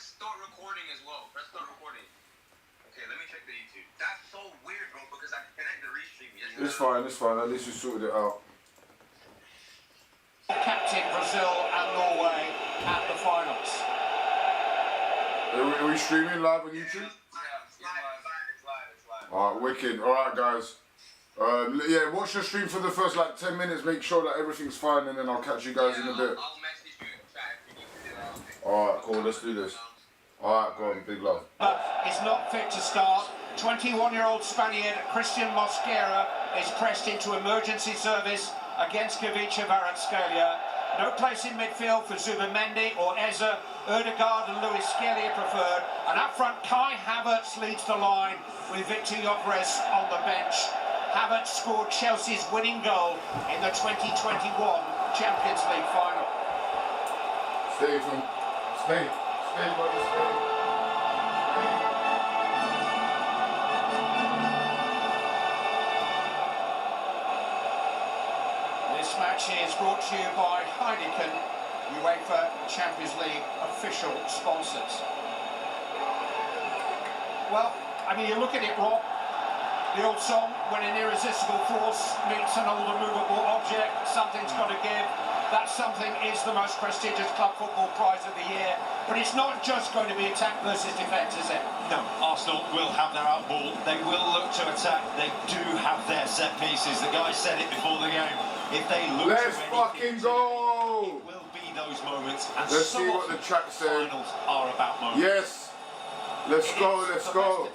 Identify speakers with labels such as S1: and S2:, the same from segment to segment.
S1: start recording as well. Press start recording. Okay, let me check the YouTube. That's so weird, bro, because I connect the restream.
S2: It's fine, it's fine. At least we sorted it out.
S3: Captain Brazil and Norway at the finals.
S2: Are we streaming live on YouTube?
S1: It's live.
S2: Alright, wicked. Alright, guys. Yeah, watch the stream for the first like 10 minutes. Make sure that everything's fine, and then I'll catch you guys in a bit.
S1: I'll message you in chat if you need to.
S2: Alright, cool. Let's do this. Alright, go on. Big love.
S3: Is not fit to start. 21-year-old Spaniard Christian Mosquera is pressed into emergency service against Kvaratskhelia. No place in midfield for Zubimendi or Eze. Ødegaard and Luis Scalia preferred. And up front, Kai Havertz leads the line with Victor Gyökeres on the bench. Havertz scored Chelsea's winning goal in the 2021 Champions League final.
S2: Stay, buddy, stay.
S3: This match is brought to you by Heineken, UEFA Champions League official sponsors. Well, I mean, you look at it, Rob, the old song, when an irresistible force meets an old immovable object, something's got to give. That something is the most prestigious club football prize of the year. But it's not just going to be attack versus defence, is it?
S4: No, Arsenal will have their out ball. They will look to attack. They do have their set pieces. The guy said it before the game. If they look
S2: Let's
S4: to
S2: fucking go!
S4: It will be those moments. And
S2: let's
S4: so
S2: see what the chat said.
S4: Finals are about moments.
S2: Yes. Let's go. Let's go.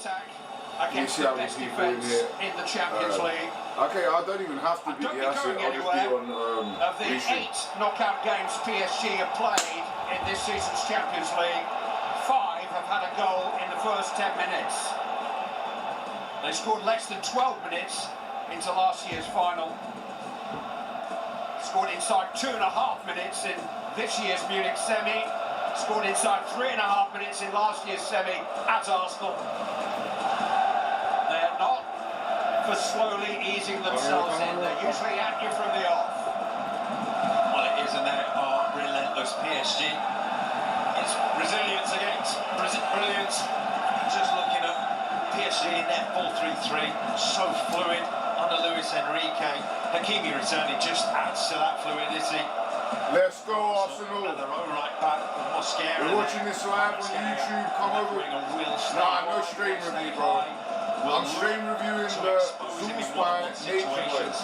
S3: Against the best defence in the Champions League.
S2: Okay, I don't even have to be the asset. I'll just be on
S3: of the 8 knockout games PSG have played in this season's Champions League, 5 have had a goal in the first 10 minutes. They scored less than 12 minutes into last year's final. Scored inside 2.5 minutes in this year's Munich semi. Scored inside 3.5 minutes in last year's semi at Arsenal. They're not for slowly easing themselves in. They're usually at you from the off.
S4: Well, it is, and they are relentless. PSG. It's resilience against brilliance. Just looking at PSG in their 4-3-3, so fluid under Luis Enrique. Hakimi returning just adds to that fluidity.
S2: Let's go, Arsenal.
S4: Their own right back, Mosquera.
S2: We're watching this live on YouTube. Come over. Nah, no stream review, bro. I'm stream reviewing the Zeus by Nature Boys.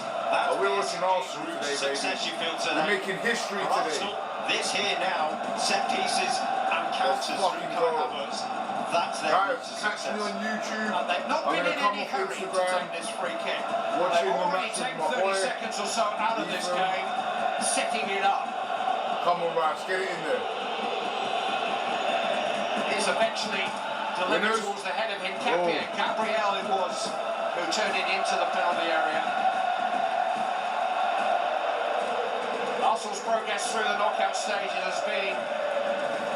S2: We're watching Arsenal today, baby. We're making history today.
S4: This here now, set pieces and counters through Kai Havertz. That's their
S2: guys, catch me on YouTube.
S3: They've not been in any hurry to take this free kick. They've already taken 30 seconds or so out of this game, setting it up.
S2: Come on, Rice, get it in there.
S3: It's eventually delivered towards the head of him. Gabriel it was who turned it into the penalty area. Arsenal's progress through the knockout stages has been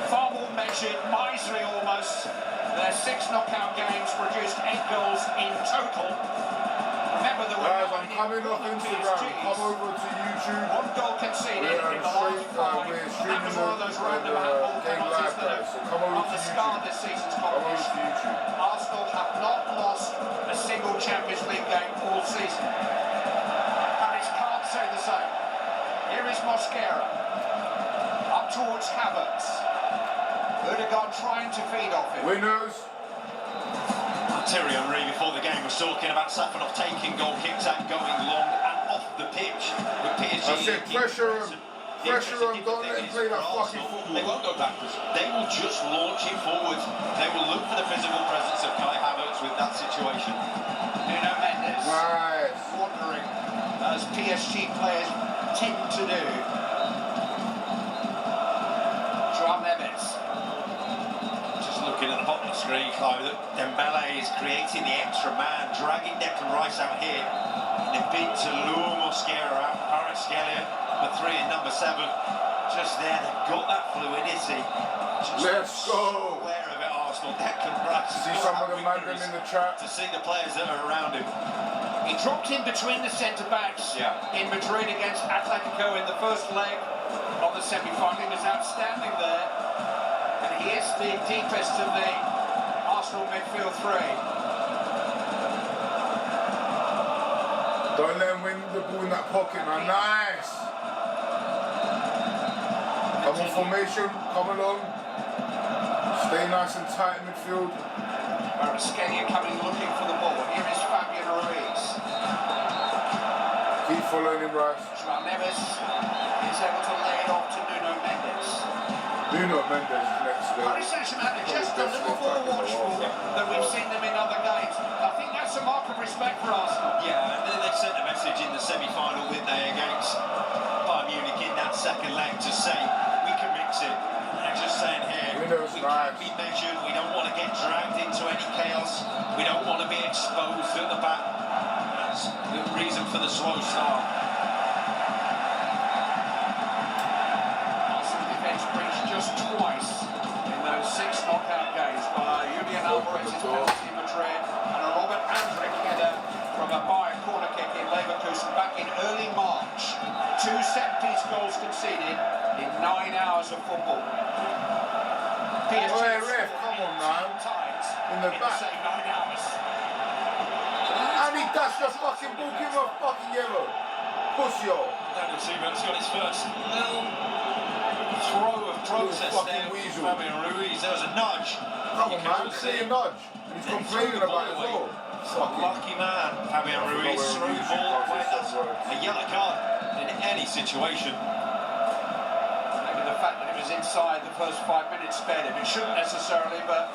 S3: far more measured, miserly almost. Their 6 knockout games produced 8 goals in total. Remember the
S2: guys, I'm coming off Instagram. Come over to YouTube.
S3: 1 goal conceded in the last 5. That was one of those random handball penalties that have discarded this season's competition. Arsenal have not lost a single Champions League game all season. Paris can't say the same. Here is Mosquera. Up towards Havertz. Ødegaard trying to feed off him.
S2: Winners.
S4: Thierry Henry before the game was talking about Safanov taking goal kicks and going long and off the pitch with PSG.
S2: I said pressure him, don't let him play that fucking football.
S4: They won't go backwards, they will just launch him forward. They will look for the physical presence of Kai Havertz with that situation.
S3: Nuno Mendes wandering as PSG players tend to do. Joao Neves.
S4: Looking at the bottom of the screen, Clive, that Dembele is creating the extra man, dragging Declan Rice out here in a bid to lure Mosquera out. Kvaratskhelia, number 3 and number 7, just there. They've got that fluidity.
S2: Let's go.
S4: Aware of it, Arsenal. Declan Rice.
S2: See some of the man in the chat.
S4: To see the players that are around him.
S3: He dropped in between the centre backs in Madrid against Atletico in the first leg of the semi-final. He was outstanding there. And He is the deepest of the Arsenal midfield three.
S2: Don't let him win the ball in that pocket, man. Nice. Come on, formation. Come along. Stay nice and tight in midfield.
S3: Kvaratskhelia coming looking for the ball. Here is Fabian Ruiz.
S2: Keep following him, Rice.
S3: Joao Neves is able to lay it off to Nuno Mendes.
S2: Nuno Mendes is next there.
S3: Paris Saint-Germain are just a little more watchful than we've seen them in other games. I think that's a mark of respect for Arsenal.
S4: Yeah, and then they sent a message in the semi-final, didn't they, against Bayern Munich in that second leg to say, we can mix it. They're just saying here, we can be measured, we don't want to get dragged into any chaos, we don't want to be exposed at the back. That's the reason for the slow start.
S3: Arsenal defence breached just twice in those 6 knockout games by Julian Alvarez's penalty in Madrid and a Robert Andrich header from a Bayern corner kick in Leverkusen back in early March. 2 set-piece goals conceded in 9 hours of football. PSG
S2: ref, come on now. In the back.
S3: same 9 hours.
S2: And he dashed the fucking ball. Give him a fucking yellow. Pussy off.
S4: Daniel Seaman's got his first little throw of protest there with Fabian Ruiz. There was a nudge.
S2: Come on, man. Clear nudge. He's complaining about it as well.
S4: Lucky man, Fabian Ruiz. Through ball. A yellow card in any situation.
S3: Maybe the fact that it was inside the first 5 minutes spared him. It shouldn't necessarily, but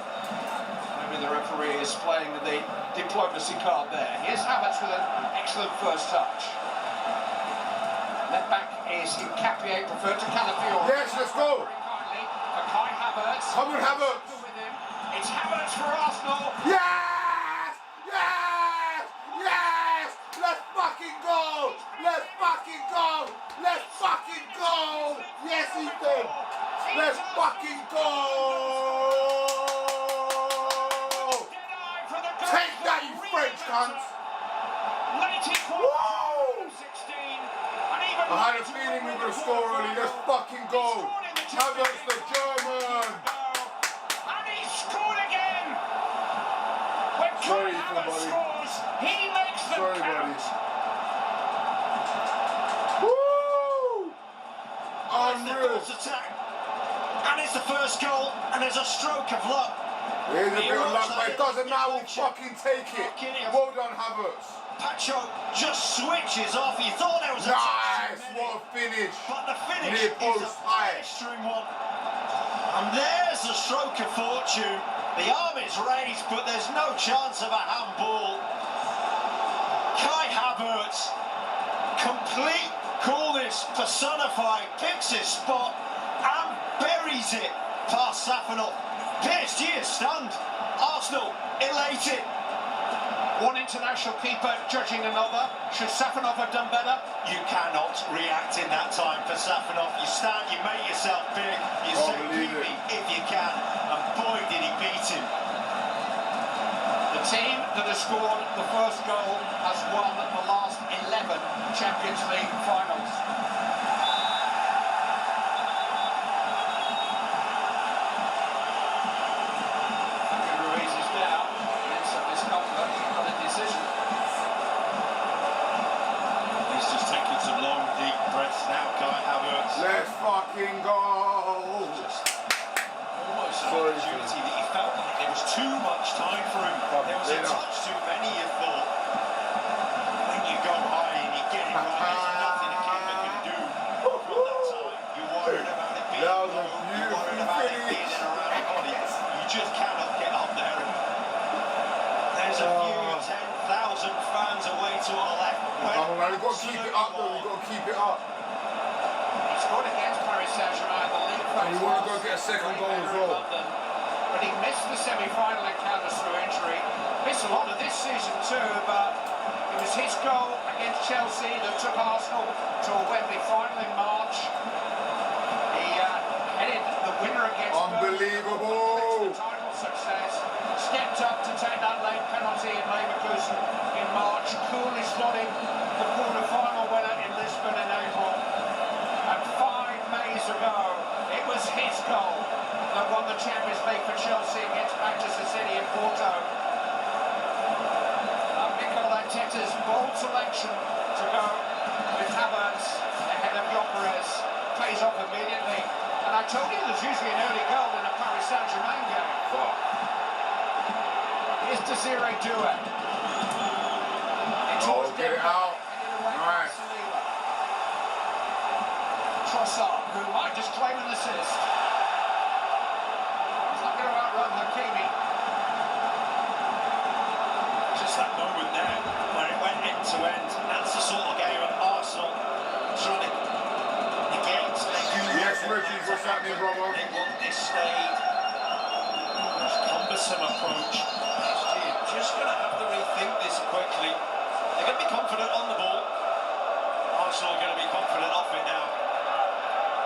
S3: maybe the referee is playing the diplomacy card there. Here's Havertz with an excellent first touch. Left back is Nkapie, preferred to Calafiori.
S2: Yes, let's go.
S3: Very kindly for Kai Havertz.
S2: Come on, Havertz.
S3: With him. It's Havertz for Arsenal.
S2: Yes! Yes! Yes! Let's fucking go! Let's fucking go! Let's fucking go! Yes, Ethan! Let's fucking go! Take that, you French cunts! Whoa! I had a feeling we were going to score early. Let's fucking go! Havertz the German!
S3: And he scored again! When
S2: Sorry,
S3: Kai Havertz
S2: buddy.
S3: scores, he makes them
S2: Sorry,
S3: count.
S2: buddy. Woo! Unreal.
S4: Attack. And it's the first goal, and there's a stroke of luck.
S2: Here's a bit of luck, but it doesn't matter. We'll fucking take it. Well done, Havertz.
S4: Pacho just switches off. He thought there was a
S2: Nice, what a finish.
S4: but the finish
S2: Near
S4: is
S2: post
S4: a
S2: high.
S4: blistering one. And there's the stroke of fortune. The arm is raised, but there's no chance of a handball. Kai Havertz, complete coolness personified, picks his spot and buries it past Safanov. PSG is stunned. Arsenal elated.
S3: One international keeper judging another. Should Safanov have done better?
S4: You cannot react in that time for Safanov. You stand, you make yourself big, you say beat me if you can, and boy did he beat him.
S3: The team that has scored the first goal has won the last 11 Champions League finals. Ruiz is now in some discomfort on a decision.
S4: He's just taking some long, deep breaths now, Kai Havertz.
S2: Let's fucking go.
S4: Almost an opportunity that he felt like there was too much time for him. There was a touch too many, you thought. When you go high and you get it right, there's nothing a keeper can do. From that time, you're worried about it being low, you're worried about it being in around the body. You just cannot get up there. There's a few 10,000 fans away to our left.
S2: Come on, man, we've got to keep it up, though. We've got to keep it up.
S3: He scored against Paris Saint-Germain in the league phase.
S2: And we want to go get a second goal as well.
S3: But he missed the semi-final encounters through injury. Missed a lot of this season too, but it was his goal against Chelsea that took Arsenal to a Wembley final in March. He headed the winner against
S2: Unbelievable!
S3: the title success. Stepped up to take that late penalty in Leverkusen in March. Coolly slotted the quarter-final winner in Lisbon in April. And 5 Mays ago, it was his goal that won the Champions Desiree Doué.
S2: Oh, get it out. Nice.
S3: Trossard, who might just claim an assist. He's not going to outrun Hakimi.
S4: Just that moment there where it went end to end. That's the sort of game at Arsenal trying to negate.
S2: Yes, Reggie, what's happening, brother?
S4: They want this stayed. Most cumbersome approach. PSG are just going to have to rethink this quickly. They're going to be confident on the ball. Arsenal are going to be confident off it now.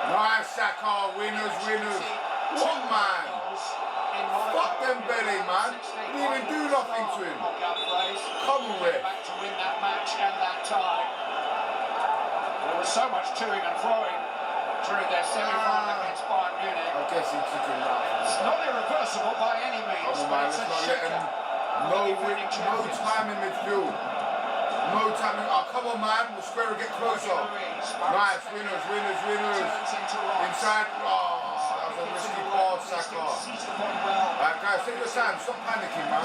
S2: Nice, Saka, winners, winners. What, man? Fuck them belly, man. Didn't even do nothing to him. Come on, Ref.
S3: Back to win that match and that tie. There was so much toing and froing during their semi-final against Bayern Munich.
S2: I guess he took him out.
S3: It's not irreversible by any means,
S2: Come on,
S3: but
S2: man,
S3: it's
S2: let's
S3: a
S2: not let
S3: shocker.
S2: him. No time in midfield. No time in. Oh, come on, man. We'll square and get closer. Nice, winners, winners, winners. Inside. Oh, that was a risky pass, Saka. Alright, guys, take your time. Stop panicking, man.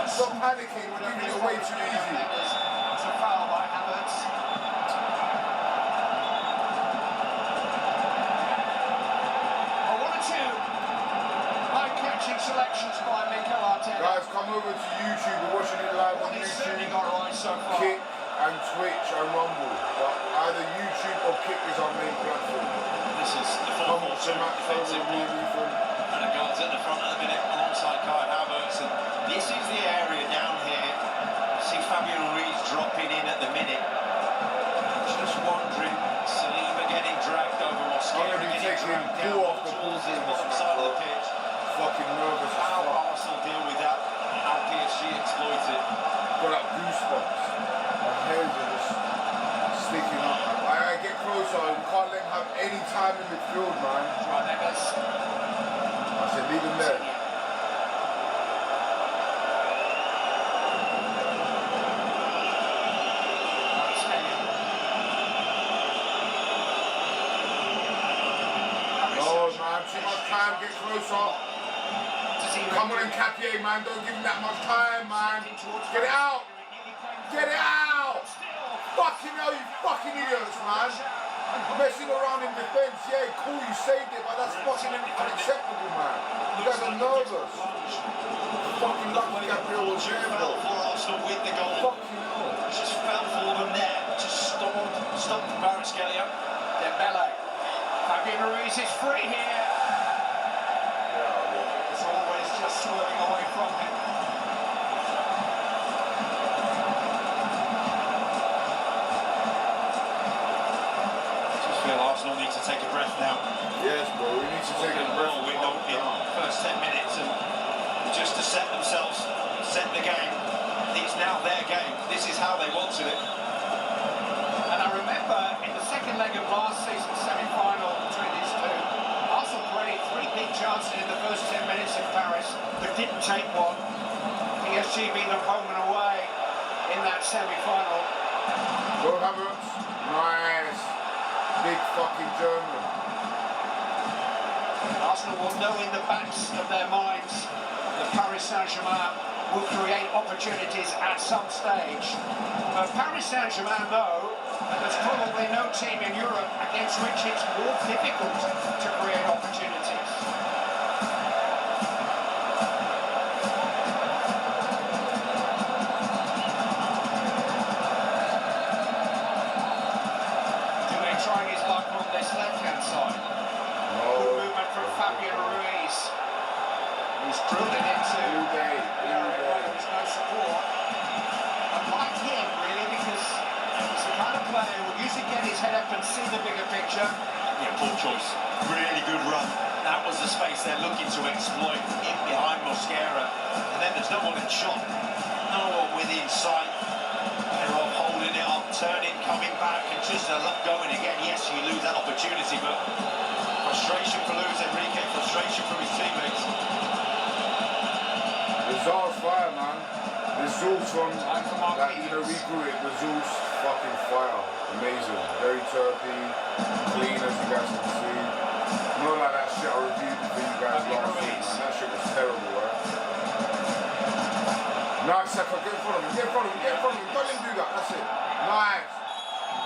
S2: Stop panicking. We're giving it away too easy.
S3: It's a foul by Havertz. Selections by Mikel Arteta.
S2: Guys, come over to YouTube. We're watching it live on
S3: He's
S2: YouTube.
S3: certainly got right so far.
S2: Kick and Twitch and Rumble. But either YouTube or Kick is our main platform.
S4: This is the
S2: Come on,
S4: 4-4-2 defensive
S2: Match.
S4: and the guards at the front of the minute alongside Kai Havertz. And this is the area down here. See Fabian Ruiz dropping in at the minute. Just wondering, Saliba getting dragged over Mosquera,
S2: I'm going to be
S4: getting
S2: taking
S4: dragged
S2: pull
S4: down
S2: off the
S4: towards
S2: ball
S4: his bottom side of the pitch.
S2: Fucking nervous as
S4: How
S2: fuck.
S4: Arsenal deal with that, how PSG exploits it.
S2: Got like goosebumps. My hairs are just sticking up. I get closer. We can't let him have any time in midfield, man.
S3: Right, Neves.
S2: I said leave him there. No, man. Too much time. Get closer. Come on, Capier, man. Don't give him that much time, man. Get it out. Get it out. Fucking hell, you fucking idiots, man. Messing around in defense. Yeah, cool, you saved it, but that's fucking unacceptable, man. You guys are nervous. Fucking lucky Capier was there, bro.
S4: For Arsenal with the goal.
S2: Fucking hell.
S4: Just fell for them there. Just stopped Kvaratskhelia.
S3: Dembele. Fabian Ruiz is free here. It's always just swerving away from him.
S4: Just feel Arsenal need to take a breath now.
S2: Yes, bro, we need to take a breath.
S4: Window in the first 10 minutes and just to set themselves, set the game. It's now their game. This is how they wanted it.
S3: And I remember in the second leg of last season's semi-final between these two, Arsenal created 3 big chances in the first 10 minutes in Paris, but didn't take one. PSG beat them home and away in that semi-final.
S2: Go Havertz. Nice. Big fucking German.
S3: Arsenal will know in the backs of their minds that Paris Saint-Germain will create opportunities at some stage. But Paris Saint-Germain know that there's probably no team in Europe against which it's more difficult to create opportunities. Doué trying his luck on this left-hand side. Good movement from Fabian Ruiz. He's drilled it into the area where there was no support. I like him, really, because he's the kind of player who will usually get his head up and see the bigger picture.
S4: Yeah, poor choice. Really good run. That was the space they're looking to exploit in behind Mosquera. And then there's no one in shot. No one within sight. They're all holding it up, turning, coming back, and just a luck going again. Yes, you lose that opportunity, but frustration for Luis Enrique, frustration from his teammates.
S2: The Zal's fire, man. The Zul's from, like, you know, we grew it. The Zul's fucking fire. Amazing. Very turkey, clean as you guys can see. Not like that shit I reviewed for you guys last week, man. That shit was terrible, right? Nice Saka, get in front of him, get in front of him, get in front of him. Don't let him do that, that's it. Nice.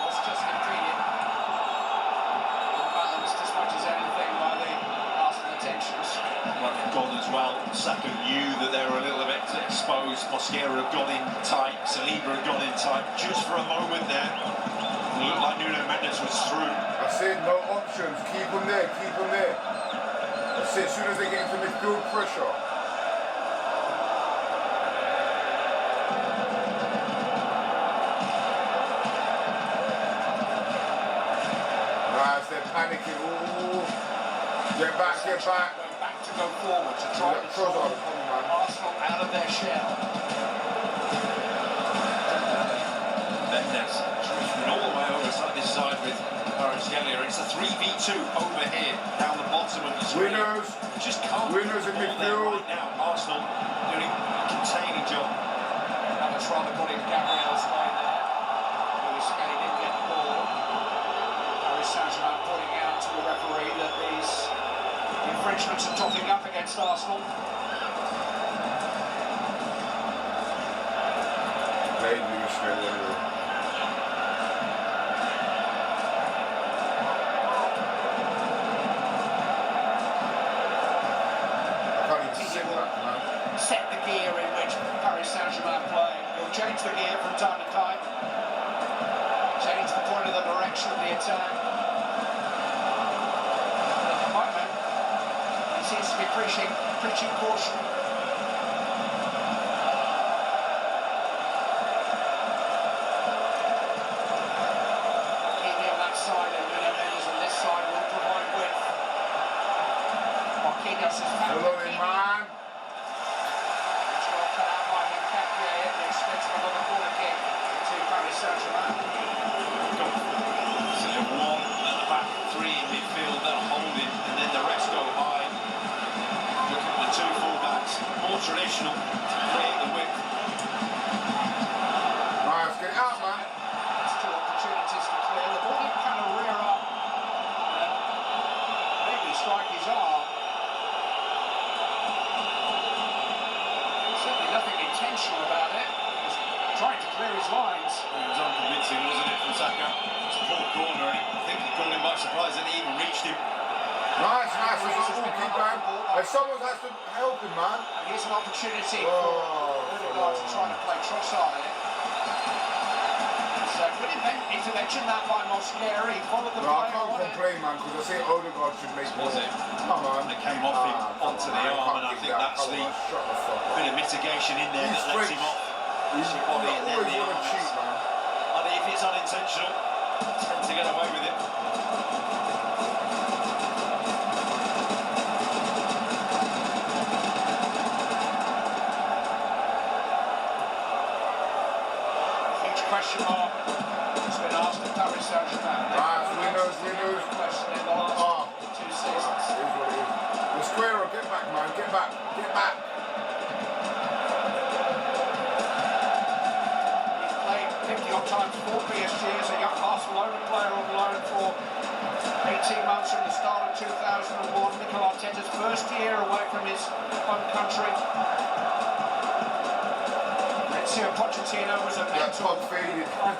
S3: Was just defeated, unbalanced as much as anything by the Arsenal intentions.
S4: Well, they've gone as well. Saka knew that they were a little bit exposed. Mosquera had gone in tight. Saliba had gone in tight. Just for a moment there, it looked like Nuno Mendes was through.
S2: That's it, no options. Keep them there, keep them there. That's it, as soon as they get into midfield pressure. Nice, they're panicking. Ooh. Get back, get back.
S3: Back to go forward to try to draw Arsenal out of their shell.
S4: Mendes drifting all the way over to this side with Kvaratskhelia. It's a 3v2 over here down the bottom of the screen.
S2: Winners.
S4: Just can't
S2: Winners in midfield.
S4: right now. Arsenal doing a containing job.
S3: And it's rather good in Gabriel's way there. Lewis Skelly didn't get the ball. Paris Saint-Germain pointing out to the referee that these infringements are topping up against Arsenal.
S2: Played Lewis Skelly anyway.
S3: Set the gear in which Paris Saint-Germain play. He'll change the gear from time to time. Change the point of the direction of the attack. At the moment, he seems to be preaching caution. Keeping on that side and Nuno Mendes on this side will provide width. Marquinhos has found
S2: Hello, man.
S3: Another corner kick to Paris Saint-Germain.
S4: So they're one at the back, three in midfield that are holding, and then the rest go high. Look at the two full-backs, more traditional to create the width.
S2: Nice, get out, man.
S3: There's two opportunities to clear. The ball didn't kind of rear up and maybe strike his arm. Certainly nothing intentional about it. Trying to clear his lines.
S4: It was unconvincing, wasn't it, from Saka? It's a poor corner, and I think he caught him by surprise and he even reached him.
S2: Nice, nice. It's a keep man. And someone has to help him, man.
S3: And here's an opportunity for Odegaard to try to play Trossard. So good intervention that by Mosquera. He followed the
S2: No,
S3: play.
S2: I can't complain, man, because I say Odegaard should make more.
S4: Was it?
S2: Come on.
S4: It came off him onto the arm, and I think that's the
S2: Shut the fuck up.
S4: bit of mitigation in there
S2: He's
S4: that lets
S2: French.
S4: him off.
S2: He's
S4: body and then
S2: always
S4: the
S2: want to
S4: arms.
S2: cheat, man.
S4: And if it's unintentional, tend to get away with it.
S3: Huge question mark. It's been asked of Paris Saint-Germain.
S2: Nice, winners.
S3: Question in the last 2 seasons.
S2: It is what it is. The square, get back, man. Get back. Get back.
S3: Times for PSG as a young Barcelona player on loan for 18 months from the start of 2001. Mikel Arteta's first year away from his home country. Mauricio Pochettino was a mentor.
S2: Faded.
S3: On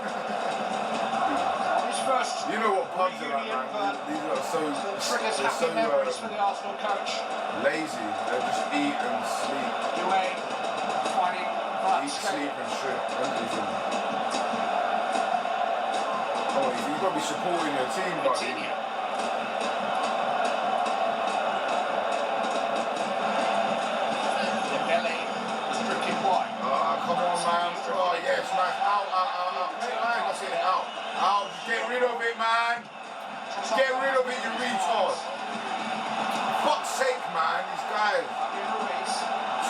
S3: his first
S2: You know what pubs are like,
S3: reunion,
S2: man. These are so
S3: triggers happy memories for the Arsenal coach.
S2: lazy. They just eat and sleep.
S3: UA finding
S2: Eat, sleep and shit. Everything. Oh, you've got to be supporting your team, buddy.
S3: Dembele is drifting wide.
S2: Come on, man. Oh, yes, man. Out. Hey, man, that's it. Out. Just get rid of it, man. Get rid of it, you retard. Fuck's sake, man. These guys.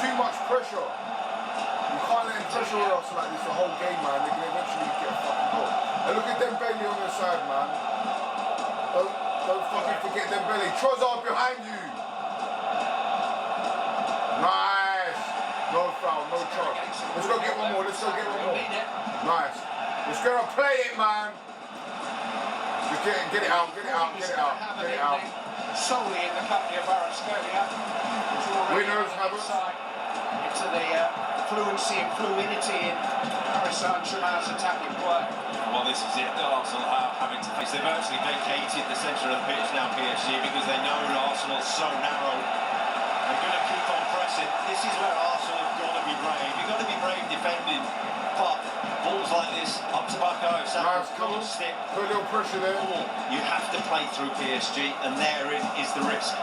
S2: Too much pressure. You can't let them pressure us like this the whole game, man. They can eventually get a fucking goal. And look at Dembele on the side, man. Don't fucking forget Dembele. Trossard behind you. Nice. No foul, no charge. Let's go get one more. Nice. Let's go and play it, man. Just get it out.
S3: Solely in the company of Kvaratskhelia.
S2: Winners have it.
S3: to the fluency and fluidity in Paris Saint-Germain's attacking play.
S4: Well, this is it. Arsenal are having to face. They've actually vacated the centre of the pitch now, PSG, because they know Arsenal's so narrow. They're going to keep on pressing. This is where Arsenal have got to be brave. You've got to be brave defending, but balls like this, up to Bako, stick.
S2: Put a little pressure there.
S4: You have to play through PSG, and therein is the risk.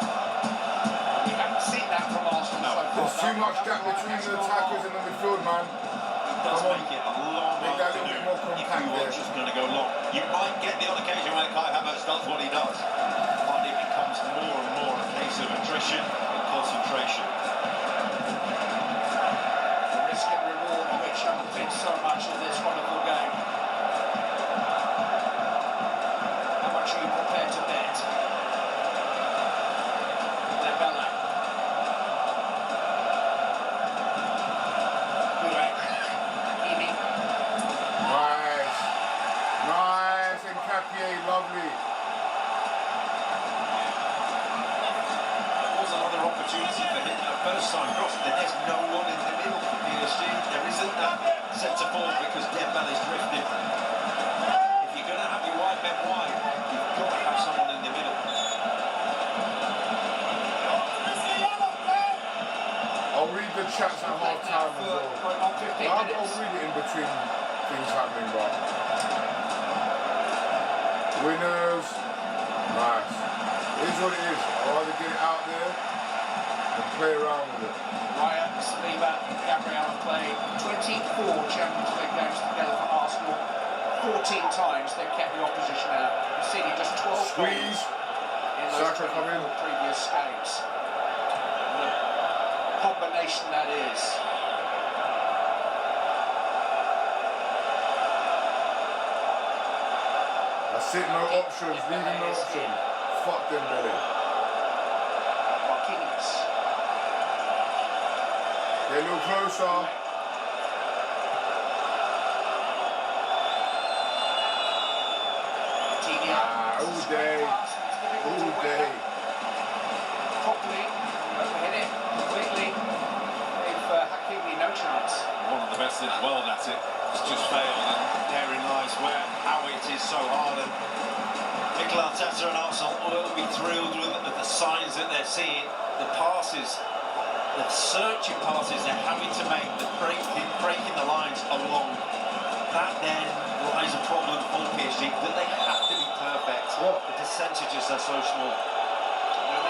S3: We haven't seen that from Arsenal so far.
S2: There's too much gap between the attackers and the midfield, man.
S4: It does make it a long
S2: Make that a little
S4: afternoon
S2: bit more
S4: if
S2: compact
S4: you are
S2: there.
S4: just going to go long. You might get the odd occasion when Kai Havertz does what he does, but it becomes more and more a case of attrition and concentration.
S3: The risk and reward which underpins so much of this wonderful game. How much are you prepared to bet? Dembele. Hakimi.
S2: Nice. Nice. And Capier, lovely.
S4: That was another opportunity for him. At first time cross, there's no one in the middle for PSG. There isn't that centre forward because Dembele's drifting. If you're going to have your wide men wide, you've got to have someone in the middle.
S2: I'll read the chats at half time as well.
S3: Going on 15
S2: I'll
S3: minutes.
S2: read it in between things happening, but winners, nice. It is what it is. I'd rather get it out there and play around with it.
S3: Raya, Saliba, Gabriel have played 24 Champions League games together for Arsenal. 14 times they've kept the opposition out, conceding just 12
S2: Squeeze.
S3: goals in those
S2: Saka come in.
S3: 24 previous games. What a combination that is.
S2: That's it, no options, leaving no options. Fuck them, Billy.
S3: Marquinhos.
S2: Get a little closer. All day. All day.
S3: Properly, overhit it completely. Gave Hakimi no chance.
S4: One of the best in the world at it. It's just failed, and therein lies where how it is so hard. And Mikel Arteta and Arsenal will be thrilled with the signs that they're seeing, the passes, the searching passes they're having to make, the breaking the lines along. That then lies a problem for PSG, that they have to be perfect.
S2: What?
S4: The percentages are so small.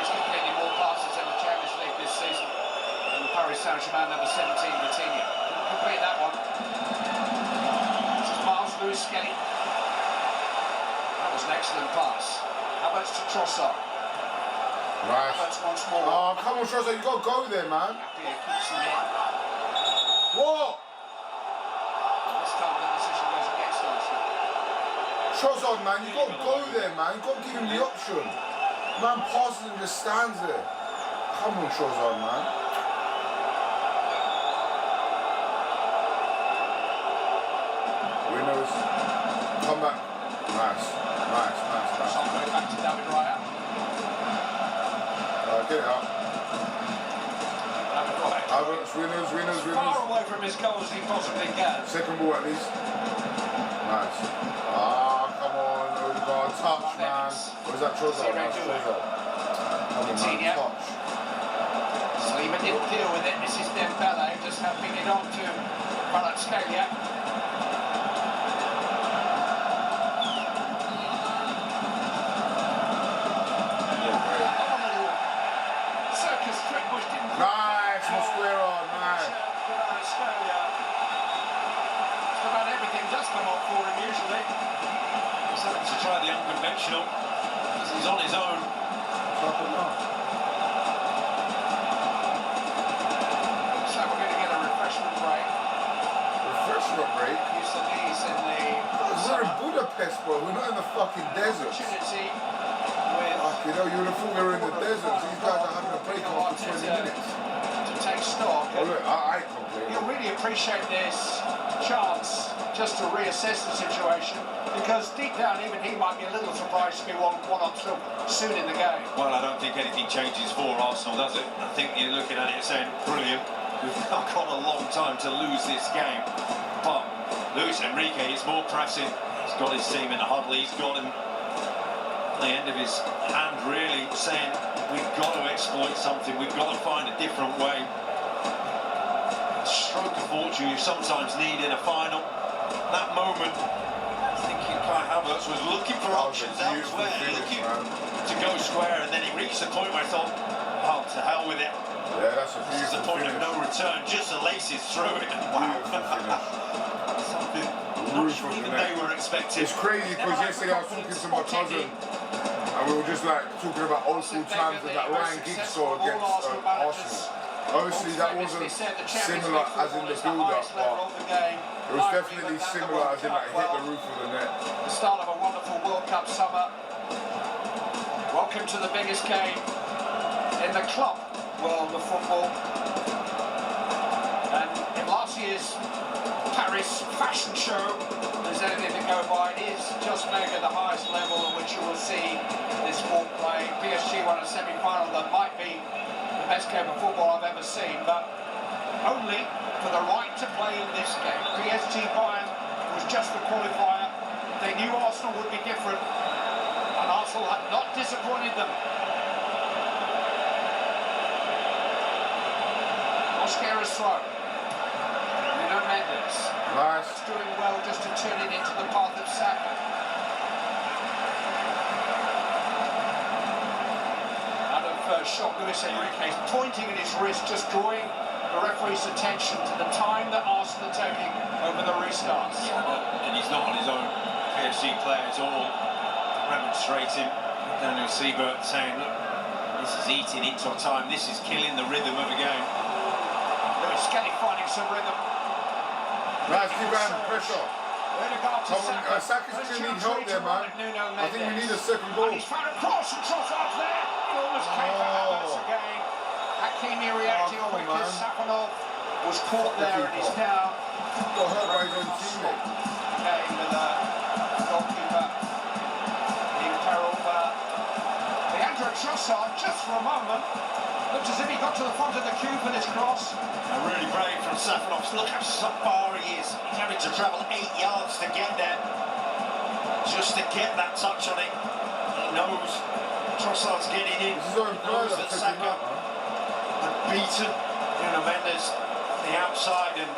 S3: He's completed more passes in the Champions League this season than Paris Saint-Germain number 17, Coutinho. Couldn't complete that one. This is Miles Lewis Skelly. That was an excellent pass. Havertz to Trossard.
S2: Nice.
S3: Havertz once more.
S2: Oh, come on, Trossard, you got to go there, man.
S3: Gabriel keeps him in.
S2: What?
S3: This time the decision goes against Arsenal.
S2: Trossard, man, you got to go there, man. You got to give him the option. Man passes and just stands there. Come on, Trossard, man. Winners. Come back. Nice. Nice, nice, nice.
S3: So I'm going back to David Raya.
S2: Get it out.
S3: David Raya.
S2: Havertz, winners, winners,
S3: Far
S2: winners.
S3: away from his goal as he possibly can.
S2: Second ball at least. Nice. Ah, come on, Odegaard. Touch, man. Or is that Trossard? That's Trossard. Come on, man.
S3: Coutinho.
S2: Touch.
S3: Saliba didn't deal with it. This is Dembele just helping it on to Kvaratskhelia. Circus trick which didn't.
S2: Nice, Mosquera, nice.
S3: Kvaratskhelia. Just about everything does come off for him usually.
S4: He's having to try the unconventional because he's on his own.
S2: Fuck it up.
S3: So we're going to get a refreshment break.
S2: Refreshment break?
S3: Use the knees in the
S2: We're in Budapest, bro. We're not in the fucking desert.
S3: opportunity with
S2: You know, you would have thought we were in the desert. These guys are having a break after 20 minutes.
S3: to take stock.
S2: Oh, look, I ain't complaining.
S3: You'll really appreciate this chance just to reassess the situation, because deep down even he might be a little surprised to be one up soon in the game.
S4: Well, I don't think anything changes for Arsenal, does it? I think you're looking at it saying, brilliant, we've now got a long time to lose this game. But Luis Enrique is more pressing. He's got his team in a huddle. He's got him at the end of his hand, really, saying we've got to exploit something. We've got to find a different way. Stroke of fortune you sometimes need in a final. That moment, I think Kai Havertz was looking for options elsewhere, looking to go square, and then he reached the point where I thought, oh, to hell with it.
S2: Yeah, that's a beautiful
S4: This is the point
S2: finish.
S4: of no return, just the laces through it, and wow. Something not sure even they were expecting.
S2: It's crazy because yesterday I was talking to my cousin and we were just like talking about old school times with that Ryan Giggs score against Arsenal. Obviously that wasn't similar as in the build-up, but it was definitely similar as in like hit the roof of the net.
S3: The start of a wonderful World Cup summer. Welcome to the biggest game in the club world of football. And in last year's Paris fashion show, there's anything to go by, it is just maybe the highest level at which you will see this sport play. PSG won a semi-final that might be the best game of football I've ever seen, but only for the right to play in this game. PSG Bayern was just the qualifier. They knew Arsenal would be different, and Arsenal had not disappointed them. Mosquera's throw. Nuno Mendes.
S2: Nice.
S3: Doing well just to turn it into the path of Saka. Shot. Luis Enrique is pointing at his wrist, just drawing the referee's attention to the time that Arsenal are taking over the restarts.
S4: And he's not on his own. PSG players all remonstrating. Daniel Siebert saying, look, this is eating into our time, this is killing the rhythm of the game.
S3: Luis Skelly finding some rhythm.
S2: Nice, keep on pressure. Saka's going to need help there, man. I think we need a second goal.
S3: He's found a cross and Trossard's there. He almost came for Havertz again. Hakimi reacting quickly. Safanov was caught there and he's now
S2: got hurt by his own teammate.
S3: Okay, with a goalkeeper in peril. Leandro Trossard, just for a moment, looked as if he got to the front of the queue for this cross.
S4: Really brave from Safanov. Look how far he is. He's having to travel 8 yards to get there, just to get that touch on it. He knows Trossard's getting in. He knows that Saka had beaten Nuno Mendes on the outside, and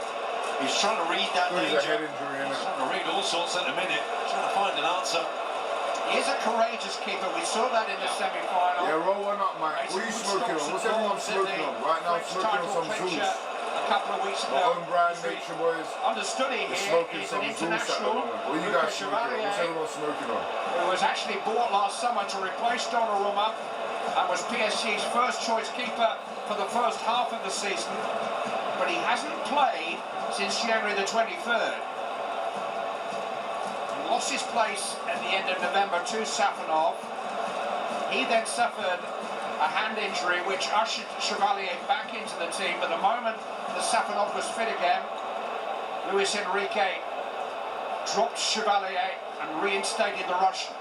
S4: he's trying to read that danger. He's trying to read all sorts at the minute, trying to find an answer.
S3: He is a courageous keeper. We saw that in the semi-final.
S2: Yeah, roll one up, mate. What are you smoking on? What's everyone smoking on? Right now, I'm smoking on some Zeus.
S3: A couple of weeks ago.
S2: My own brand, Nature Boys.
S3: Understood here.
S2: Smoking
S3: He's
S2: some
S3: an
S2: Zeus at the moment. What are you guys smoking on? What's everyone smoking on?
S3: Who was actually bought last summer to replace Donnarumma and was PSG's first choice keeper for the first half of the season. But he hasn't played since January the 23rd. Lost his place at the end of November to Safanov. He then suffered a hand injury which ushered Chevalier back into the team. But the moment that Safanov was fit again, Luis Enrique dropped Chevalier and reinstated the Russian.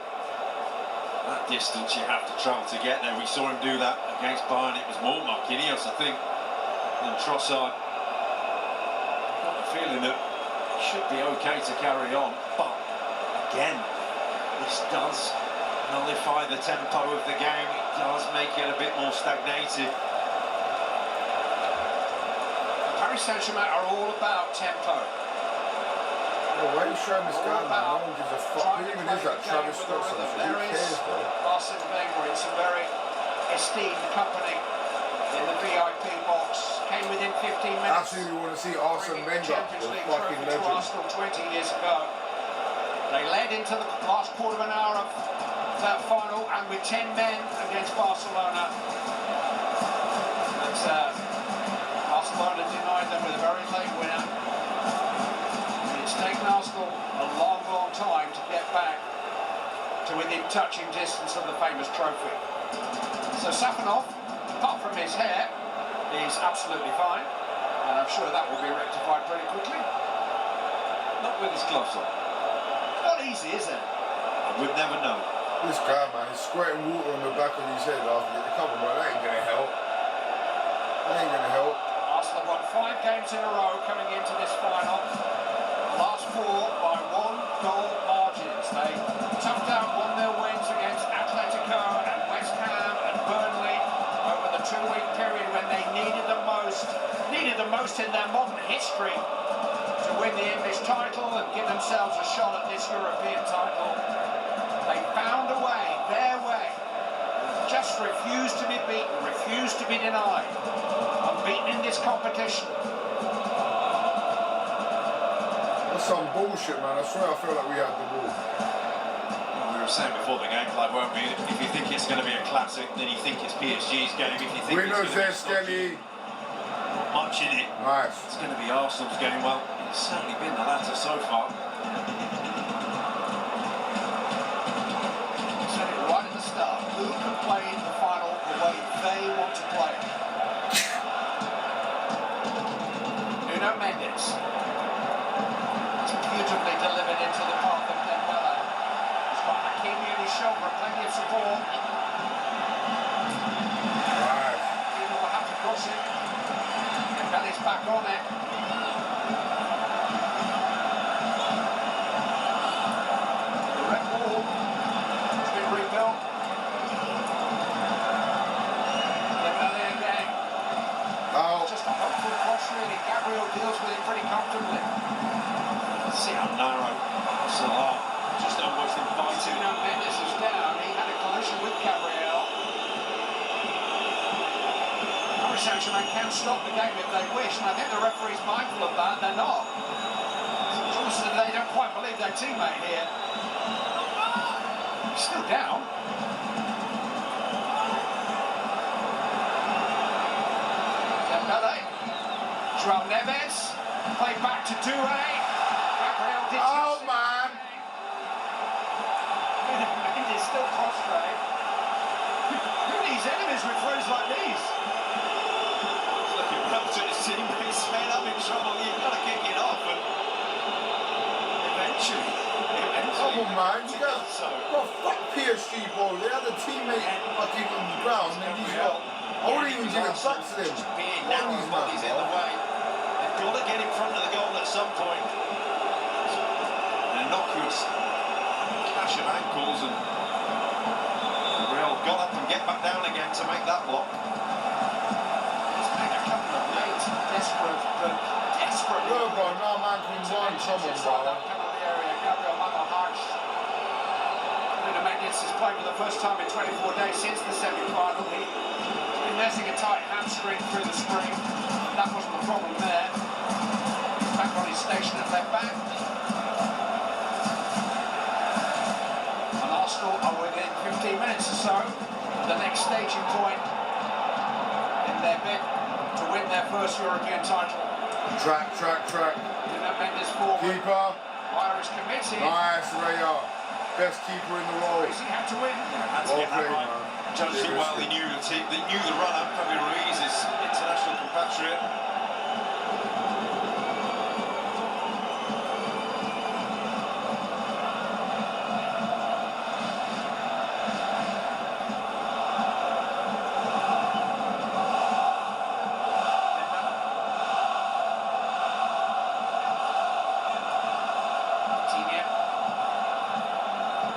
S4: That distance you have to travel to get there. We saw him do that against Bayern. It was more Marquinhos, I think, than Trossard. I've got the feeling that it should be okay to carry on, but again, this does nullify the tempo of the game. It does make it a bit more stagnated.
S3: Paris Saint-Germain are all about tempo.
S2: Well, why are you showing this guy, man? No one gives a fuck. Who even is that? Travis Scott? Who cares, bro?
S3: Arsene Wenger in some very esteemed company in the VIP box. Came within 15 minutes.
S2: Absolutely want to see Arsene Wenger,
S3: Champions
S2: the
S3: League
S2: fucking
S3: trophy to
S2: legend.
S3: Arsenal 20 years ago. They led into the last quarter of an hour of that final, and with 10 men against Barcelona. But Barcelona denied them with a very late winner. And it's taken Arsenal a long, long time to get back to within touching distance of the famous trophy. So Safanov, apart from his hair, is absolutely fine, and I'm sure that will be rectified pretty quickly.
S4: Not with his gloves on.
S3: Not easy, is it?
S4: I would never know.
S2: This guy, man, he's squirting water on the back of his head after the cover, bro. That ain't gonna help. That ain't gonna help.
S3: Arsenal won 5 games in a row coming into this final. The last 4 by 1-goal margins. They toughed out 1-0 wins against Atletico and West Ham and Burnley over the 2-week period when they needed the most in their modern history to win the English title and give themselves a shot at this European title. They found a way, their way. Just refused to be beaten, refused to be denied. Unbeaten in this competition.
S2: That's some bullshit, man. I swear I feel like we had the ball.
S4: Well, we were saying before the game, like, weren't we? If you think it's going to be a classic, then you think it's PSG's game. If you think
S2: Winners there, Skelly.
S4: Much in it.
S2: Nice.
S4: It's going to be Arsenal's game. Well, it's certainly been the latter so far.
S3: Said it right at the start. Who can play the final the way they want to play it? Nuno Mendes. It's beautifully delivered into the path of Dembele. He's got Hakimi on his shoulder, plenty of support.
S2: Nice.
S3: Hakimi will have to cross it. Dembele's back on it. The red ball has been rebuilt. Dembele again.
S2: Out.
S3: Just a hopeful cross, really. Gabriel deals with it pretty comfortably.
S4: See how narrow Arsenal are. Just almost inviting.
S3: Nuno Mendes is down. He had a collision with Gabriel. Paris Saint-Germain can stop the game if they wish, and I think the referee's mindful of that. They're not. It's almost that they don't quite believe their teammate here. He's still down. Dembele. João Neves. Played back to Doué. Gabriel did.
S2: Oh, man.
S3: Mendes still prostrate. Who needs enemies with throws like these?
S4: Looking round to his teammates, saying, I'm in trouble, you've got to kick it off. And eventually.
S2: Come on, man. You guys, bro, fuck PSG, bro. They had a teammate fucking on the ground, and he's got. I wouldn't even give it back to them.
S4: Being
S2: What
S4: narrow,
S2: these
S4: bodies in the
S2: man,
S4: way. They've got to get in front of the goal at some point. An innocuous clash of ankles, and Gabriel got up and get back down again to make that block.
S3: He's made a couple of late, desperate.
S2: No, bro, no man can run. Come on, bro.
S3: Penalty area. Gabriel Magalhaes. Nuno Mendes has played for the first time in 24 days since the semi-final. He's been nursing a tight hamstring through the spring. That wasn't the problem there. Back on his station at left back. And Arsenal are within 15 minutes or so of the next staging point in their bid to win their first European title.
S2: Track.
S3: Nuno Mendes forward.
S2: Keeper.
S3: Wire is committed.
S2: Nice, Raya. Best keeper in the world.
S3: He had to win.
S4: Had to
S2: Well
S4: get that
S2: played,
S4: right.
S2: man.
S4: Judged it well, he knew the team, they knew the run-up. Fabi Ruiz is international compatriot.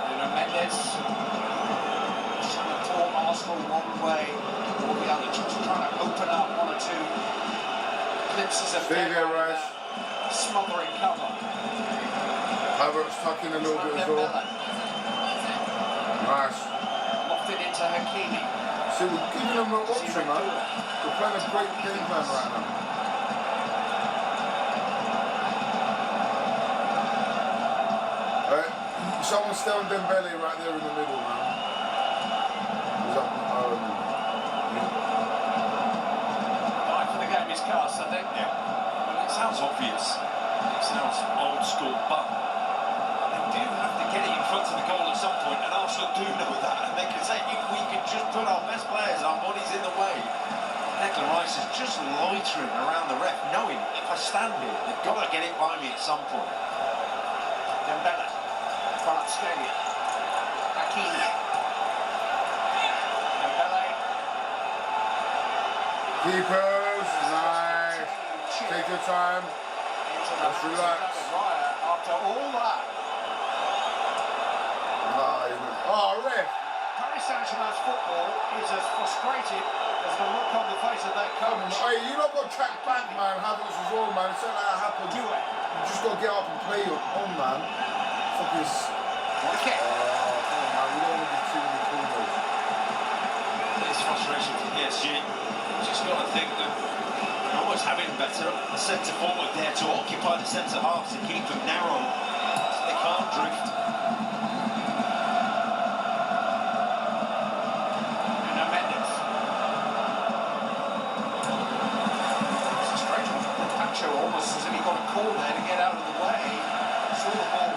S3: Nuno Mendes. Just trying to pull Arsenal one way or the other. Just trying to open up one or two glimpses of
S2: Stay there, Rice.
S3: smothering cover.
S2: Havertz tucking a little bit as well. Nice.
S3: Lofted into Hakimi.
S2: See, we're giving them an option, man. We're playing a great game plan right now. Someone stay on Dembele right there in the middle, man. He's up,
S3: Right for the game is cast, I think.
S4: Yeah. Well, it sounds obvious. It sounds old school, but they do have to get it in front of the goal at some point, and Arsenal do know that, and they can say, if we could just put our best players, our bodies in the way. Declan Rice is just loitering around the ref, knowing if I stand here, they've got to get it by me at some point.
S3: Dembele. Kvaratskhelia. Hakimi. Dembele.
S2: keepers, nice. Take your time. Let's relax.
S3: After all that.
S2: Oh, ref.
S3: Paris Saint-Germain's football is as frustrated as the look on the face of their coach.
S2: Hey, you not got to track back, man. Havertz as well, man. It's not like that happens.
S3: Do it.
S2: You just got to get up and play on, man. Fuck this.
S3: Okay.
S2: Come on, man. We don't want to be too many corners.
S4: It's frustration for PSG. Just got to think that they're almost having better a centre forward there to occupy the centre half to keep them narrow so they can't drift.
S3: Almost as if he got a call there to get out of the way. Saw the ball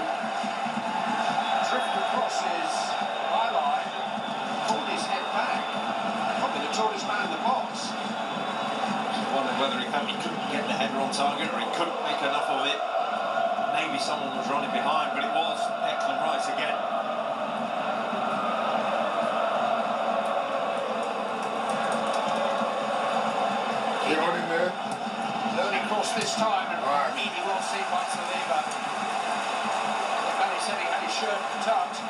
S3: drift across his byline, pulled his head back. Probably the tallest man in the box.
S4: Just wondered whether he felt he couldn't get the header on target or he couldn't make enough of it. Maybe someone was running behind, but it was Declan Rice again.
S2: Get on in there.
S3: Early cross this time, and really well seen by Saliba. The belly said he had his shirt tucked.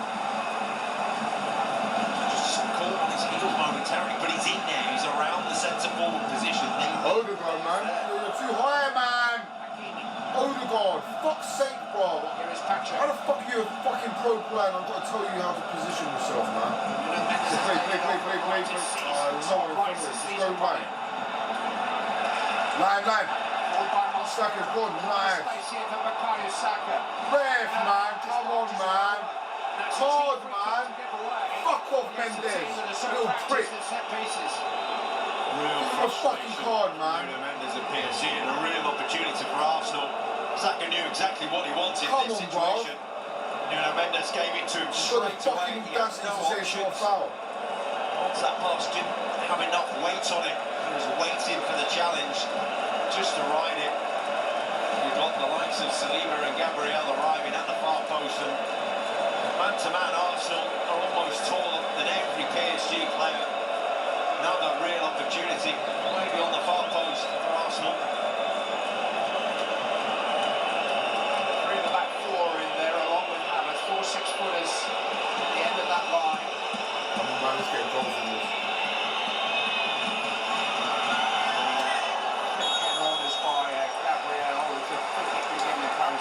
S4: Just caught on his heels momentarily, but he's in there. He's around the centre forward position.
S2: Odegaard, man. You're too high, man. Odegaard. Fuck's sake, bro.
S3: Here is Pacho.
S2: How the fuck are you a fucking pro player and I've got to tell you how to position yourself, man? Play. There's no one in front of it. Just go right. Line. Saka's good, nice. Ref, man, come on, man. Hard, man. Fuck off, Mendes. Little prick.
S4: Real
S2: Give him a fucking card, man.
S4: Nuno Mendes at PSG and a real opportunity for Arsenal. Saka knew exactly what he wanted in this situation. Nuno Mendes gave it to him straight away. He had no options. Once that pass didn't have enough weight on it, he was waiting for the challenge just to ride it. You've got the likes of Saliba and Gabriel arriving at the far post, and man-to-man Arsenal are almost taller than every PSG player. Another real opportunity, maybe on the far post for Arsenal.
S3: Three of the back four in there, along with Havertz, 4 6-footers at the end of that line.
S2: Come on, man, let's get goals in this.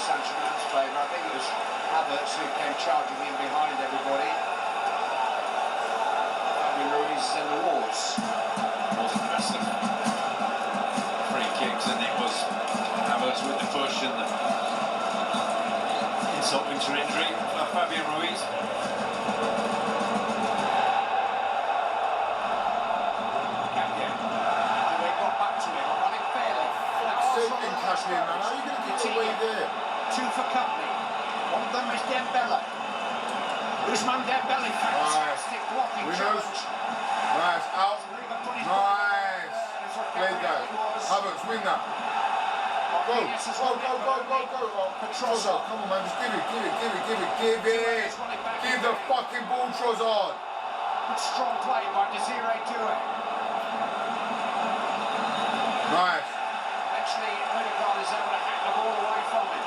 S3: Saint-Germain's favour. I think it was Havertz who came charging in behind everybody. Ruiz in the walls.
S4: Wasn't the best of free kicks, and it was Havertz with the push and the insult into injury for Fabian Ruiz.
S3: They got back to him, running fairly.
S2: Saving cash here, man. How are you going to get away there?
S3: Two for company. One of them is Dembele. Ousmane Dembele, fantastic blocking challenge.
S2: Nice, out. Nice. Play, guys. Havertz, win that. Go. Trossard, come on, man. Just give it. Give the fucking ball, Trossard.
S3: Good strong play by Desiree Doué.
S2: Nice.
S3: Eventually, Odegaard is able to hack the ball away from him.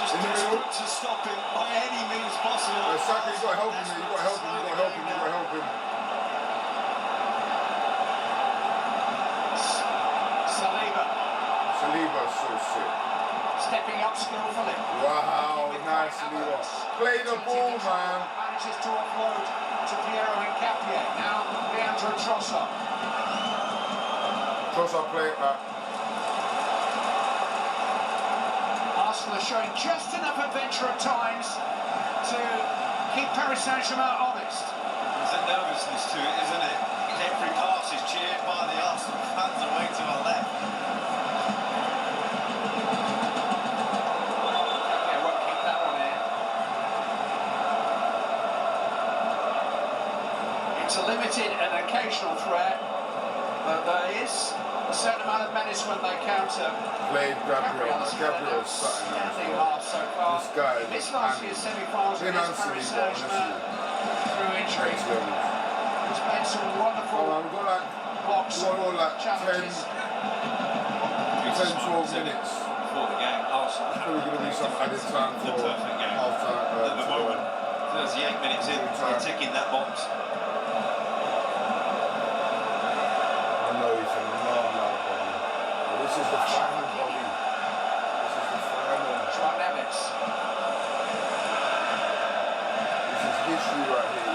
S4: Just desperate to stop him by any means possible.
S2: Saka, you've got to help him. Saliba's so sick.
S3: Stepping up skillfully.
S2: Wow, nice Saliba. Play the ball, man.
S3: Manages to offload to Piero Hincapié. Now, Leandro Trossard.
S2: Trossard, play it back.
S3: Arsenal are showing just enough adventure at times to keep Paris Saint-Germain honest.
S4: There's a nervousness to it, isn't it? Every pass is cheered by the Arsenal fans away to our left.
S3: Okay, won't keep that one in. It's a limited and occasional threat, but there is a certain amount of menace when they counter.
S2: Played Gabriel's something
S3: hard so far.
S2: This guy is
S3: this last year's semi-finals against Paris Saint-Germain through injury. It's made some wonderful blocks, challenges.
S4: We've
S2: 10, 12 minutes.
S4: Before the game, Arsenal
S2: It's probably going to be some added time
S4: the
S2: for
S4: perfect game.
S2: half-time.
S4: At the moment, 38 minutes in, they're ticking that box.
S2: I know he's in the now, buddy. But this is the final, buddy. This is the final. This is history right here.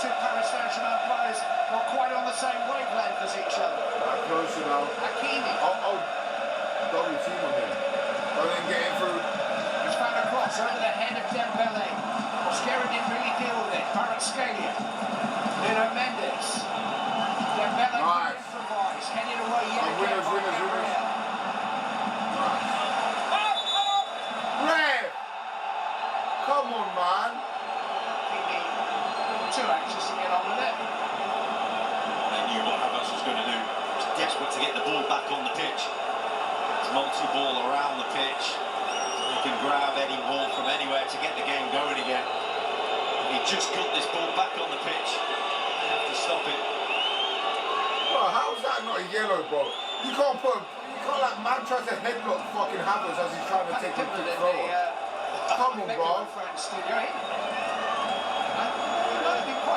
S3: Paris Saint-Germain players not quite on the same wavelength as each other.
S2: Closer now.
S3: Hakimi.
S2: Oh, double team on him. Don't even get in through.
S3: He's found a cross over the head of Dembele. Mosquera didn't really deal with it. Kvaratskhelia. Nuno Mendes. Dembele
S2: Nice.
S3: improvise. Headed away yet again.
S2: Winners. Nice. Red! Come on, man.
S3: Too anxious to get on with it.
S4: They knew what Havertz was going to do. He was desperate to get the ball back on the pitch. It's multi-ball around the pitch. He can grab any ball from anywhere to get the game going again. He just got this ball back on the pitch. They have to stop it.
S2: Bro, how's that not a yellow, bro? You can't like man tries to headlock fucking Havertz as he's trying to take a quick throw. Come on, bro.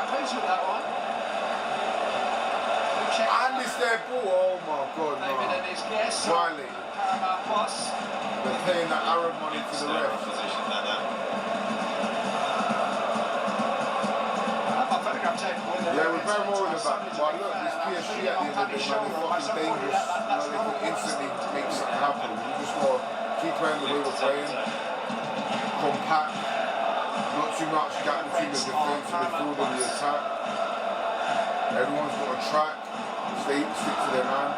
S3: Pleased with that one.
S2: And it's their ball. Oh my god,
S3: David and his guests.
S2: Riley.
S3: Paramount Plus.
S2: They're paying that Arab money to the ref. Yeah, we're very more in the back. But look, this PSG at the end of the day, man, they're fucking dangerous. You know, they can instantly make something happen. We just gotta keep playing the way we're playing. Compact. Not too much gap between the defence and the field and the attack. Everyone's got a track, stick to their man.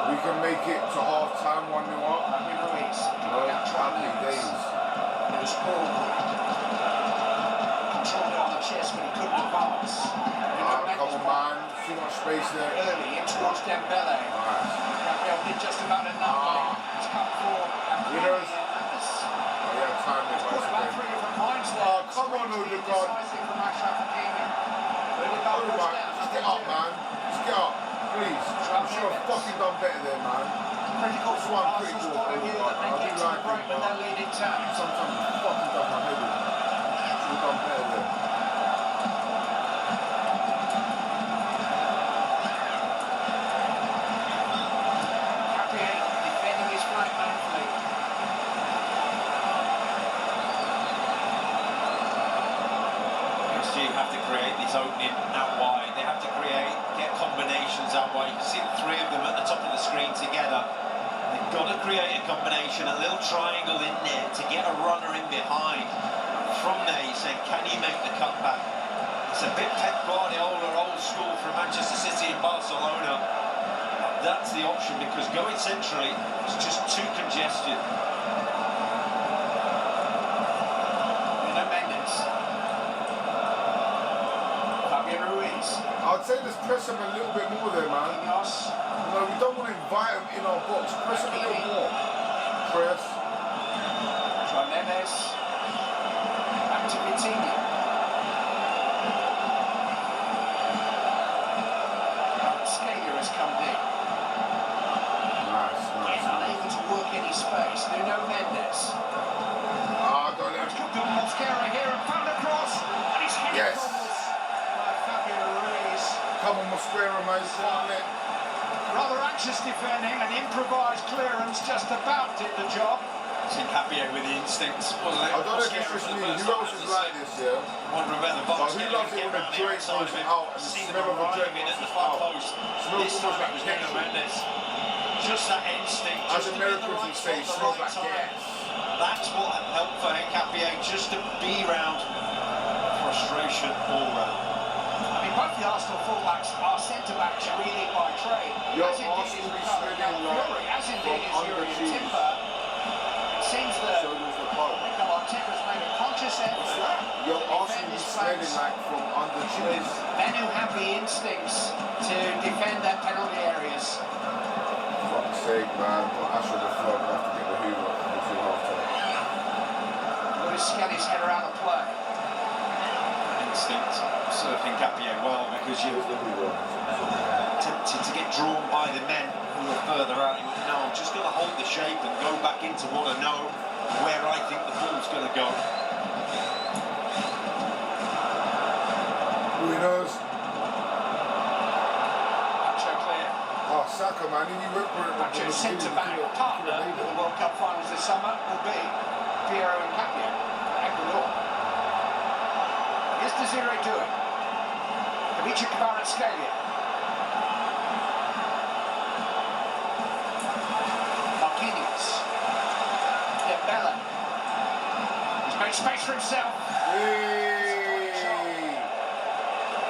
S2: We can make it to half-time, 1-0 up. Happy days.
S3: It was Paul. Controlled it on the chest, but he couldn't advance.
S2: Come on, man. Too much space there.
S3: Early in towards Dembele.
S2: Nice.
S3: Gabriel did just about enough. It's cut for
S2: winners. Yeah, time there, but it's okay. Come on, Odegaard. Odegaard, just get up, man. Just get up, please. I'm sure I've fucking done better there, man.
S3: Critical
S2: This one critical of Odegaard. I do like him, but sometimes he fucking does my head in. Should have done better there.
S4: Opening out wide, they have to get combinations out wide. You can see the three of them at the top of the screen together. They've got to create a combination, a little triangle in there to get a runner in behind. From there, you say, can he make the cutback? It's a bit Pep Guardiola, old school from Manchester City and Barcelona. That's the option because going centrally is just too congested.
S2: I'd say let's press him a little bit more there, man. You know, we don't want to invite him in our box. Press him a little more. Press.
S3: Neves. Back to Vitinha. Scalia has come deep.
S2: Nice.
S3: Unable to work any space. Nuno Mendes.
S2: Don't let him.
S3: Mosquera here and found a cross. And he's hit.
S2: Yes. Come on, Mosquera, mate.
S3: Rather anxious defending, an improvised clearance just about did the job.
S4: See Capio with the instincts, wasn't it?
S2: I don't know if it's just me. Who else is like this, yeah?
S4: Wondering whether Box
S2: who loves it when a joint goes out and the smell of a joint
S4: at the far post. This time it was Nuno Mendes. Just that instinct.
S2: As Americans would say, smells like gas.
S4: That's what helped for Capio, just to be round frustration all round.
S3: Both the Arsenal fullbacks are centre-backs really by trade.
S2: Your
S3: as indeed is Ricardo Fury, as indeed is Yuri Timber. It seems that Mikel Arteta's made a conscious effort.
S2: Your Arsenal is smelling like from under cheese.
S3: Men who have the instincts to defend their penalty areas.
S2: sake, man. But I should have thought we'd have to get the Hoover before half time.
S3: Lewis Skelly's header out of play.
S4: Instinct surfing Gapier well, because you're tempted to get drawn by the men who are further out. You think, no, I'm just going to hold the shape and go back into what I know, where I think the ball's going to go.
S2: Who knows?
S3: Nacho clear.
S2: Oh, Saka, man, he went for it.
S3: Nacho's centre-back partner in the World Cup finals this summer will be Piero and Capia, Ecuador. Here's Desiree doing. Kavicha Kvaratskhelia. Marquinhos. Dembele. He's made space for himself.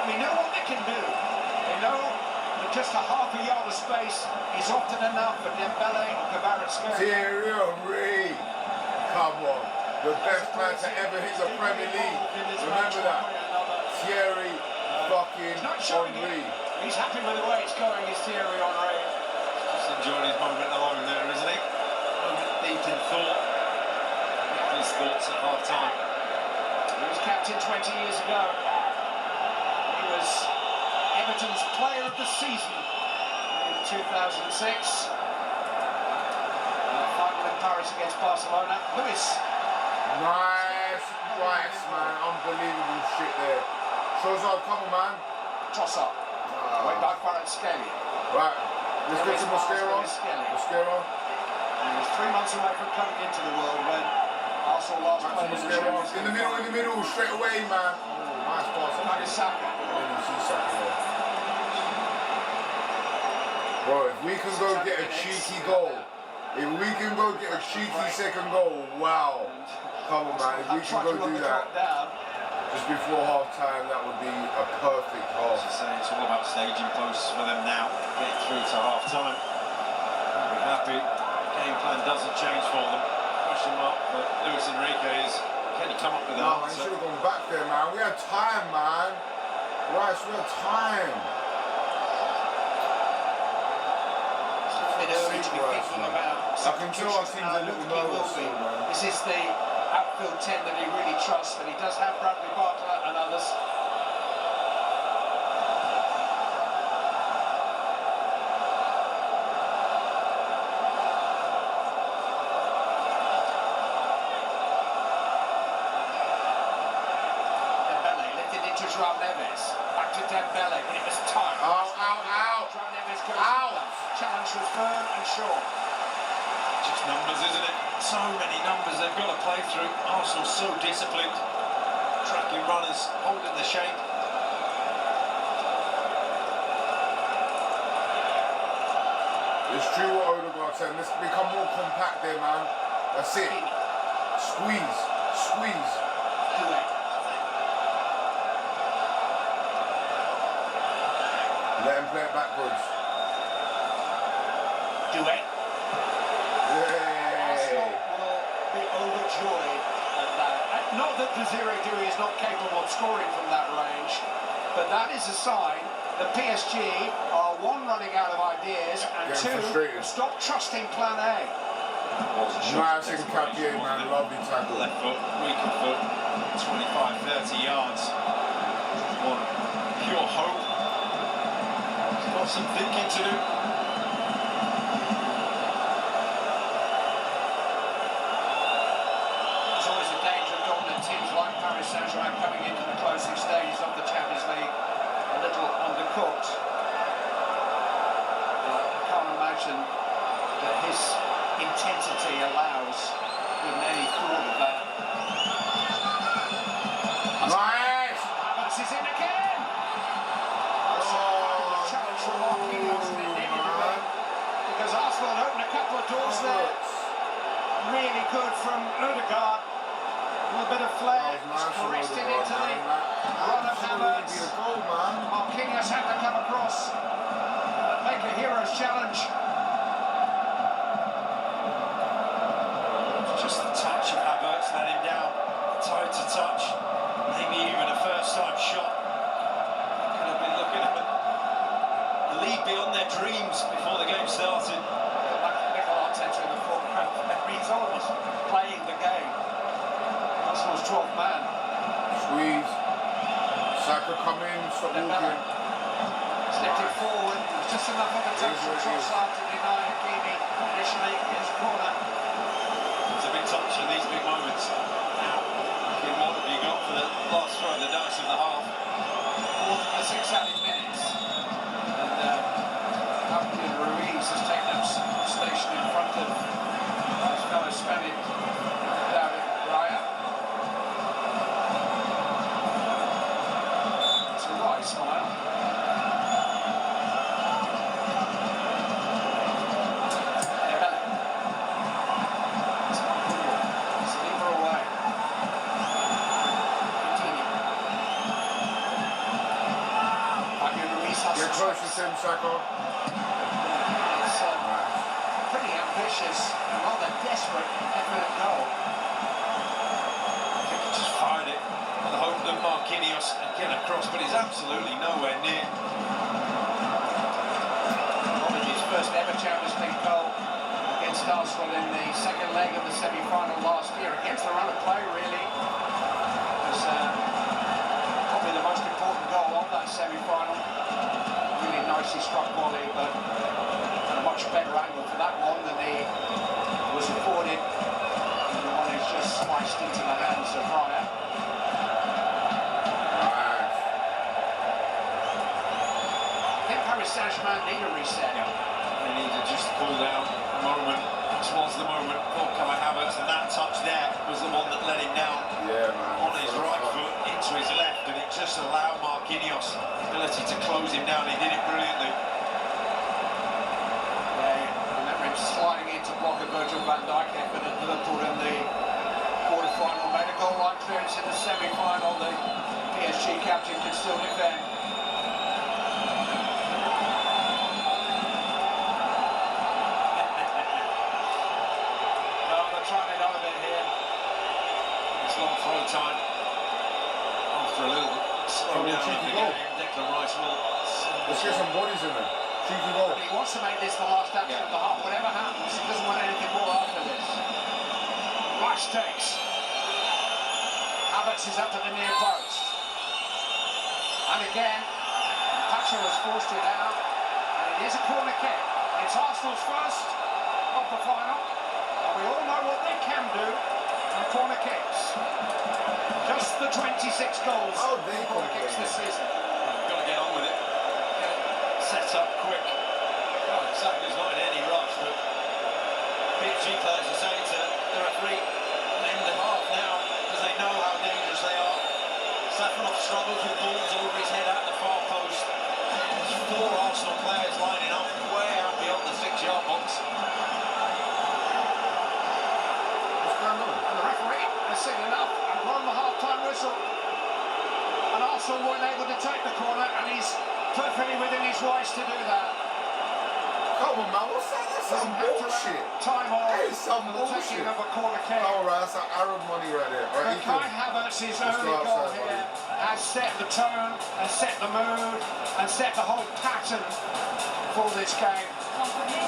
S3: We know what they can do. They know that just a half a yard of space is often enough for Dembele or Kvaratskhelia.
S2: Thierry Henry. Come on. The best man to ever hit the Premier League. Remember that. Thierry fucking Henry.
S3: He's happy with the way it's going, is Thierry Henry.
S4: Just enjoying his moment alone there, isn't he? Moment deep in thought. His thoughts at half time.
S3: He was captain 20 years ago. He was Everton's player of the season in 2006. Final in Paris against Barcelona. Lewis.
S2: Nice price, man. Unbelievable shit there. Trossard, come on, man.
S3: Trossard. Way back Kvaratskhelia.
S2: Right, let's get to Mosquera. Mosquera.
S3: He was 3 months away from coming into the world when Arsenal last played in the Champions League.
S2: In the middle, straight away, man. Oh, nice pass.
S3: Back to Saka.
S2: I didn't see Saka there. Bro, if we can go get a cheeky goal, if we can go get a cheeky second goal, wow. Come on, man. If we can go do that just before half time, that would be a perfect half.
S4: As I say, it's all about staging posts for them now, getting through to half time. We're happy. Game plan doesn't change for them. Question mark, but Luis Enrique is, can he come up with an
S2: No, man,
S4: answer?
S2: should have gone back there, man. We had time, man. Right, we had time.
S3: It's early to be thinking about.
S2: I can tell our team's a little nervous, man.
S3: This is the outfield 10 that he really trusts, and he does have Bradley Barker and others. Dembele lifted into Joao Neves. Back to Dembele, but it was tight.
S2: Ow, ow, ow.
S3: Joao Neves goes
S2: Ow.
S3: challenge was firm and sure.
S4: Just numbers, isn't it? So many numbers they've got to play through. Arsenal so disciplined. Tracking runners, holding the shape.
S2: It's true what Odegaard said. Let's become more compact there, man. That's it. Squeeze. Squeeze.
S3: Do it.
S2: Let him play it backwards.
S3: Do it. Arsenal will be overjoyed at that. Not that Desiree Doué is not capable of scoring from that range, but that is a sign that PSG are one, running out of ideas, and two, stop trusting plan A.
S2: Nice and Capier, man. Lovely tackle.
S4: Left foot, weaker foot, 25, 30 yards. One pure hope. He's got some thinking to do.
S3: There's always a danger of dominant teams like Paris Saint-Germain coming into the closing stages of the Champions League a little undercooked. But I can't imagine that his intensity allows even any thought of that.
S2: Nice!
S3: Havertz is in again! Oh, challenge from Marquinhos, and it needed to be, because Arsenal had opened a couple of doors there. Really good from Odegaard. A little bit of flair, caressed it into the run of Havertz. Marquinhos had to come across and make a hero's challenge.
S4: Just the touch of Havertz let him down. Tight to touch. Maybe even a first-time shot. Could have been looking at a lead beyond their dreams before the game started.
S3: Like
S2: stop walking.
S3: Slipped it forward. It was just enough of a touch from Trossard to deny Hakimi initially in his corner.
S4: It's a big touch in these big moments. Now, what have you got for the last throw of the dice of the half?
S3: Fourth of the 6 added minutes. And Captain Ruiz has taken up station in front of his fellow Spaniard, David Raya. It's a wry smile.
S2: Get close to Tim Sacco.
S3: It's pretty ambitious and rather desperate effort at goal.
S4: I think he just fired it on the hope that Marquinhos can get across, but he's absolutely nowhere near.
S3: Probably his first ever Champions League goal against Arsenal in the second leg of the semi-final last year. Against the run of play, really. It was probably the most important goal of that semi-final. Really nicely struck volley, but at a much better angle for that one than he was afforded. And the one is just sliced into the hands of Raya. I think Paris Saint-Germain need a reset.
S4: Yeah. They need to just pull down a moment. This was the moment for Kai Havertz, and that touch there was the one that let him down.
S2: Yeah, man.
S4: On his right foot into his left, and it just allowed Marquinhos the ability to close him down. He did it brilliantly.
S3: Yeah, remember him sliding into block of Virgil van Dijk effort at Liverpool in the quarter-final. Made a goal-line clearance in the semi-final. The PSG captain could still defend. Trying another bit here.
S4: It's long throw time. After a little slow down in the game, Declan Rice will...
S2: Let's get some bodies in there. Cheeky goal.
S3: He wants to make this the last action of the half. Whatever happens, he doesn't want anything more after this. Rice takes. Havertz is up at the near post. And again, Pacho has forced it out. And it is a corner kick. And it's Arsenal's first of the final. And we all know what they can do on corner kicks. Just the 26 goals
S2: Oh, they
S3: corner kicks this season.
S4: Got to get on with it. Set up quick. Oh, Saka's not in any rush, but PSG players are saying to the referee, end the half now, because they know how dangerous they are. Safanov struggles with balls over his head at the far post. There's 4 Arsenal players lining up way out beyond the 6-yard box.
S3: And the referee has seen enough and blown the half-time whistle. And Arsenal weren't able to take the corner, and he's perfectly within his rights to do that.
S2: Come on, man. What's that? That's some bullshit.
S3: Time off.
S2: That is some
S3: for the taking
S2: bullshit.
S3: of a corner kick.
S2: Oh, right. That's that Arab money right there. All right,
S3: But Kai Havertz's early goal here has set the tone, has set the mood, and set the whole pattern for this game.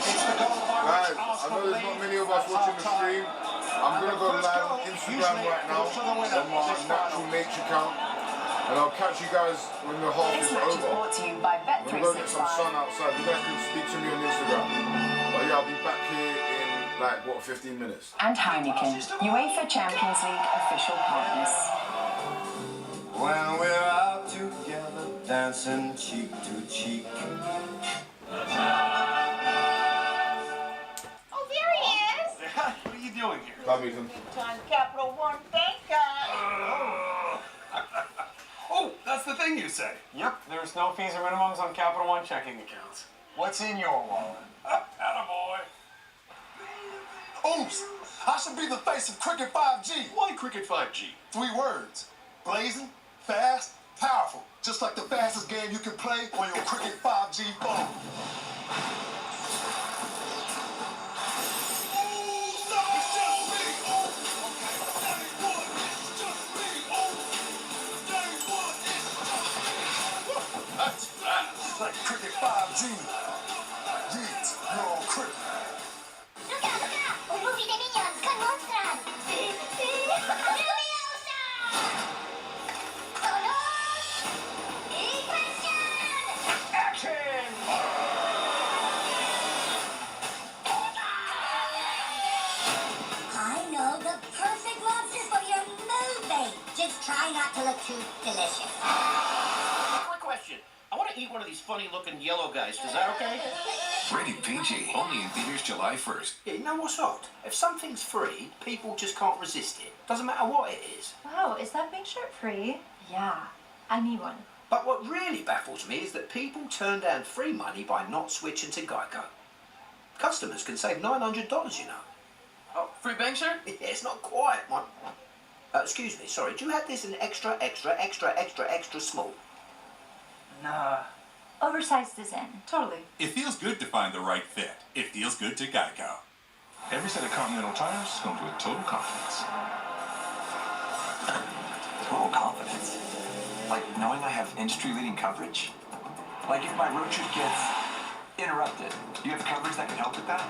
S3: It's the goal by which
S2: Guys, I
S3: Arsenal
S2: know there's not many of us watching the stream. I'm going to go live on Instagram right now on my Natural Nature account. And I'll catch you guys when the half is over.
S5: Brought to you by
S2: I'm going to go get some sun outside. You guys can speak to me on Instagram. But yeah, I'll be back here in like, what, 15 minutes.
S5: And Heineken, UEFA Champions League official partners.
S6: When we're out together, dancing cheek to cheek.
S7: Oh, there he is.
S3: What are you doing here?
S2: Love Ethan.
S7: Time Capital One Bank guy.
S8: Oh, that's the thing you say. Yep, there's no fees or minimums on Capital One checking accounts. What's in your wallet? Attaboy.
S9: Oops, I should be the face of Cricket 5G.
S8: Why Cricket 5G?
S9: 3 words. Blazing, fast, powerful. Just like the fastest game you can play on your Cricket 5G phone. Like Cricket 5G. Yeet, you're on Cricket.
S7: Look out, look out. Un movie de minions con monsters. ¡Lluviosa! ¡Color! ¡Y Try not to look too delicious.
S3: Quick question. I want to eat one of these funny-looking yellow guys. Is that okay?
S10: Rated PG. Only in theaters July 1st.
S3: Yeah, you know what's odd? If something's free, people just can't resist it. Doesn't matter what it is.
S11: Wow, is that pink shirt free? Yeah, I need one.
S3: But what really baffles me is that people turn down free money by not switching to Geico. Customers can save $900, you know.
S8: Oh, free bank shirt?
S3: Yeah, it's not quite one. Excuse me, sorry, do you have this in extra small?
S11: Nah. Oversized is in. Totally.
S10: It feels good to find the right fit. It feels good to Geico. Every set of Continental tires is going to with total confidence.
S12: Total confidence? Like knowing I have industry-leading coverage? Like if my road trip gets interrupted, do you have coverage that can help with that?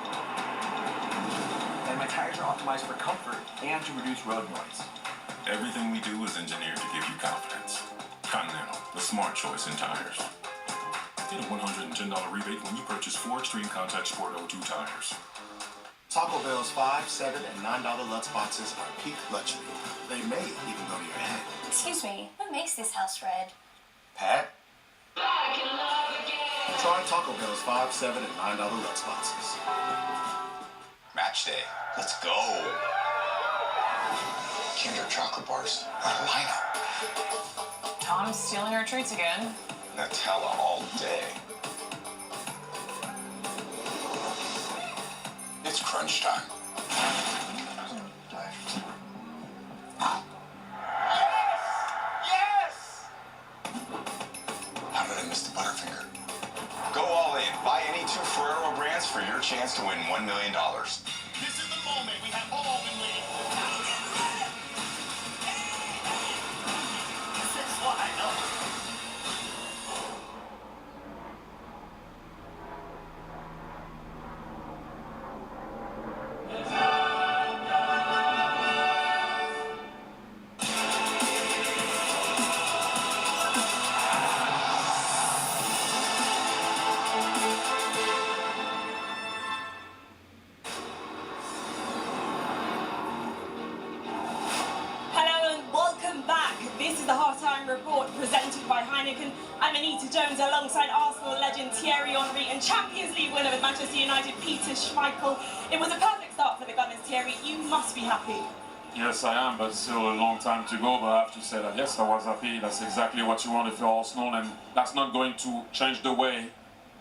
S12: And my tires are optimized for comfort and to reduce road noise.
S10: Everything we do is engineered to give you confidence. Continental, the smart choice in tires. Get a $110 rebate when you purchase 4 Extreme Contact Sport O2 tires.
S9: Taco Bell's $5, $7, and $9 Lutz boxes are peak luxury. They may even go to your head.
S7: Excuse me, what makes this house red?
S9: Pat? Try Taco Bell's $5, $7, and $9 Lutz boxes.
S10: Match day. Let's go. Kinder chocolate bars. What a lineup.
S11: Tom's stealing our treats again.
S10: Nutella all day. It's crunch time.
S3: Yes!
S10: How did I miss the Butterfinger? Go all in. Buy any 2 Ferrero brands for your chance to win $1 million. This is the moment we have all been waiting for.
S12: This is what I know.
S11: Presented by Heineken. I'm Anita Jones alongside Arsenal legend Thierry Henry and Champions League winner with Manchester United Peter Schmeichel. It was a perfect start for the Gunners, Thierry. You must be happy.
S13: Yes, I am, but still a long time to go. But I have to say that yes, I was happy. That's exactly what you want if you're Arsenal, and that's not going to change the way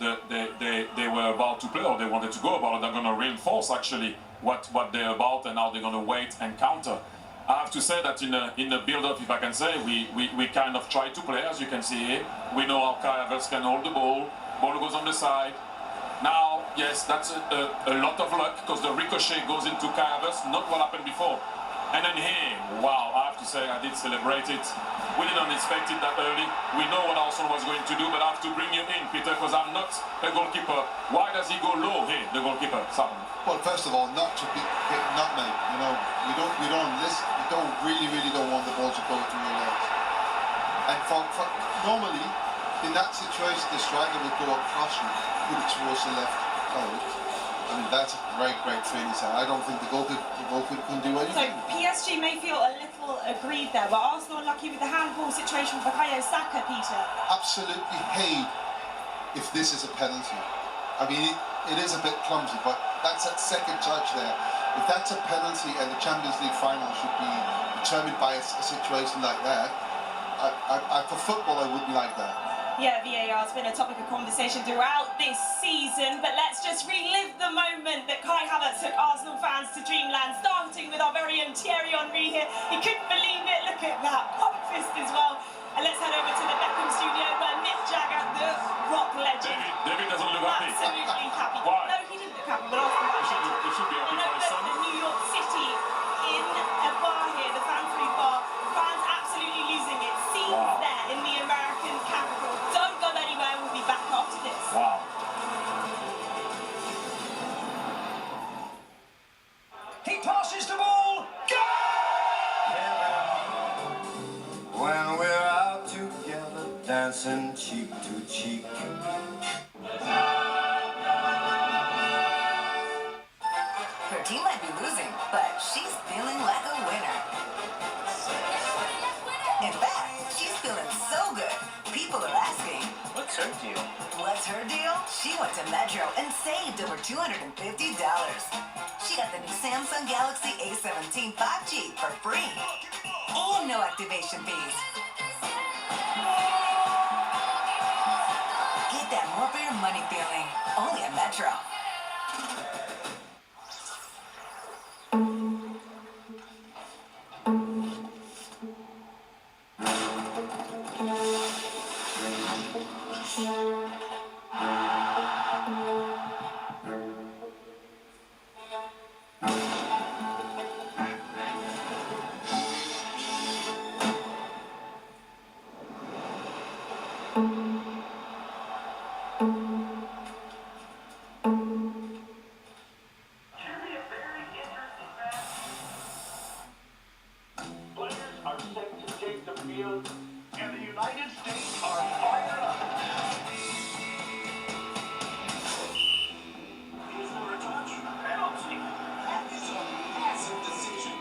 S13: they were about to play or they wanted to go about it. They're going to reinforce actually what they're about and how they're going to wait and counter. I have to say that in the build-up, if I can say, we kind of try to play, as you can see here. We know how Kai Havertz can hold the ball goes on the side. Now, yes, that's a lot of luck, because the ricochet goes into Kai Havertz, not what happened before. And then here, wow, I have to say, I did celebrate it. We didn't expect it that early. We know what Arsenal was going to do, but I have to bring you in, Peter, because I'm not a goalkeeper. Why does he go low here, the goalkeeper, Simon?
S9: Well, first of all, not to be hit nutmeg. You know, you really don't want the ball to go through your legs. And normally, in that situation, the striker would go across you, put it towards the left goal. I mean, that's a great training side. I don't think the goalkeeper can do anything.
S11: So PSG may feel a little aggrieved there, but Arsenal lucky with the handball situation for Bukayo Saka, Peter.
S9: Absolutely hate if this is a penalty. I mean, it is a bit clumsy, but that's that second touch there. If that's a penalty and the Champions League final should be determined by a situation like that, for football I wouldn't like that.
S11: Yeah, VAR has been a topic of conversation throughout this season, but let's just relive the moment that Kai Havertz took Arsenal fans to dreamland, starting with our very own Thierry Henry here. He couldn't believe it. Look at that, pop fist as well. And let's head over to the Beckham studio where Mick Jagger, the rock legend,
S13: David doesn't look happy.
S11: Absolutely happy.
S13: Why?
S11: No, he didn't look happy, but Arsenal
S13: He should be happy for his son.
S11: in New York City, in a bar here, the fan-free bar, fans absolutely losing it. Scenes there in the American capital. Don't go anywhere, we'll be back after this.
S13: Wow.
S3: He passes the ball. Go!
S6: When we're out together, dancing cheek to cheek.
S5: Her team might be losing, but she's feeling like a winner. In
S14: her deal? She went to Metro and saved over $250. She got the new Samsung Galaxy A17 5G for free. And no activation fees. Get that more for your money feeling. Only at Metro.
S3: And the United States are fired up. Is there a touch? Penalty. That is a massive decision.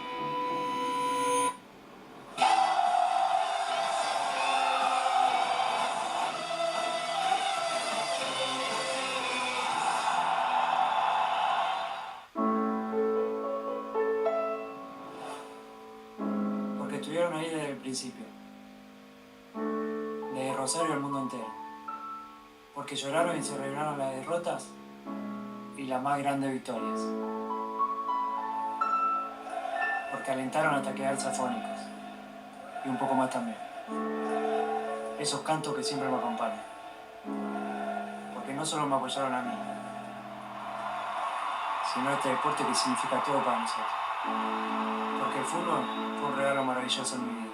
S15: Porque estuvieron ahí desde el principio. De Rosario al mundo entero. Porque lloraron y celebraron las derrotas y las más grandes victorias. Porque alentaron hasta quedarse afónicos. Y un poco más también. Esos cantos que siempre me acompañan. Porque no solo me apoyaron a mí, sino a este deporte que significa todo para nosotros. Porque el fútbol fue un regalo maravilloso en mi vida.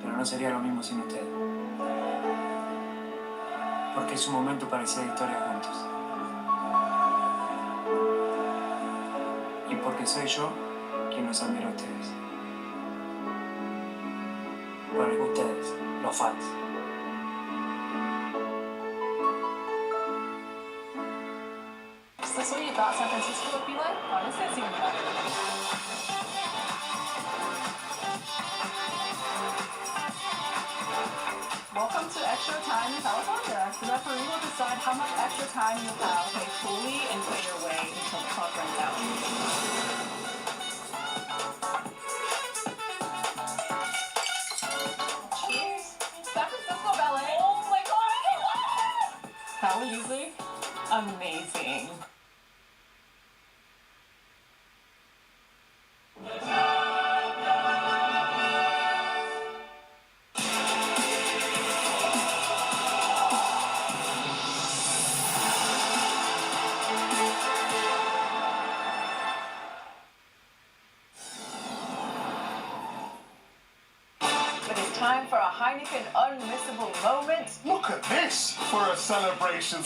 S15: Pero no sería lo mismo sin ustedes. Porque es un momento para hacer historia juntos. Y porque soy yo quien los admira a ustedes. Bueno, ustedes, los fans.
S16: Is this what you thought San Francisco would be like? Honestly, it's even better. Welcome to extra time in California. The referee will decide how much extra time you have. Play fully and play your way until the clock runs out. Cheers. San Francisco Ballet. Oh my god! That was easy. Amazing. It is time for a Heineken unmissable moment.
S8: Look at this for a celebration.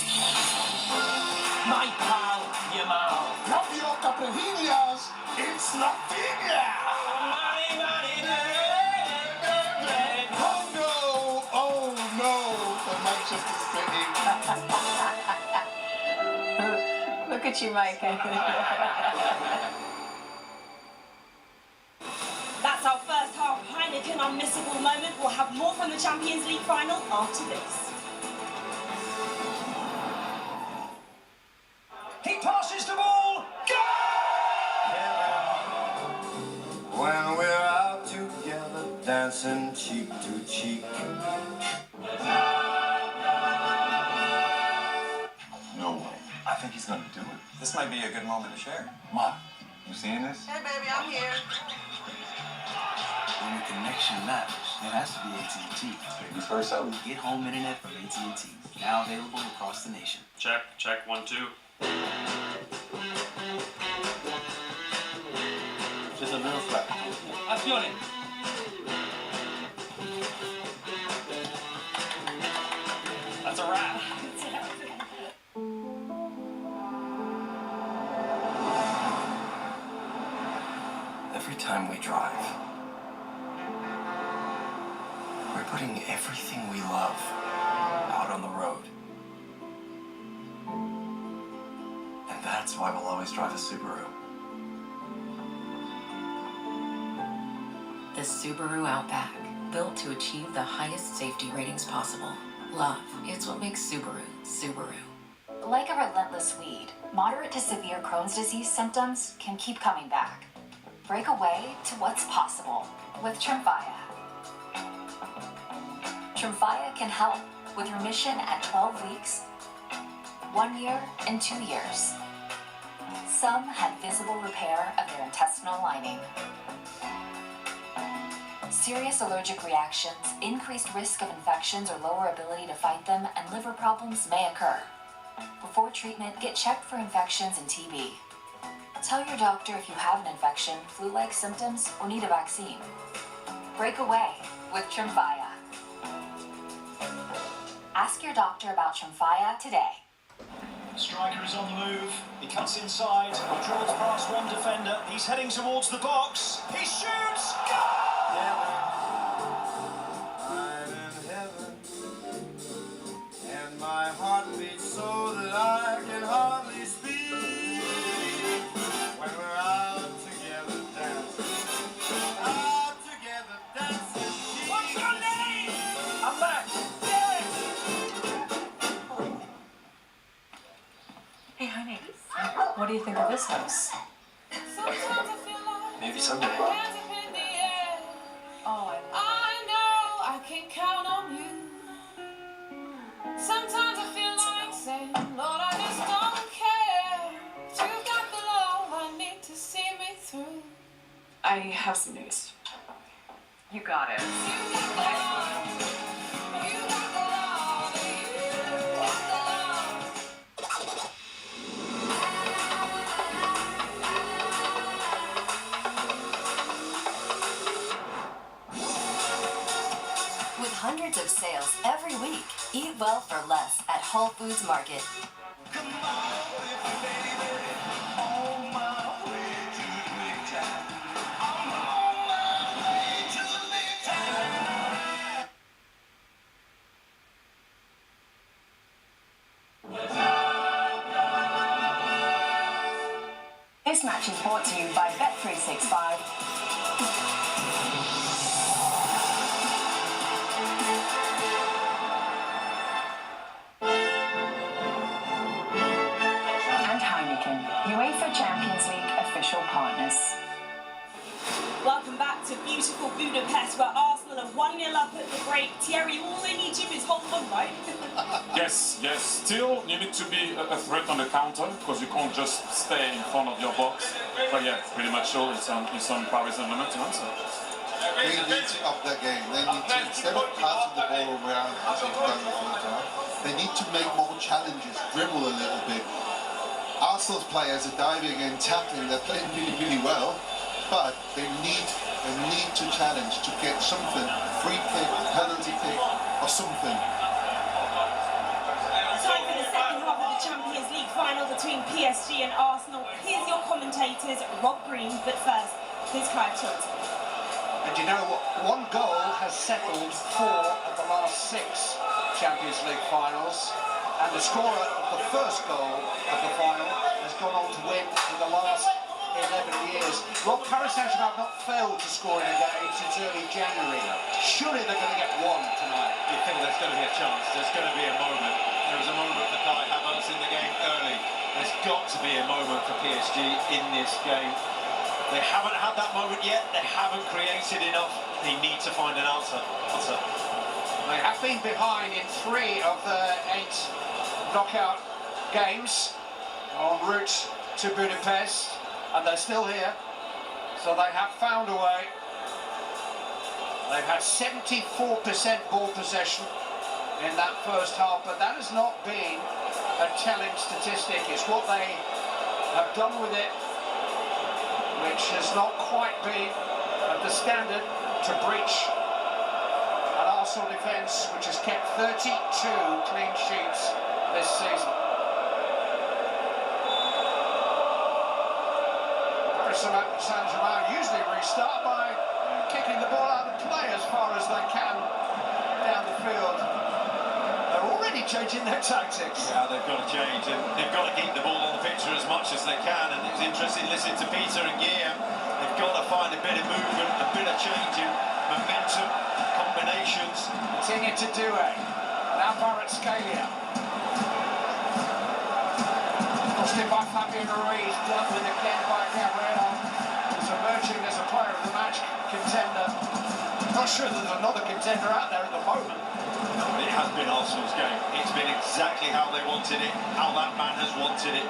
S3: My pal, Yamal.
S8: Grab your caprillas. It's La Piña. Oh no! Oh no! For Manchester City.
S16: Look at you, Mike.
S11: That's our first half Heineken unmissable moment. We'll have more from the Champions League final after this.
S3: He passes the ball.
S6: When we're out together, dancing cheek to cheek.
S10: No way. I think he's gonna do it.
S12: This might be a good moment to share.
S10: Ma, you seeing this?
S14: Hey, baby, I'm here.
S12: When the connection matters, it has to be AT&T.
S10: Baby first out.
S12: Get home internet from AT&T. Now available across the nation.
S13: Check, 1, 2.
S12: Just a little slap.
S3: Azione.
S12: That's a wrap. Every time we drive, we're putting everything we love out on the road. And that's why we'll always drive a Subaru.
S5: The Subaru Outback, built to achieve the highest safety ratings possible.
S17: Love. It's what makes Subaru, Subaru.
S5: Like a relentless weed, moderate to severe Crohn's disease symptoms can keep coming back. Break away to what's possible with Tremfya. Tremfya can help with remission at 12 weeks, 1 year, and 2 years. Some had visible repair of their intestinal lining. Serious allergic reactions, increased risk of infections or lower ability to fight them, and liver problems may occur. Before treatment, get checked for infections and TB. Tell your doctor if you have an infection, flu-like symptoms, or need a vaccine. Break away with Tremfya. Ask your doctor about Tremfya today.
S3: Striker is on the move. He cuts inside, draws past one defender. He's heading towards the box. He shoots!
S6: I'm in heaven, and my heart beats so that I can hardly speak. When we're out together dancing,
S3: What's your name? I'm back.
S16: Hey, honey, what do you think of this house?
S12: Maybe someday.
S16: Oh,
S11: I know I can count on you. Sometimes I feel like saying, Lord, I just don't care. But you've got the love I need to see me through.
S16: I have some news. You got it.
S14: With hundreds of sales every week, eat well for less at Whole Foods Market.
S5: This match is brought to you by Bet365. UEFA Champions League official partners.
S11: Welcome back to beautiful Budapest, where Arsenal are 1-0 up at the break. Thierry, all they need to do is hold on, right?
S13: Yes. Still, you need to be a threat on the counter, because you can't just stay in front of your box. But yeah, pretty much sure it's on Paris Saint-Germain to answer.
S9: They need to up their game. They need to, instead of passing the ball around as they've done before, they need to make more challenges, dribble a little bit. Arsenal's players are diving and tackling, they're playing really, really well, but they need to challenge to get something, free kick, penalty kick, or something.
S11: Time for the second half of the Champions League final between PSG and Arsenal. Here's your commentators, Rob Green, but first, here's Clive Chilton.
S3: And you know what? One goal has settled 4 of the last 6 Champions League finals. And the scorer of the first goal of the final has gone on to win in the last 11 years. Well, Paris Saint-Germain have not failed to score in a game since early January. Surely they're going to get one tonight.
S4: You think there's going to be a chance, there's going to be a moment. There was a moment for Kai Havertz in the game early. There's got to be a moment for PSG in this game. They haven't had that moment yet, they haven't created enough. They need to find an answer.
S3: They have been behind in 3 of the 8 knockout games en route to Budapest, and they're still here, so they have found a way. They've had 74% ball possession in that first half, but that has not been a telling statistic. It's what they have done with it, which has not quite been at the standard to breach an Arsenal defence which has kept 32 clean sheets this season. Paris Saint-Germain usually restart by kicking the ball out of play as far as they can down the field. They're already changing their tactics.
S4: Yeah, they've got to change, and they've got to keep the ball on the picture as much as they can. And it was interesting listening to Peter and Guillaume. They've got to find a bit of movement, a bit of change in momentum, combinations.
S3: Continue to do it. Now Kvaratskhelia. Crossed in by Fabian Ruiz, dealt with again by Gabriel. He's emerging as a player of the match contender. Not sure there's another contender out there at the moment.
S4: No, it has been Arsenal's game. It's been exactly how they wanted it, how that man has wanted it.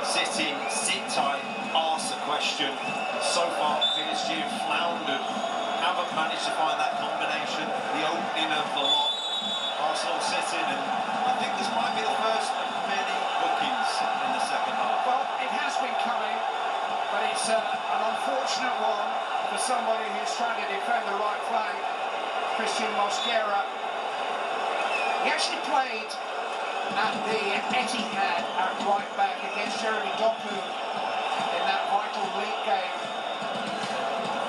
S4: Sit in, sit tight, ask the question. So far, PSG have floundered, haven't managed to find that combination, the opening of the lot. Arsenal sitting, and I think this might be the first of many bookings in the second half.
S3: Well, it has been coming, but it's an unfortunate one for somebody who's trying to defend the right flank, Christian Mosquera. He actually played at the Etihad at right back against Jeremy Doku in that vital league game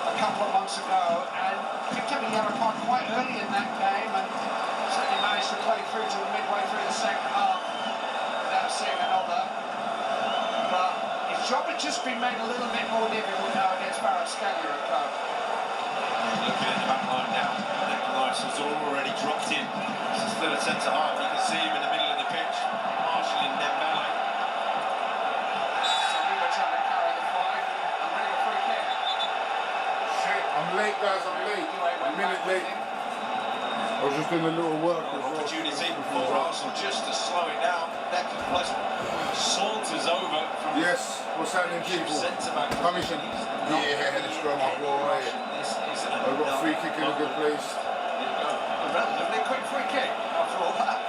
S3: a couple of months ago, and picked up a yellow card quite early in that game, and certainly managed to play through to midway through the second half without seeing another. But his job had just been made a little bit more difficult now against Kvaratskhelia and co.
S4: Looking at the back line now, Nicholas has already dropped in. This is third centre half. You can see him in the middle of the pitch, marshalling Dembele.
S3: Saliba trying to carry the five and bring a free kick.
S2: Shit, I'm late, guys, I'm late. A minute late. I was just doing a little work as well.
S4: Opportunity for Arsenal just to slow it down. Declan Plus saunters over from
S2: yes, what's happening, people?
S4: Centre-back.
S2: Commission. Yeah, let's go, my boy. I've got a free kick in a good place.
S3: A relatively quick free kick after all that.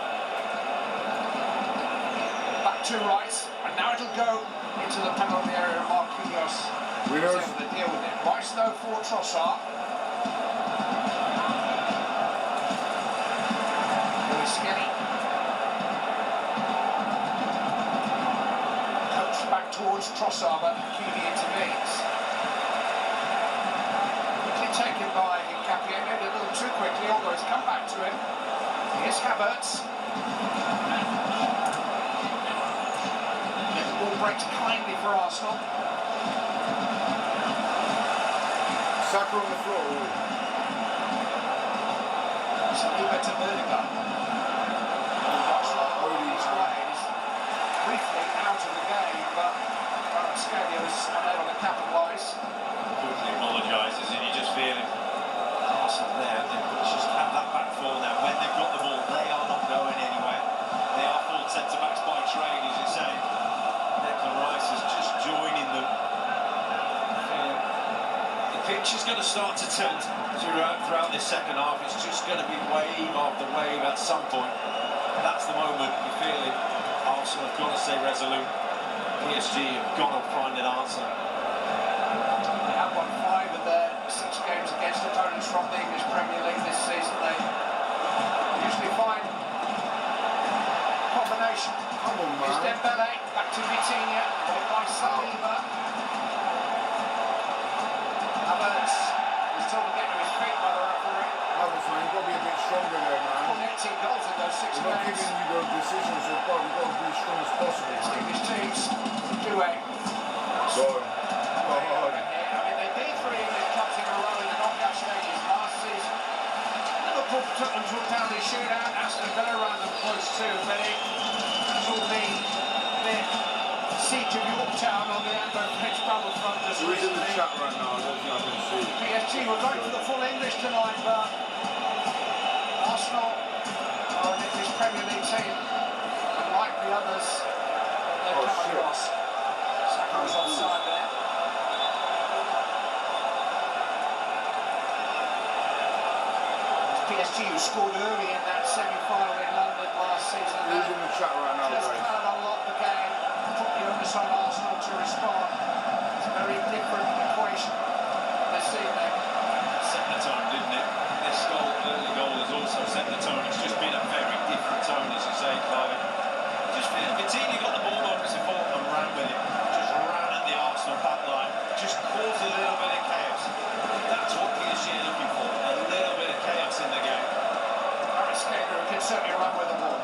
S3: Back to Rice, and now it'll go into the penalty area of Marquinhos.
S2: We know.
S3: To deal with it. Rice though for Trossard. Skinny. Coach back towards Trossard, but Kini intervenes. Quickly taken by Capien, maybe a little too quickly, although it's come back to him. Here's Havertz. The ball breaks kindly for Arsenal.
S2: Saka on the floor.
S3: Saliba to Vertiga. Briefly out of the game, but Kvaratskhelia was unable to capitalise.
S4: Quickly apologises, and you just feel him. Arsenal there, they just have that back four now. When they've got the ball, they are not going anywhere. They are full centre-backs by trade, as you say. Declan Rice is just joining them. The pitch is going to start to tilt throughout this second half. It's just going to be wave after wave at some point. That's the moment you feel it. Arsenal have got to stay resolute. PSG have got to find an answer.
S3: They have won 5 of their 6 games against opponents from the English Premier League this season. They usually find combination.
S2: Come on, man.
S3: Here's Dembele, back to Vitinha, led by Saliba. Havertz is told to get to his feet by the referee.
S2: Havertz, man, you've got to be a bit stronger there, man.
S3: 18 goals in those 6
S2: We're not
S3: games.
S2: giving you those decisions, so you've got to be as strong as possible.
S3: It's English teams do it.
S2: Go on. Go on.
S3: I mean, they beat 3 English clubs in a row in the knockout stages last season. Liverpool took them to a penalty shootout. Aston Villa ran them close too, but it has all been the siege of Yorktown on the Amber Pitch Battlefront just
S2: Who's in the
S3: recently.
S2: chat right now? I don't think I can see.
S3: PSG were going for the full English tonight, but Arsenal are an English Premier League team, and like the others that they've come across. Saka was offside there. It's PSG who scored early in that semi-final in London last season.
S2: Who's in the chat right now,
S3: Just
S2: guys?
S3: kind of unlocked the game, put the onus on Arsenal to respond. It's a very different equation this evening.
S4: Set the tone, didn't it? This early goal has also set the tone. It's just been a very different tone, as you say, Clive. Just feel Vitinha got the ball over support and ran with it. Just ran at the Arsenal back line. Just caused a little bit of chaos. That's what PSG are looking for. A little bit of chaos in the game.
S3: Kvaratskhelia can certainly run with the ball.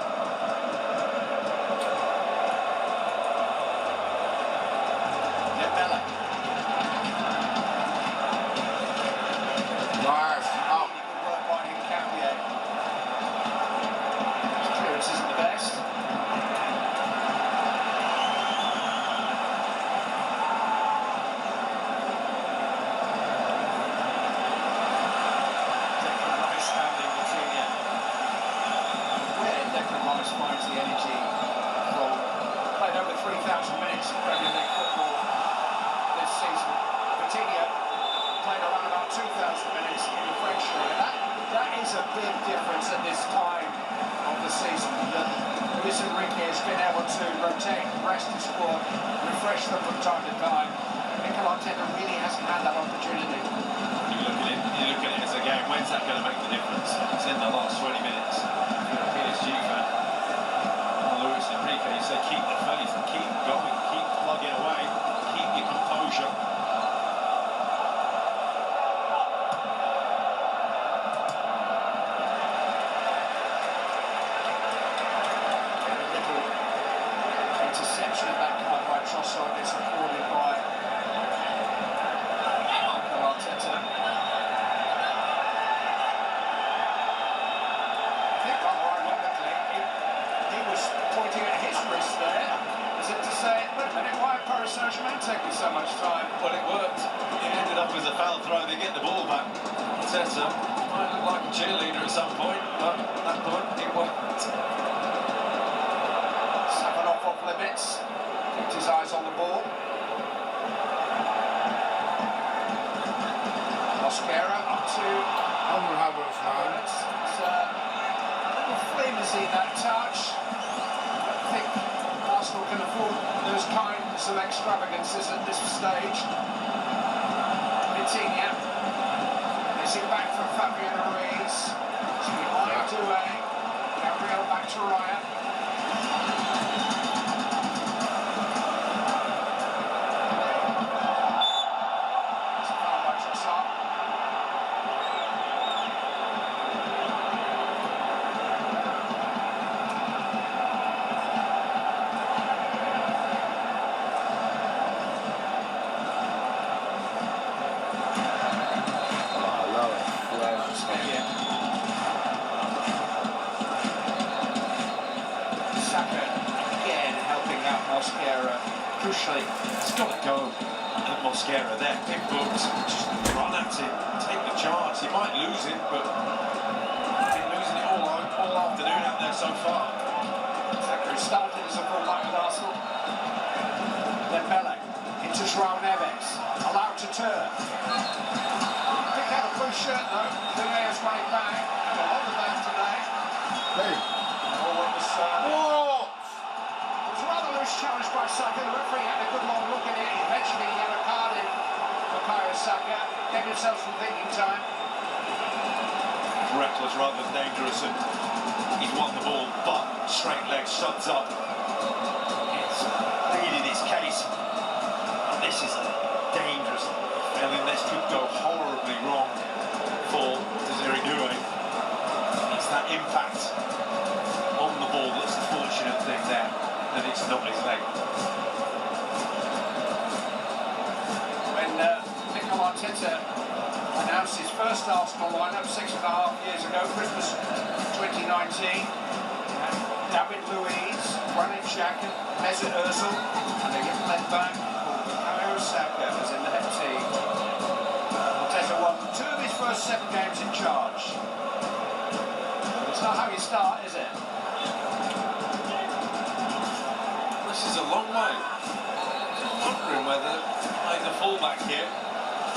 S3: or refresh them from time to time. Mikel Arteta really hasn't had that opportunity.
S4: You look at it as a game, when's that going to make the difference? It's in the last 20 minutes. If you're a PSG fan, Luis Enrique, you say keep the faith, keep going, keep plugging away, keep your composure.
S3: Interception of that kind by Trossard is recorded by Mikel Arteta. I think rather ironically, he was pointing at his wrist there, as if to say, wait a minute, why are Paris Saint-Germain taking so much time?
S4: Well, it worked. It ended up as a foul throw. They get the ball back. Arteta might look like a cheerleader at some point, but at that point, it worked.
S3: Off limits, kept his eyes on the ball. Mosquera up to
S2: Havertz, man.
S3: It's a little flimsy, that touch. I don't think Arsenal can afford those kinds of extravagances at this stage. Vitinha is it back from Fabian Ruiz. It's behind Doué. Gabriel back to Raya. Mosquera,
S4: crucially, it's got to go at Mosquera there. Pick books, just run at him, take the chance. He might lose it, but he's been losing it all afternoon out there so far.
S3: Zachary started as a full-back at Arsenal. Then Bele into João Neves, allowed to turn. Pick out a blue shirt though. Doué has run it back. Had a lot of that today.
S2: Hey.
S3: Oh, it was.
S2: Whoa!
S3: Rather loose challenge by Saka. The referee had a good long look at it. Eventually he had a card in for Bukayo Saka. Gave himself some thinking time.
S4: Reckless rather than dangerous, and he's won the ball, but straight leg shuts up. It's pleading his case. And this is dangerous. Feeling this could go horribly wrong for Desiree Doué. It's that impact on the ball that's the fortunate thing there. And it's not his leg.
S3: When Mikel Arteta announced his first Arsenal lineup 6.5 years ago, Christmas 2019, David Luiz, Granit Xhaka, Mesut Ozil, and a young left back called Bukayo Saka was in the head team. Arteta won 2 of his first 7 games in charge. But it's not how you start, is it?
S4: This is a long way. I'm wondering whether playing the fullback here,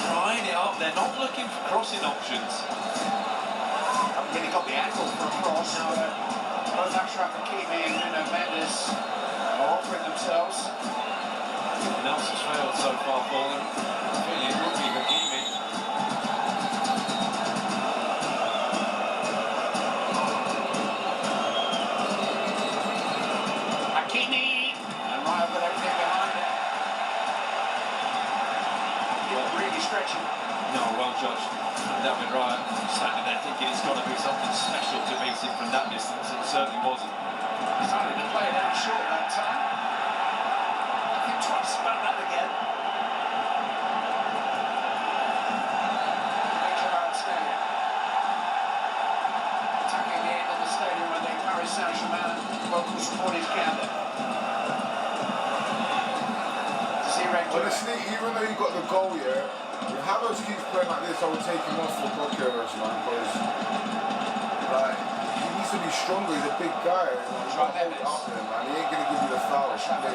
S4: trying it up, they're not looking for crossing options.
S3: Haven't really got the angle for a cross. Both Achraf Hakimi and Nuno Mendes are offering themselves.
S4: Everything else has failed so far for them. I feel it would be Hakimi.
S3: Stretching.
S4: No, well judged. David Raya standing there thinking it's got to be something special to beat him from that distance. It certainly wasn't.
S3: Decided to play it out short that time. I think twice about that again. Stadium. Attacking the end of the stadium where the Paris Saint-Germain local supporters gather.
S2: Honestly, even though you got the goal, yeah, if Havertz keeps playing like this, I would take him off for Bukayo, man, because like, he needs to be stronger. He's a big guy. He's got to hold it up there, man. He ain't going to give you the foul. Bukayo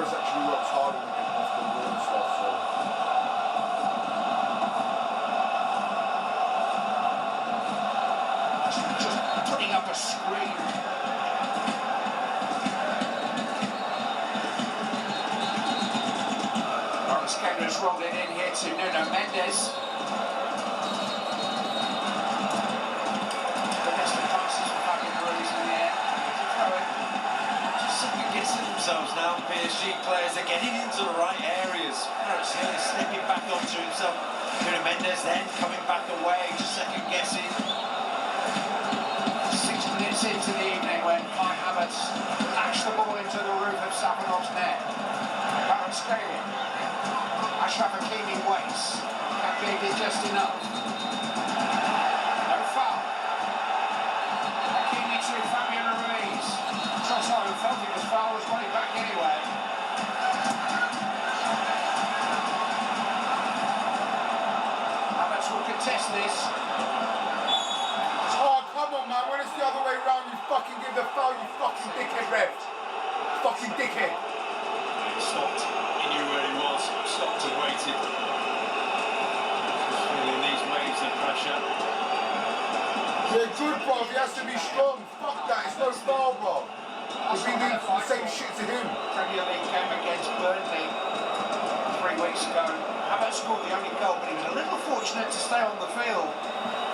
S2: actually works harder than him off the ball and stuff, so.
S3: Just putting up a screen. it to Nuno Mendes. Domestic passes for Fabian Ruiz in the air.
S4: Just second guessing themselves now. PSG players are getting into the right areas. Perhaps he's slipping back onto himself. Nuno Mendes then coming back away, just second guessing.
S3: 6 minutes into the evening when Kai Havertz lashed the ball into the roof of Savinov's net. Kvaratskhelia. Achraf Hakimi waits. Khabib is just enough. No foul. Hakimi to Fabian Ruiz. Trossard, who felt it was foul, was running back anyway. Havertz will contest this.
S2: Oh, come on, man. When it's the other way around, you fucking give the foul, you fucking dickhead, ref. Fucking dickhead.
S4: Stopped. He knew where he was. Stopped and waited. Just feeling these waves of pressure.
S2: Yeah, good, bro. He has to be strong. Fuck that. It's no foul, bro. We've been doing the same shit to him.
S3: Premier League game against Burnley 3 weeks ago. Havertz scored the only goal, but he was a little fortunate to stay on the field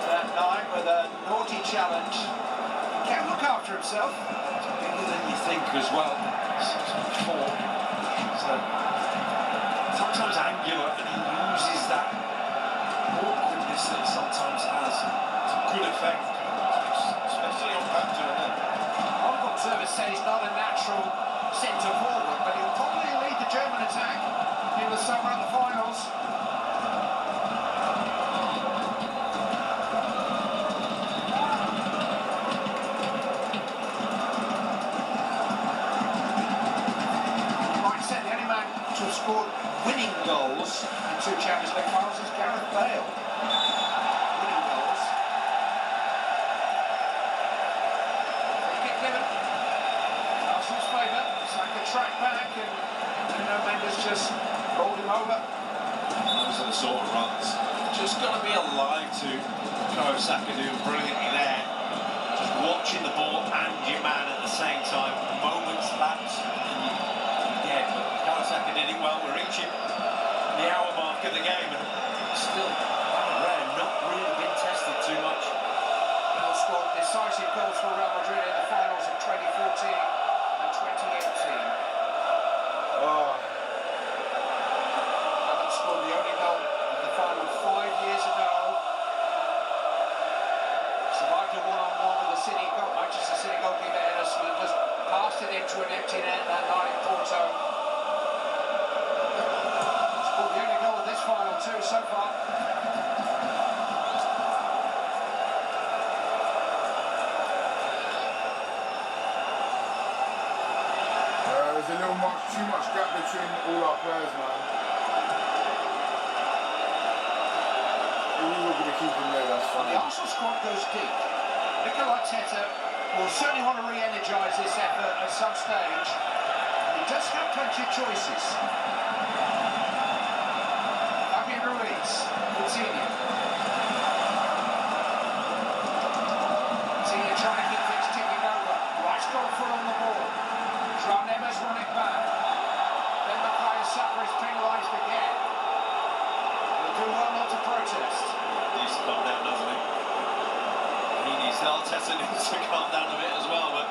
S3: that night with a naughty challenge. He can't look after himself.
S4: Bigger than you think as well. 6'4". So sometimes angular, and he loses that awkwardness that he sometimes has. It's a good effect, especially on back to it.
S3: A lot of observers say he's not a natural centre forward, but he'll probably lead the German attack in the summer at the finals. Right set, the only man to have scored winning goals in 2 Champions League finals is Gareth Bale. Winning goals. Kick given. Arsenal's favour. Saka track back and Nuno Mendes just rolled him over.
S4: Those are the sort of runs. Just got to be alive to Saka doing brilliantly there. Just watching the ball and your man at the same time. Moments lapse and you're dead. But Saka did it well. We're reaching the hour mark of the game and still rare, not really been tested too much.
S3: Bale scored decisive goals for Real Madrid in the finals of 2014 and 2018.
S2: Oh.
S3: Havertz scored the only goal in the final 5 years ago. Survived a one-on-one with the Manchester City goalkeeper Ederson and just passed it into an empty net that night in Porto. Scored the only goal of this final too so far.
S2: There's a little too much gap between all our players, man. We were going to keep him there, that's
S3: Well,
S2: fine.
S3: the Arsenal squad goes deep. Mikel Arteta will certainly want to re-energise this effort at some stage. He does have plenty of choices. Fabian Ruiz, Coutinho. Coutinho trying to keep things ticking over. Rice got a foot on the ball. João Neves run it back. Then Bukayo Saka is penalised again. He'll do well not to protest.
S4: He needs to calm down, doesn't he? Arteta needs to calm down a bit as well, but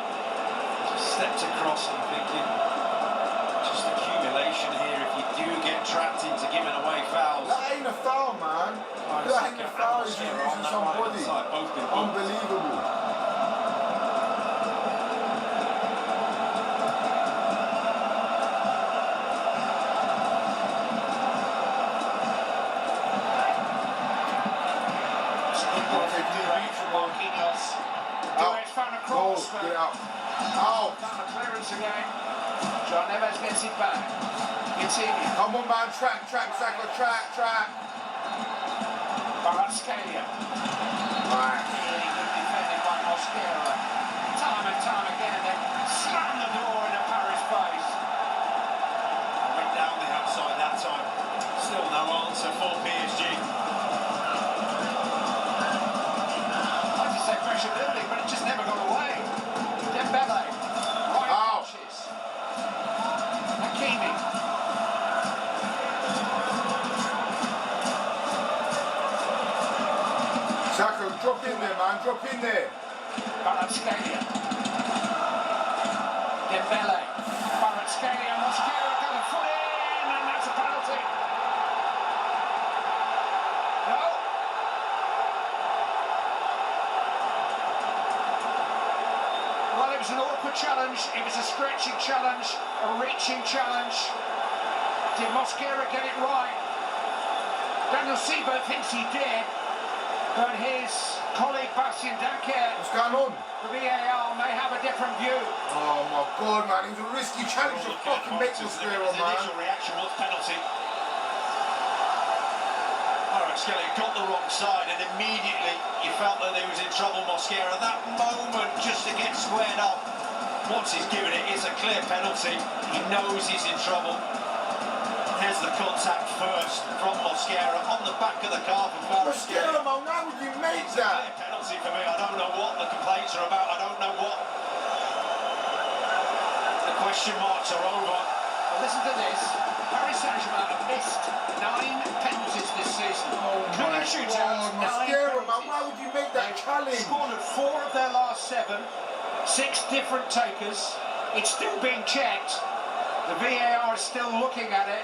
S4: just stepped across and thinking, just accumulation here. If you do get trapped into giving away fouls.
S2: That ain't a foul, man. That ain't a foul. He's using somebody. Unbelievable.
S3: Found a cross, but
S2: get out. Out.
S3: Found a clearance again. João Neves gets it back. Coutinho.
S2: Come on, man. Track, Saka, track.
S3: Kvaratskhelia.
S2: Right.
S3: Really good defending by Mosquera. Time and time again, they slam the door in a Paris face.
S4: Went down the outside that time. Still no answer for PSG.
S3: Pressure building, but it just never got away. Dembele, right punches. Hakimi.
S2: drop in there, man. Drop in there.
S3: Kvaratskhelia. Dembele. Kvaratskhelia. Mosquera got a foot in, and that's a penalty. No. Well, it was an awkward challenge. It was a stretching challenge, a reaching challenge. Did Mosquera get it right? Daniel Seaver thinks he did, but his colleague Bastien Daquet,
S2: what's going on?
S3: The VAR may have a different view.
S2: Oh my God, man! It was a risky challenge to fucking make Mosquera, man.
S4: His initial reaction was penalty. Kvaratskhelia got the wrong side, and immediately you felt that he was in trouble. Mosquera, that moment just to get squared up. Once he's given it, it's a clear penalty. He knows he's in trouble. Here's the contact first from Mosquera on the back of the calf of
S2: Mosquera, man, why would you make that?
S4: It's a clear penalty for me. I don't know what the complaints are about. I don't know what the question marks are over.
S3: Well, listen to this. Paris Saint-Germain have missed 9 penalties this season.
S2: Oh my God, Mosquera, man, why would you make that challenge?
S3: Scored 4 of their last 7. 6 different takers. It's still being checked. The VAR is still looking at it.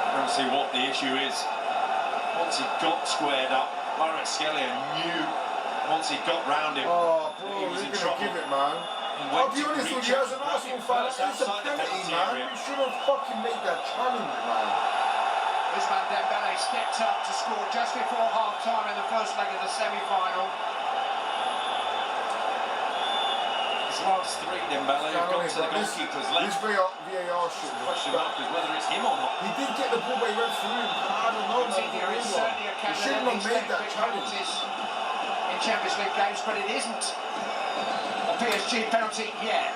S4: I don't see what the issue is. Once he got squared up, Kvaratskhelia knew once he got round him
S2: that
S4: he was in
S2: gonna
S4: trouble.
S2: give it, man. I'll be honest with you, as an Arsenal fan, it's a penalty, man. You shouldn't fucking make that challenge, man.
S3: Ousmane Dembele stepped up to score just before half-time in the first leg of the semi-final.
S4: His last 3, Dembele, have gone to the goalkeeper's left.
S2: This VAR shit.
S4: The question mark is whether it's him or not.
S2: He did get the ball, but he went through him. I don't know, man.
S3: There is certainly a
S2: He shouldn't have made that challenge.
S3: In Champions League games, but it isn't a PSG penalty yet.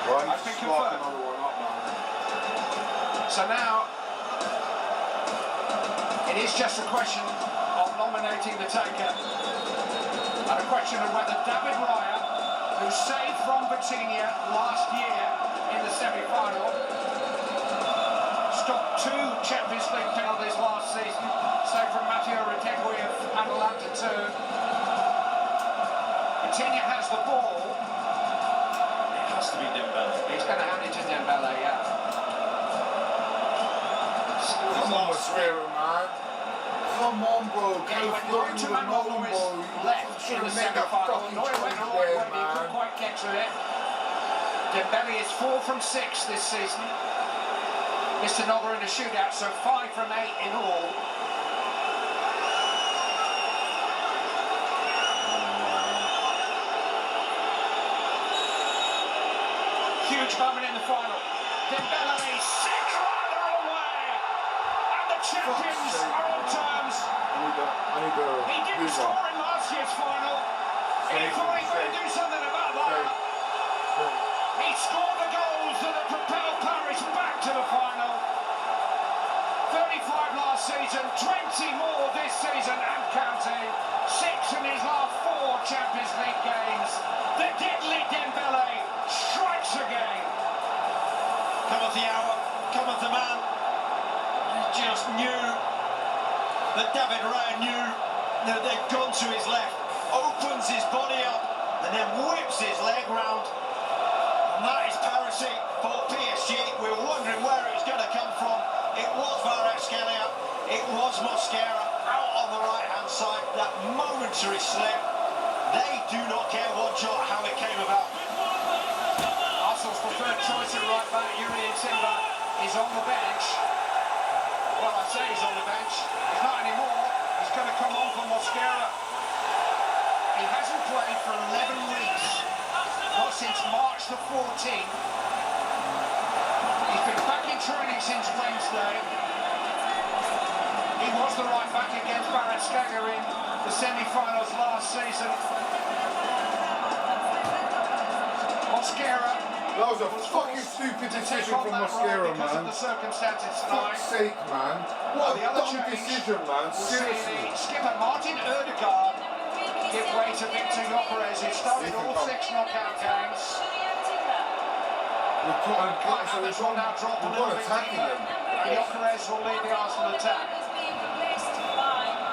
S2: Well,
S3: I think confirmed.
S2: another one up, man.
S3: So now it is just a question of nominating the taker, and a question of whether David Raya, who saved from Vitinha last year in the semi-final, stopped 2 Champions League penalties last season, saved from Matteo Retegui of Atalanta 2. Vitinha has the ball.
S4: It has to be Dembele.
S3: He's going to hand it to Dembele, yeah.
S2: Come on, Mosquera, man. Come on, bro.
S3: Yeah, he went right to Manolo's left in the semi-final. Neuer went all the way, he couldn't quite get to it. Dembele is 4 from 6 this season. Missed another in a shootout, so 5 from 8 in all. Huge moment in the final. Dembele sends Ryder away, and the champions are on terms. He didn't score in last year's final. He thought he could do something about that. He scored the goals that have propelled Paris back to the final. 35 last season, 20 more this season and counting. 6 in his last 4 Champions League games. The deadly Dembele strikes again.
S4: Cometh the hour, cometh the man. He just knew that David Raya knew that they'd gone to his left, opens his body up, and then whips his leg round. And that is piracy for PSG. We were wondering where it was going to come from. It was Kvaratskhelia, it was Mosquera out on the right-hand side. That momentary slip. They do not care one jot how it came about.
S3: Arsenal's preferred choice at right back, Yuri Timber, is on the bench. Well, I say he's on the bench. He's not anymore. He's going to come on for Mosquera. He hasn't played for 11 weeks. Not since March the 14th. He's been back in training since Wednesday. He was the right back against Kvaratskhelia in the semi-finals last season. Mosquera.
S2: That was a fucking stupid decision from Mosquera, man.
S3: The circumstances
S2: Fuck's sake, man. What a dumb decision, man. Seriously.
S3: Skipper Martin Ødegaard give way to Victor Gyökeres, who started all 6 knockout games.
S2: We're
S3: now drop a little bit deeper, and Gyökeres will lead the Arsenal attack.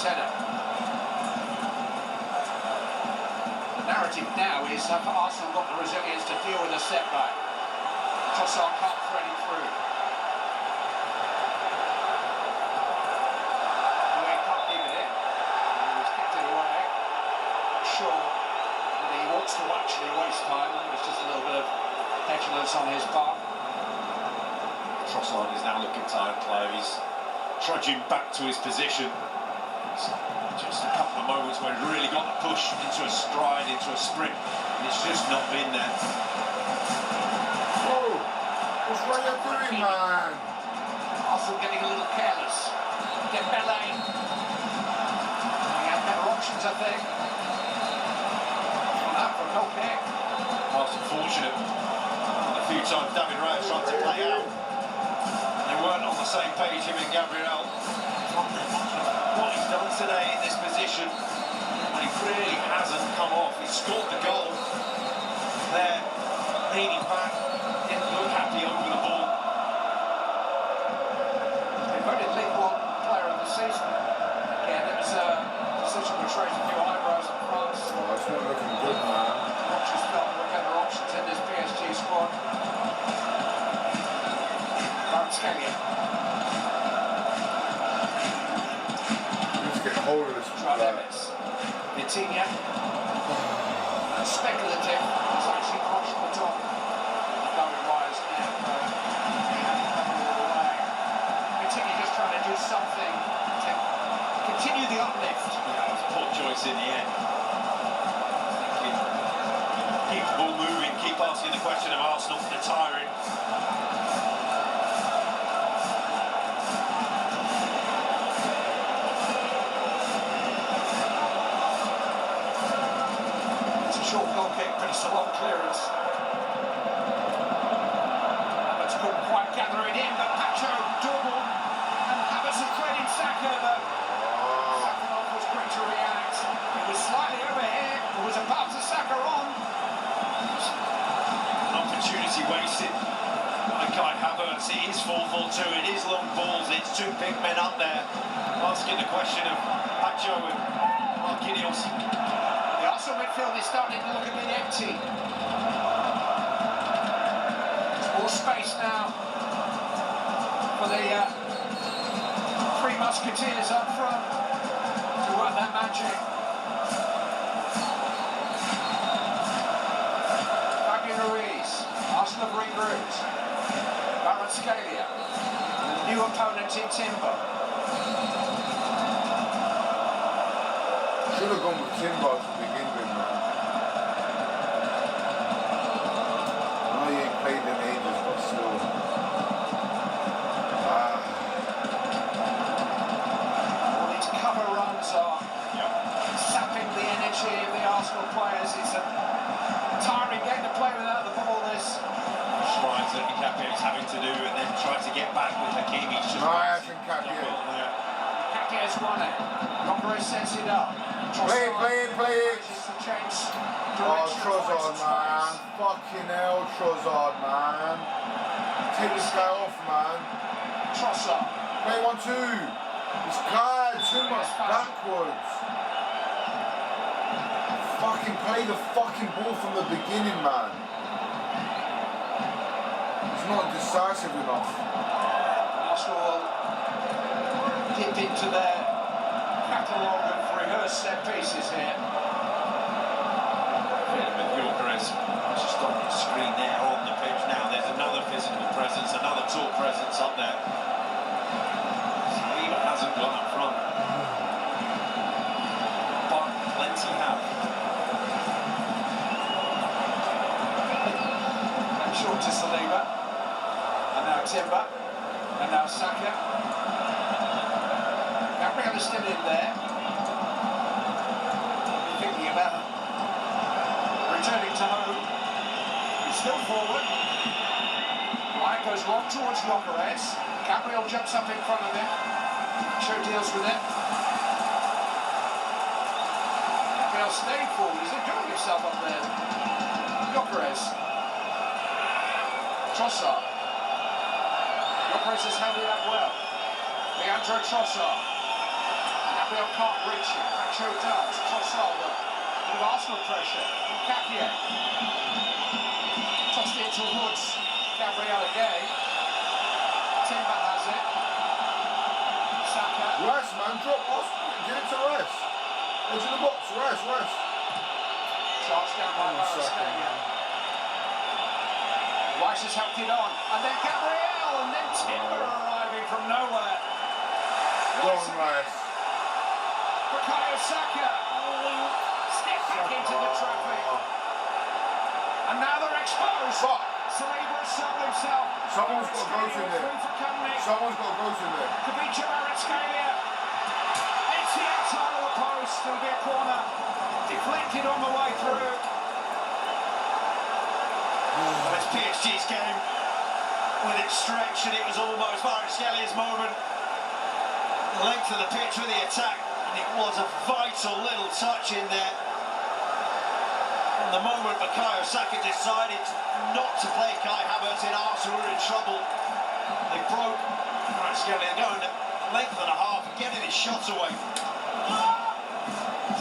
S3: Nice header. The narrative now is have Arsenal got the resilience to deal with a setback? Trossard can't thread it through. He can't keep it in. He's kicked it away. Not sure whether he wants to actually waste time. I think it's just a little bit of petulance on his part.
S4: Trossard is now looking tired, player. He's trudging back to his position. It's just a couple of moments where he really got the push into a stride, into a sprint, and it's just not been there.
S2: Whoa! What's what you're doing, man?
S3: Arsenal getting a little careless. Dembele. He had better options, I think. Well, that for a goal kick.
S4: Most unfortunate. A few times David Raya tried to play out. They weren't on the same page, him and Gabriel. What he's done today in this position, and he really hasn't come off. He scored the goal there, leaning back, didn't look happy over the ball.
S3: They voted League One Player of the Season. Again, it was a decision which raised a few eyebrows in France.
S2: Oh, it's not looking good, man.
S3: Watchers felt there were better options in this PSG squad. Kvaratskhelia.
S2: Get hold of this
S3: Vitinha. That's speculative. It's actually crushed the top. Going wise now. Vitinha just trying to do something to continue the uplift.
S4: Yeah, it was a poor choice in the end. Keep the ball moving, keep asking the question of Arsenal, they're tiring.
S3: Short goal kick, but it's a long clearance. Havertz couldn't quite gather it in, but Pacho double, and Havertz is threading Saka, but Saka was quick to react. It was slightly overhead, there was a pass to Saka on.
S4: An opportunity wasted by Kai Havertz. It is 4-4-2, it is long balls, it's two big men up there, asking the question of Pacho and Marquinhos.
S3: The Arsenal midfield is starting to look a bit empty. There's more space now for the three musketeers up front to work that magic. Fabian Ruiz, Arsenal have regrouped. Kvaratskhelia, and the new opponent in Timber.
S2: Should have gone with Timber to begin with, man. I know you ain't played in ages, but still.
S3: All these cover runs are sapping the energy of the Arsenal players. It's a tiring game to play without the ball. This
S4: Strides that Nkapie is having to do, and then try to get back with Hakimi.
S2: Nice, Nkapie.
S3: Nkapie has won it. Lloris sets it up.
S2: Play it. Oh, Trossard, man. Fucking hell, Trossard, man. Take this guy off, man.
S3: Trossard.
S2: Play 1-2. This guy too much backwards. Fucking play the fucking ball from the beginning, man. It's not decisive enough.
S3: Arsenal will dip into their catalogue of rehearsed set pieces here.
S4: With Gyökeres just on the screen there on the pitch now. There's another physical presence, another tall presence up there. Saliba hasn't gone up front, but plenty have.
S3: And short to Saliba, and now Timber, and now Saka. Gabriel is still in there. Thinking about returning to home. He's still forward. Line goes long towards Lloris. Gabriel jumps up in front of him. Cho deals with it. Gabriel stayed forward. He's enjoying himself up there. Lloris. Trossard. Lloris has handled that well. Leandro Trossard. Gabriel can't reach it. Pacho does. Trossard. Bit of Arsenal pressure. Capia. Tossed it towards Gabriel again. Timber has it. Saka.
S2: Rice, man, drop off. Get it to Rice. Into the box. Rice.
S3: Charged down by Kvaratskhelia. Rice has helped it on. And then Gabriel. And then Timber arriving from nowhere.
S2: Go on, Rice.
S3: Bukayo Saka. Step back into the traffic. And now they're exposed. Saliba has sold himself.
S2: Someone's got to go to there. Someone's got to go to there.
S3: PSG Kvaratskhelia. It's the outside of the post. There'll be a corner. Deflected on the way through.
S4: It's PSG's game. With its stretch, and it was almost Kvaratskelia's moment. The length of the pitch with the attack, and it was a vital little touch in there. And the moment Bukayo Saka decided not to play Kai Havertz in, Arsenal were in trouble. They broke Kvaratskhelia going a length and a half, getting his shot away.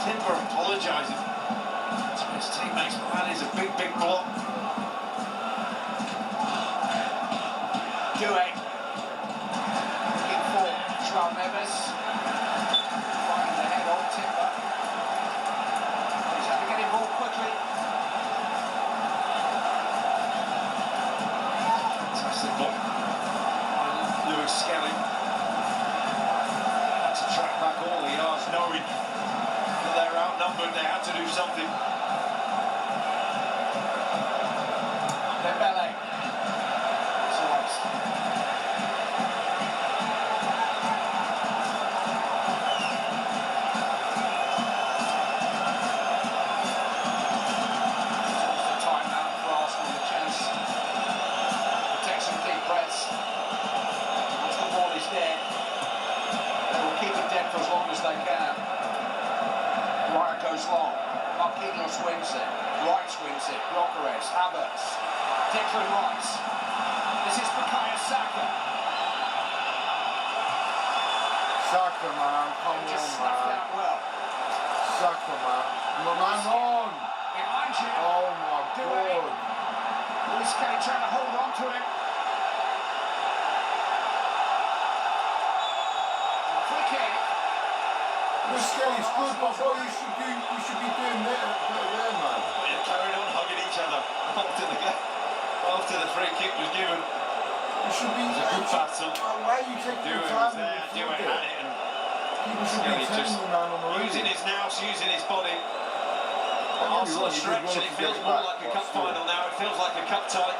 S4: Timber apologising to his teammates, but that is a big block.
S3: Doué. Looking for Joao Neves. Finding the head on Timber. He's had to get involved quickly.
S4: Fantastic block by Lewis Skelly. Had to track back all the yards, knowing that they're outnumbered, they had to do something.
S3: Dembele. Wins it. Rice wins it. Gyökeres, Havertz, Declan Rice. This is Bukayo Saka.
S2: Saka, man, come
S3: just
S2: on, man.
S3: Out well.
S2: Saka, man. My man on.
S3: Behind you.
S2: Oh my God.
S3: Lewis Kelly trying to hold on to him. Free kick.
S2: Lewis Kelly's good, but what you should be doing there, man.
S4: Well, you carried on hugging each other after the free kick was given.
S2: You should be.
S4: Battle.
S2: Why are you taking the time?
S4: Doué had it, and
S2: people should be telling you, man, on the radio.
S4: using his nous, using his body. Arsenal stretch, and it feels more like a cup final now. It feels like a cup tie.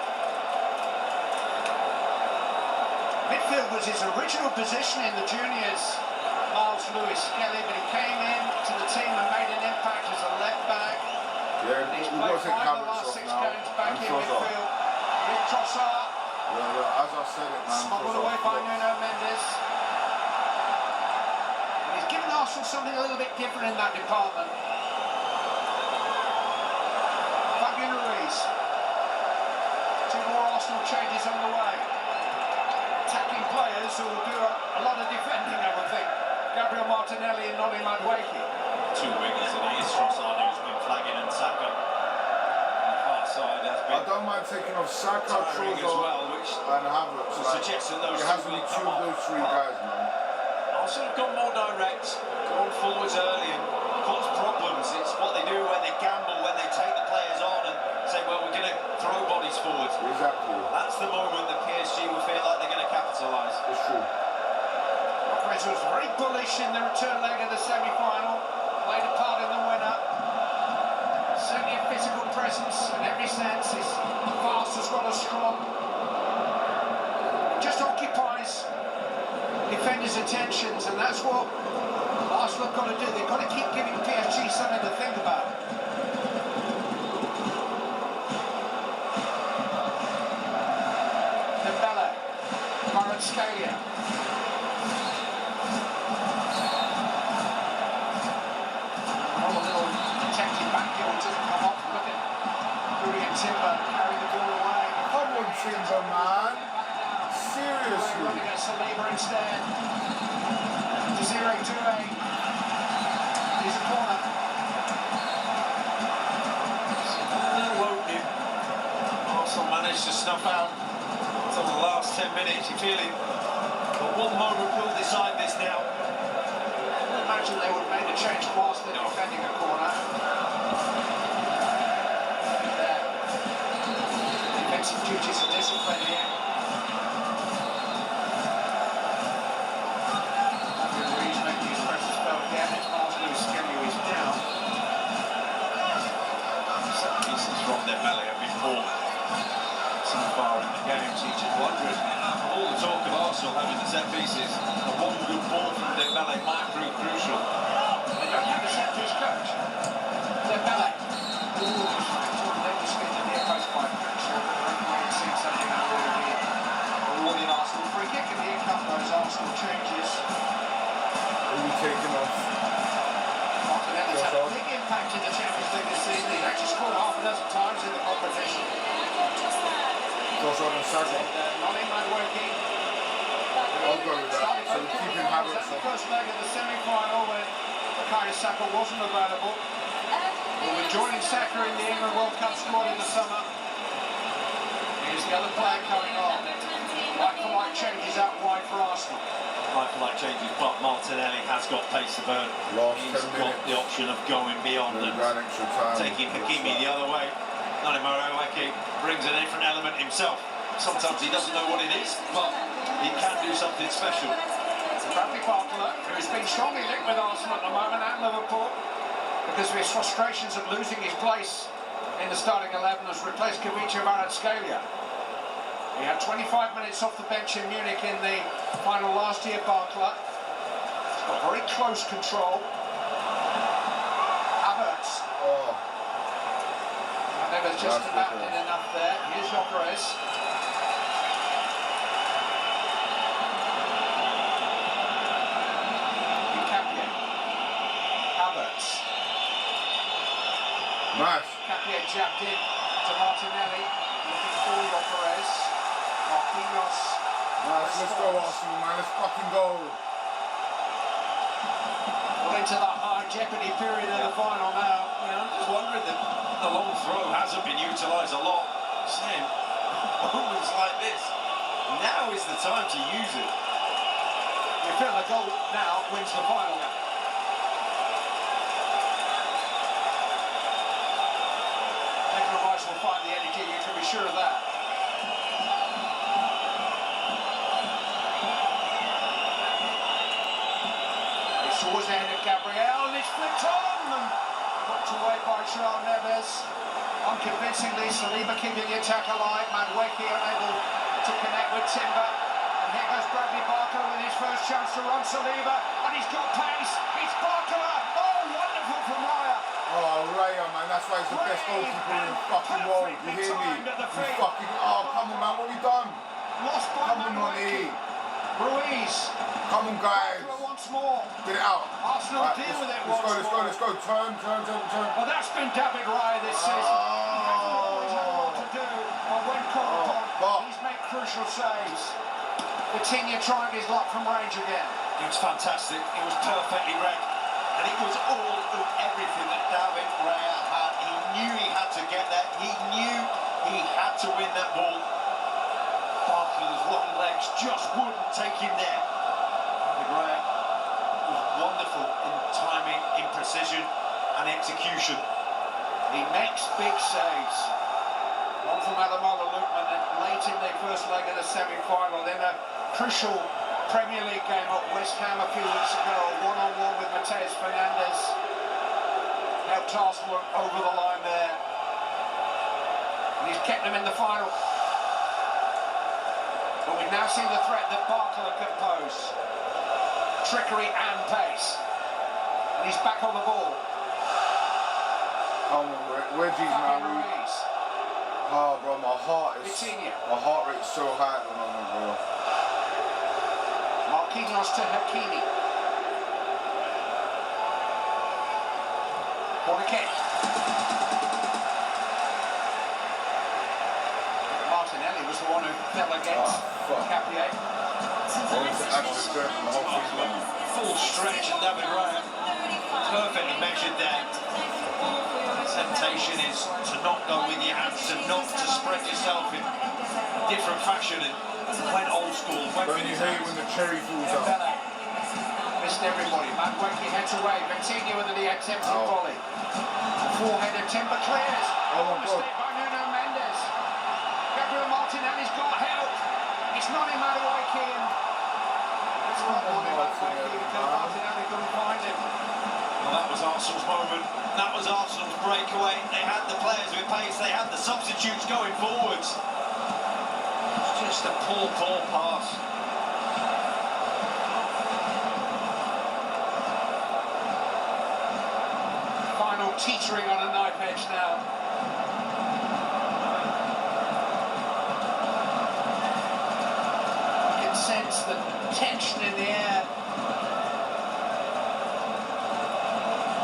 S3: Midfield was his original position in the juniors. Miles Lewis Kelly, but he came in to the team and made an impact as a left back.
S2: Yeah,
S3: he's
S2: we've
S3: played
S2: got to take
S3: 5 of the
S2: Havertz
S3: last
S2: off
S3: 6
S2: now.
S3: games back
S2: And
S3: in
S2: Trossard.
S3: midfield. With Trossard.
S2: Yeah, as I said it, man.
S3: Smuggled away by Nuno Mendes. And he's given Arsenal something a little bit different in that department. Fabian Ruiz. 2 more Arsenal changes on the way. Attacking players who will do a lot of defending, I would think. Gabriel Martinelli and Noni Madueke.
S4: 2 wingers, and it is Trossard who's been flagging, and Saka on the far side has been.
S2: I don't mind taking off Saka,
S4: tiring as well, which
S2: and Havertz.
S4: suggests that those
S2: it has to be 2 of those 3 guys, man.
S4: Arsenal have gone more direct, gone forwards early and caused problems. It's what they do when they gamble, when they take the players on and say, well, we're going to throw bodies forward.
S2: Exactly.
S4: That's the moment that PSG will feel like they're going to capitalise.
S2: It's true.
S3: Gyökeres was very bullish in the return leg of the semi-final. Played a part in the winner. Certainly a physical presence in every sense. He's fast as well as strong. Just occupies defenders' attentions, and that's what Arsenal have got to do. They've got to keep giving PSG something to think about. Dembele, Kvaratskhelia. Timber carrying the ball away.
S2: Come on, Timber, man. Seriously.
S3: Looking at Saliba instead. Desiree Doué. Here's a corner.
S4: Arsenal managed to snuff out until the last 10 minutes. You're feeling but one moment will decide this now.
S3: I imagine they would make the change whilst they're defending a corner. Defensive duties and discipline here. He's making his presence felt again. It's Arsenal Skelly who is down.
S4: Set pieces from their belly have been poor so far in the game. So you're just wondering, all the talk of Arsenal having the set pieces, the one good ball from their belly might prove crucial.
S3: They don't have a set piece coach. Their belly. Arsenal free kick, and here come those Arsenal changes.
S2: Really taking off.
S3: Martinelli's had a big impact in the Champions League this season. He's actually scored half a dozen times in the competition.
S2: Josh on Saka.
S3: Nolly Madueke.
S2: I'll go with that. So we're keeping Havertz
S3: That's the
S2: on.
S3: first leg of the semi-final when Bukayo Saka wasn't available. We'll be joining Saka in the England World Cup squad in the summer. Here's the other player coming on. Like-for-like changes out wide for Arsenal.
S4: Like changes, but Martinelli has got pace to burn. He's got the option of going beyond and taking Hakimi the other way. Nolly Madueke brings a different element himself. Sometimes he doesn't know what it is, but he can do something special.
S3: Bradley Barcola, who's been strongly linked with Arsenal at the moment and Liverpool because of his frustrations at losing his place in the starting 11, has replaced Kavicha Kvaratskhelia. He had 25 minutes off the bench in Munich in the final last year, Barcola. He's got very close control. Havertz. That was just about enough there. Here's Gyökeres. Havertz.
S2: Nice.
S3: Cappier jabbed in to Martinelli. Looking for Gyökeres. Marquinhos.
S2: Nice, let's go Arsenal, man. Let's fucking go.
S3: Well, into that high jeopardy period of the final now.
S4: I'm just wondering that the long throw hasn't been utilised a lot. Saying moments like this, now is the time to use it.
S3: You feel the goal now wins the final. Declan Rice will find the energy, you can be sure of that. It's towards the end of Gabriel, and it's flicked on and knocked away by João Neves. Unconvincingly, Saliba keeping the attack alive. Madueke unable to connect with Timber. And here goes Bradley Barcola with his first chance to run Saliba, and he's got pace. It's Barcola. Oh, wonderful from Raya.
S2: Oh, Raya, man, that's why he's the best goalkeeper in the fucking world. You hear me? You fucking, come on, man, what have we done?
S3: Lost by
S2: Madueke.
S3: Ruiz.
S2: Come on, guys.
S3: Once more.
S2: Get it out.
S3: Arsenal
S2: right,
S3: deal with it
S2: let's
S3: once
S2: go,
S3: more.
S2: let's go. Turn.
S3: Well, that's been David Raya this season. He hasn't always had a lot to do, but when called upon, he's made crucial saves. Coutinho trying his luck from range again.
S4: It was fantastic. It was perfectly read. And it was all of everything that David Raya had. He knew he had to get there. He knew he had to win that ball. Barcola's long legs just wouldn't take him there. David Raya was wonderful in timing, in precision and execution.
S3: He makes big saves. One from Ademola Lookman late in the first leg of the semi-final. Then a crucial Premier League game at West Ham a few weeks ago, one-on-one with Mateus Fernandes. Helped Arsenal over the line there. And he's kept them in the final. But we've now seen the threat that Barcola can pose. Trickery and pace. And he's back on the ball.
S2: Come on, Reggie's man. Oh, bro, my heart rate's so high at the moment, bro.
S3: Marquinhos to Hakimi. Corner kick. Martinelli was the one who fell against Cappier.
S4: Full stretch and David Raya perfectly measured there. The temptation is to not go with your hands, and not to spread yourself in a different fashion, and went old school.
S2: Don't you hate when the cherry falls out?
S3: Missed everybody. Madueke heads away. Coutinho with the attempted volley. Four-headed timber clears.
S2: Oh my God.
S3: Mistake by Nuno Mendes. Gabriel Martinelli's got help. It's not in Madueke. It's not Martinelli couldn't find him.
S4: Well, that was Arsenal's moment. That was Arsenal's breakaway. They had the players with pace. They had the substitutes going forwards. It's just a poor pass.
S3: Final teetering on a knife edge now. You can sense the tension in the air.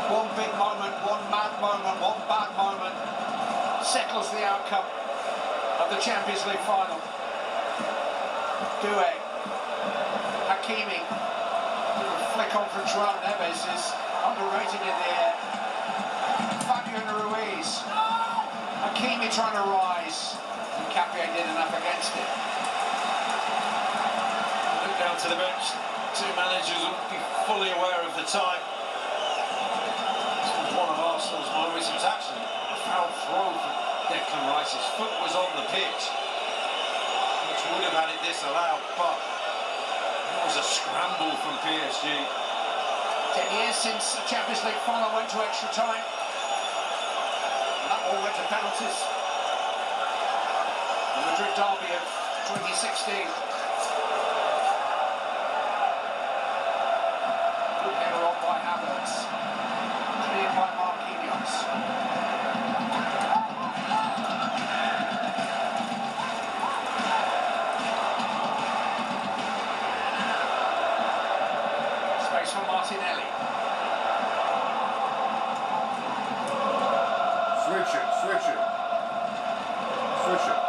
S3: One big moment, one mad moment, one bad moment settles the outcome of the Champions League final. Doué, Hakimi, little flick on from Joao Neves is underrated in the air. Fabian Ruiz, Hakimi trying to rise, and Capia did enough against it.
S4: Look down to the bench. Two managers will be fully aware of the time. One of Arsenal's moments. It was actually a foul throw from Declan Rice. His foot was on the pitch, which would have had it disallowed, but it was a scramble from PSG.
S3: 10 years since the Champions League final went to extra time. And that all went to penalties. The Madrid derby of 2016. Good header on by Havertz. Cleared by Marquinhos. Space for Martinelli.
S2: Switch it, switch it. Switch it.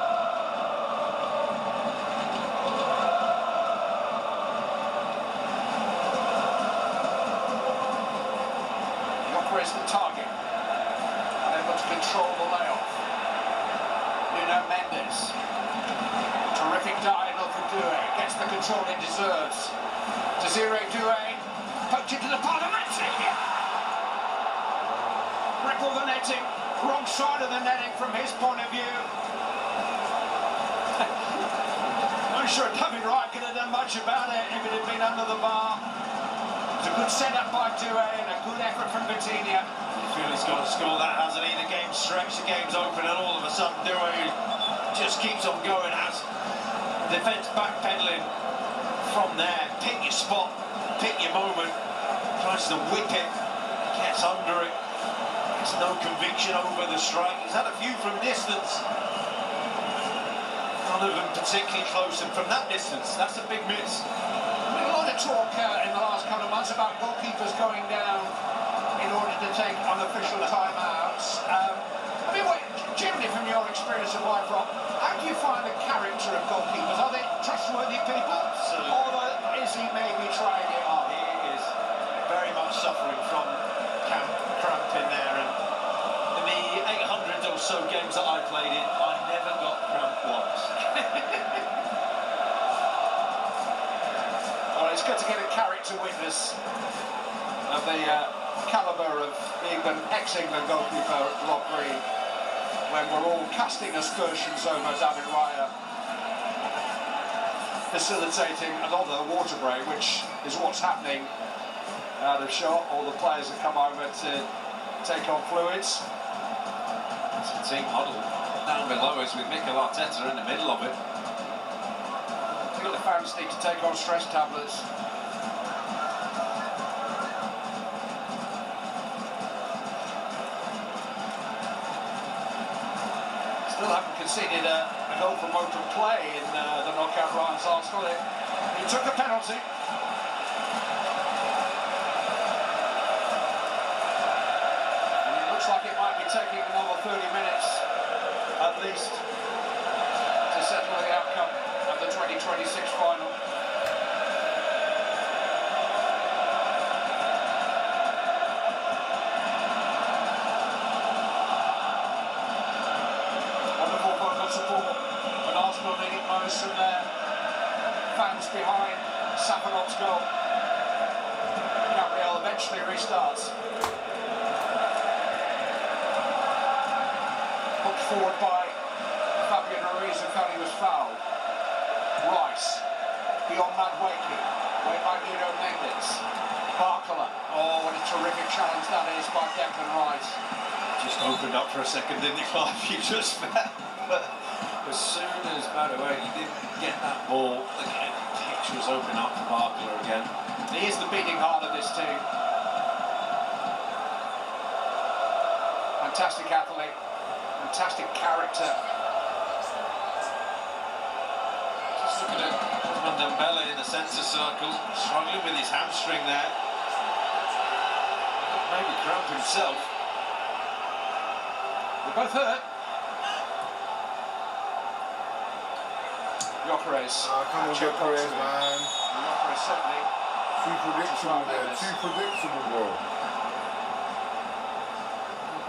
S3: Is the target, able to control the layoff. Nuno Mendes, terrific diagonal for Doué, gets the control it deserves. Desiree Doué, poked into the part of netting. Ripple the netting, wrong side of the netting from his point of view. I'm sure David Wright could have done much about it if it had been under the bar. It's a good setup by Doué and a good effort from Coutinho.
S4: You feel he's got to score that, hasn't he? The game's stretched, the game's open, and all of a sudden Doué just keeps on going as defence backpedaling from there. Pick your spot, pick your moment, tries to whip it, gets under it. There's no conviction over the strike. He's had a few from distance. None of them particularly close, and from that distance, that's a big miss.
S3: A lot of talk in the last couple of months about goalkeepers going down in order to take unofficial timeouts. I mean, generally from your experience of life, Rob, how do you find the character of goalkeepers? Are they trustworthy people?
S4: Absolutely.
S3: Or is he maybe trying it on?
S4: He is very much suffering from cramp in there, and in the 800 or so games that I played in, I never got cramp once.
S3: Well, it's good to get a character witness of the calibre of England, ex-England goalkeeper Rob Green, when we're all casting aspersions over David Raya facilitating another water break, which is what's happening out of shot. All the players have come over to take on fluids.
S4: It's a team huddle down below us with Mikel Arteta in the middle of it.
S3: I think the fans need to take on stress tablets. Still haven't conceded a goal from open play in the knockout rounds. Arsenal. He took a penalty. And it looks like it might be taking another 30 minutes at least to settle the outcome of the 2026 final. nervous from their fans behind Safanov's goal. Gabriel eventually restarts. Hooked forward by Fabian Ruiz, who felt he was fouled. Rice, beyond Madwaki, way by Nuno Mendes. Barcola, oh, what a terrific challenge that is by Declan Rice.
S4: Just opened up for a second, didn't it, Clive? You just felt, but as soon as Madwaki didn't get that ball, again, the pitch was open up for Barcola again.
S3: He is the beating heart of this team. Fantastic athlete, fantastic character.
S4: Just looking at Osman Dembele in the centre circle, struggling with his hamstring there. Maybe cramp himself.
S3: They're both hurt. Gyökeres.
S2: Come on, Gyökeres, man.
S3: Gyökeres certainly.
S2: Too predictable there, too predictable, bro.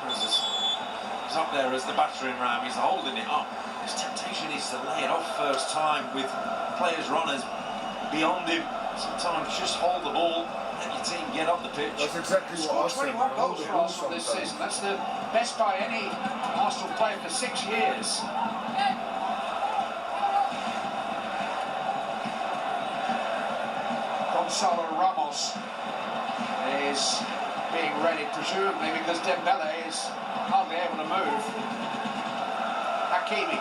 S4: He's up there as the battering ram, he's holding it up. His temptation is to lay it off first time with players, runners beyond him. Sometimes just hold the ball, let your team get up the pitch.
S2: That's exactly what I said.
S3: 21 goals for Arsenal this season. That's the best by any Arsenal player for 6 years. Gonzalo Ramos is being ready, presumably because Dembele is hardly able to move. Hakimi.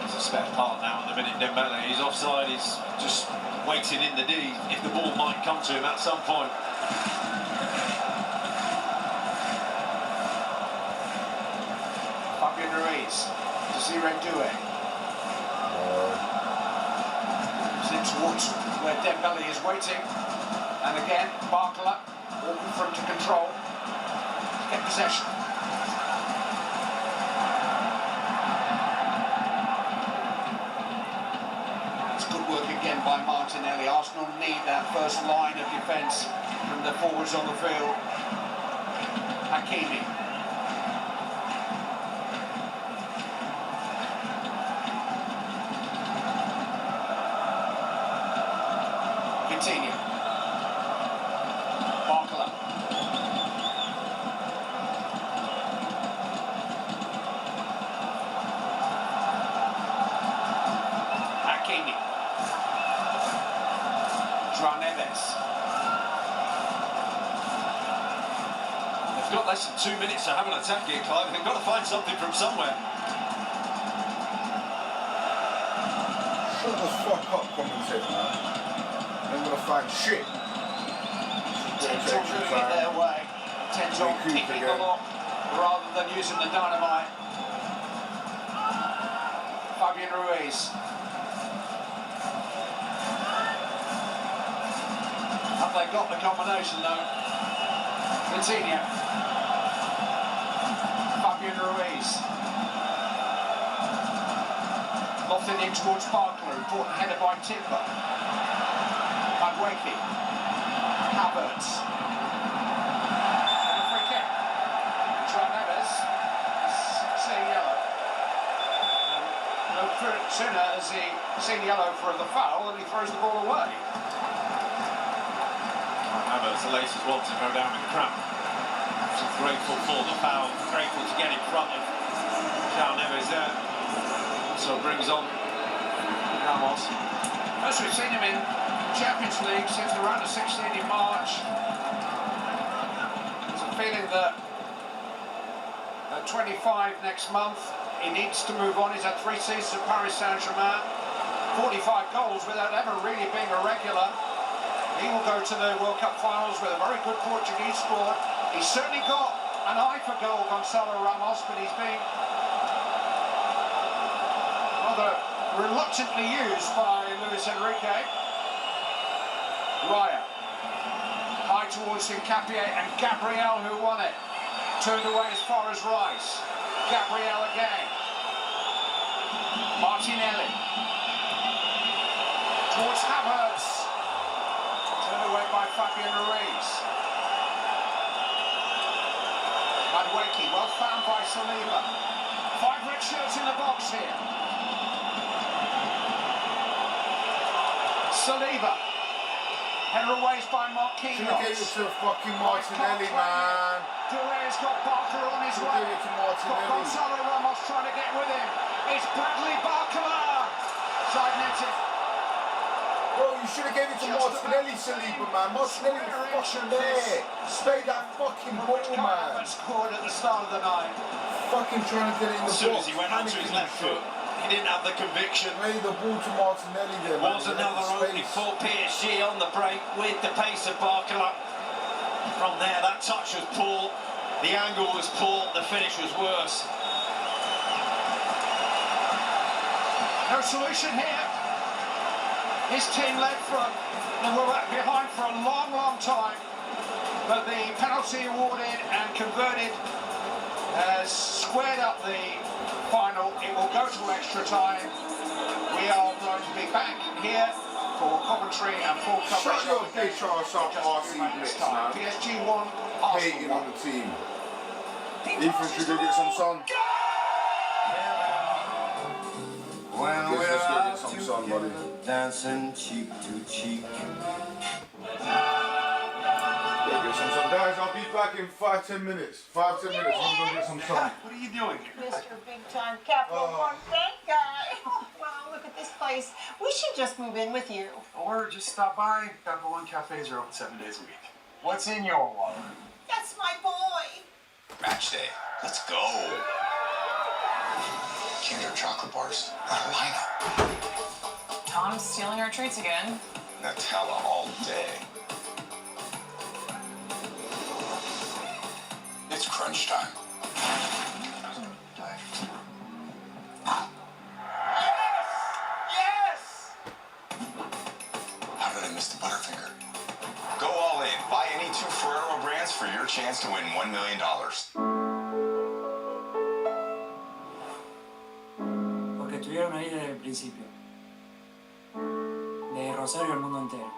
S4: It's a spare part now at the minute, Dembele. He's offside, he's just waiting in the D if the ball might come to him at some point.
S3: Fabian Ruiz, Desiree Doué. Towards where Dembele is waiting, and again Barcola walking for him to control, get possession. It's good work again by Martinelli. Arsenal need that first line of defence from the forwards on the field. Hakimi. Barcola. Hakimi. João Neves.
S4: They've got less than 2 minutes to have an attack here, Clive. They've got to find something from somewhere.
S2: Shut the fuck up, commentator, man. They're gonna find shit.
S3: Tens on doing it their way. Tens on picking the lock rather than using the dynamite. Fabian Ruiz. Have they got the combination though? Coutinho. Fabian Ruiz. Lofted in towards Barcola, important header by Timber. Madwaki. Havertz. And a free kick. João Neves is seeing yellow. No sooner has he seen yellow for the foul than he throws the ball away.
S4: Havertz, the latest one to go down with cramp. So grateful for the foul, grateful to get in front of João Neves there. Also brings on Ramos.
S3: As we've seen him in Champions League since the round of 16 in March. There's a feeling that at 25 next month he needs to move on. He's had 3 seasons at Paris Saint-Germain, 45 goals without ever really being a regular. He will go to the World Cup finals with a very good Portuguese squad. He's certainly got an eye for goal, Gonzalo Ramos, but he's being rather reluctantly used by Luis Enrique. Raya, high towards Hincapié, and Gabriel, who won it, turned away as far as Rice. Gabriel again. Martinelli. Towards Havertz. Turned away by Fabian Ruiz. Mikey, well found by Saliba. 5 red shirts in the box here. Saliba. Header away by Marquinhos.
S2: Should have gave it to fucking Martinelli, man.
S3: Dure's got Barker on his way.
S2: Should have gave it to Martinelli.
S3: Got Gonzalo Ramos trying to get with him. It's Bradley Barker. Side netting.
S2: Bro, you should have gave it to Martinelli, Saliba, man. Martinelli was fucking there. Spade that fucking ball, man.
S3: Scored at the start of the night.
S2: Fucking trying to get it in the box.
S4: As soon as he went onto his left foot, he didn't have the conviction.
S2: Made the ball to Martinelli there.
S4: Was another opening for PSG on the break with the pace of Barcola. From there, that touch was poor, the angle was poor, the finish was worse.
S3: No solution here. His team led from, and were behind for a long, long time. But the penalty awarded and converted has squared up the final. It will go to extra time. We are going to be back here for commentary and full coverage.
S2: Shut your bitch ass up, RC Blitz, man.
S3: PSG won, Arsenal
S2: hating
S3: won.
S2: on the team. Ethan, should we get some sun?
S6: When we're
S2: let's go get
S6: out
S2: some sun, buddy.
S6: together, dancing cheek to cheek.
S2: Get some sun. Guys, I'll be back in 5-10 minutes. 5-10 minutes. I'm gonna get some sun.
S8: What are you doing here?
S18: Mr. Big Time Capital One Bank guy. Wow, look at this place. We should just move in with you.
S8: Or just stop by. Capital One cafes are open 7 days a week. What's in your wallet?
S18: That's my boy.
S19: Match day. Let's go. Kinder chocolate bars. Carolina.
S20: Tom's stealing our treats again.
S19: Nutella all day. It's crunch time.
S3: Yes!
S19: How did I miss the Butterfinger? Go all in. Buy any 2 Ferrero brands for your chance to win $1 million.
S15: Porque estuvieron ahí desde el principio. De Rosario al mundo entero.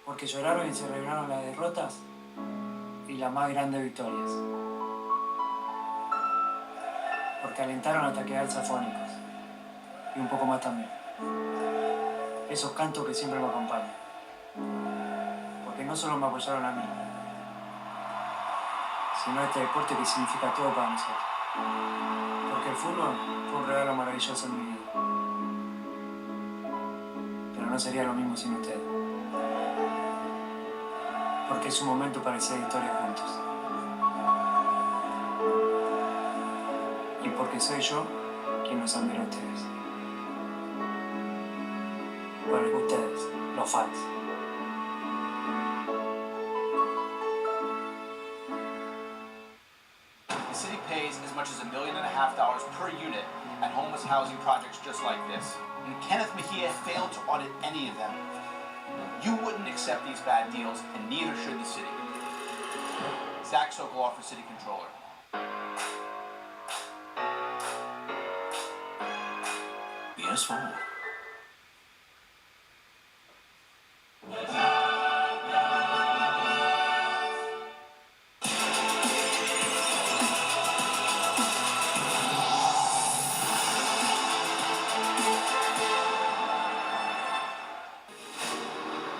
S15: Porque lloraron y celebraron las derrotas y las más grandes victorias. Porque alentaron hasta quedar safónicos. Y un poco más también. Esos cantos que siempre me acompañan. Porque no solo me apoyaron a mí, sino a este deporte que significa todo para nosotros. Porque el fútbol fue un regalo maravilloso en mi vida. Pero no sería lo mismo sin ustedes. Porque es un momento para hacer historia juntos. Y porque soy yo quien los admira a ustedes. Bueno, ustedes, los fans.
S21: The city pays as much as $1.5 million per unit at homeless housing projects just like this. And Kenneth Mejia failed to audit any of them. You wouldn't accept these bad deals, and neither should the city. Zach Sokoloff for City Controller.
S19: Yes, fine.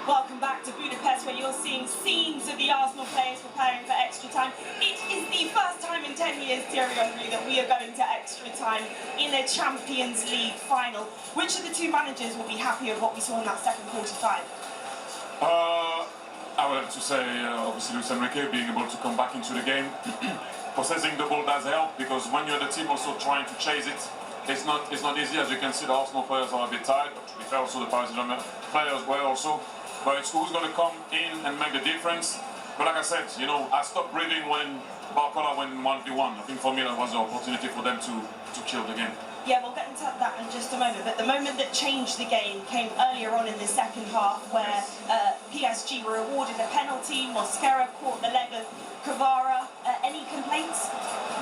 S11: Welcome back to Budapest, where you're seeing scenes of the Arsenal players preparing for extra time. It is the first time in 10 years, Thierry Henry, that we are going to extra time in a Champions League final. Which of the two managers will be happy with what we saw in that second 45?
S13: I would have to say, obviously, Luis Enrique being able to come back into the game. Possessing the ball does help, because when you're the team also trying to chase it, it's not easy. As you can see, the Arsenal players are a bit tired, but to be fair, also the Paris Saint-Germain players were also. But it's who's going to come in and make the difference. But like I said, you know, I stopped breathing when Barcola went 1v1. I think for me that was the opportunity for them to kill the game.
S11: Yeah, we'll get into that in just a moment, but the moment that changed the game came earlier on in the second half, where PSG were awarded a penalty. Mosquera caught the leg of Kvara. Any complaints?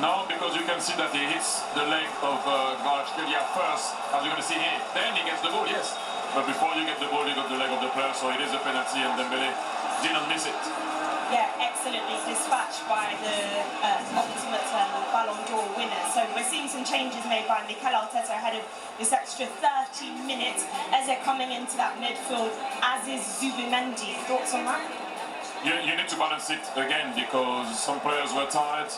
S13: No, because you can see that he hits the leg of Kvaratskhelia first, as you're going to see here. Then he gets the ball, yes. But before you get the ball, you got the leg of the player, so it is a penalty, and Dembele didn't miss it.
S11: Yeah, excellently dispatched by the ultimate Ballon d'Or winner. So we're seeing some changes made by Mikel Arteta ahead of this extra 30 minutes as they're coming into that midfield, as is Zubimendi. Thoughts on that?
S13: You need to balance it again because some players were tired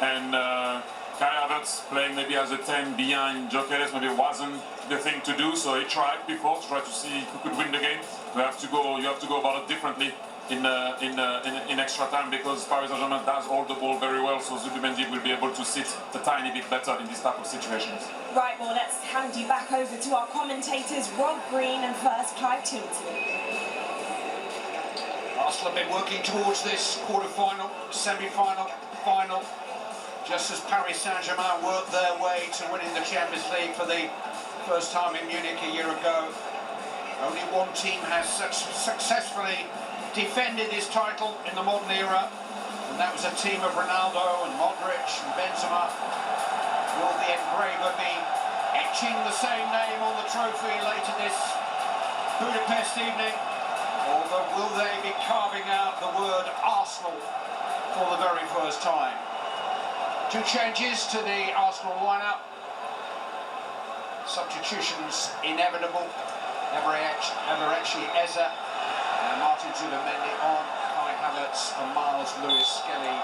S13: and Kai Havertz playing maybe as a 10 behind Gyökeres maybe wasn't the thing to do, so he tried before to try to see who could win the game. You have to go about it differently in extra time because Paris Saint-Germain does hold the ball very well, so Zubimendi will be able to sit a tiny bit better in these type of situations.
S11: Right, well, let's hand you back over to our commentators, Rob Green and first Clive Tilton.
S3: Arsenal have been working towards this quarter-final, semi-final, final, just as Paris Saint-Germain worked their way to winning the Champions League for the first time in Munich a year ago. Only one team has successfully defended this title in the modern era, and that was a team of Ronaldo and Modric and Benzema. Will the engraver be etching the same name on the trophy later this Budapest evening, or will they be carving out the word Arsenal for the very first time? Two changes to the Arsenal lineup. Substitutions inevitable. Eberechi Eze and Martin Zubimendi on, Kai Havertz and Miles Lewis-Skelly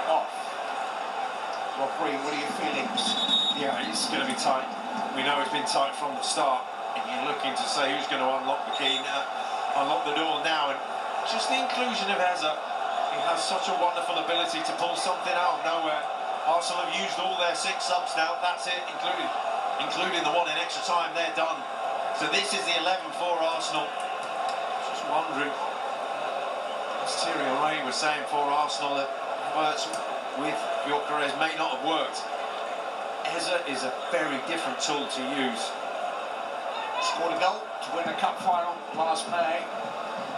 S3: off. Rob Green, what are your feelings?
S4: Yeah, it's going to be tight. We know it's been tight from the start, and you're looking to say who's going to unlock the key, unlock the door now, and just the inclusion of Eze. He has such a wonderful ability to pull something out of nowhere. Arsenal have used all their 6 subs now, that's it, including the one in extra time, they're done. So this is the 11 for Arsenal. Just wondering, as Thierry Henry was saying for Arsenal, that words with Gyökeres may not have worked. Eze is a very different tool to use.
S3: Scored a goal to win a cup final last May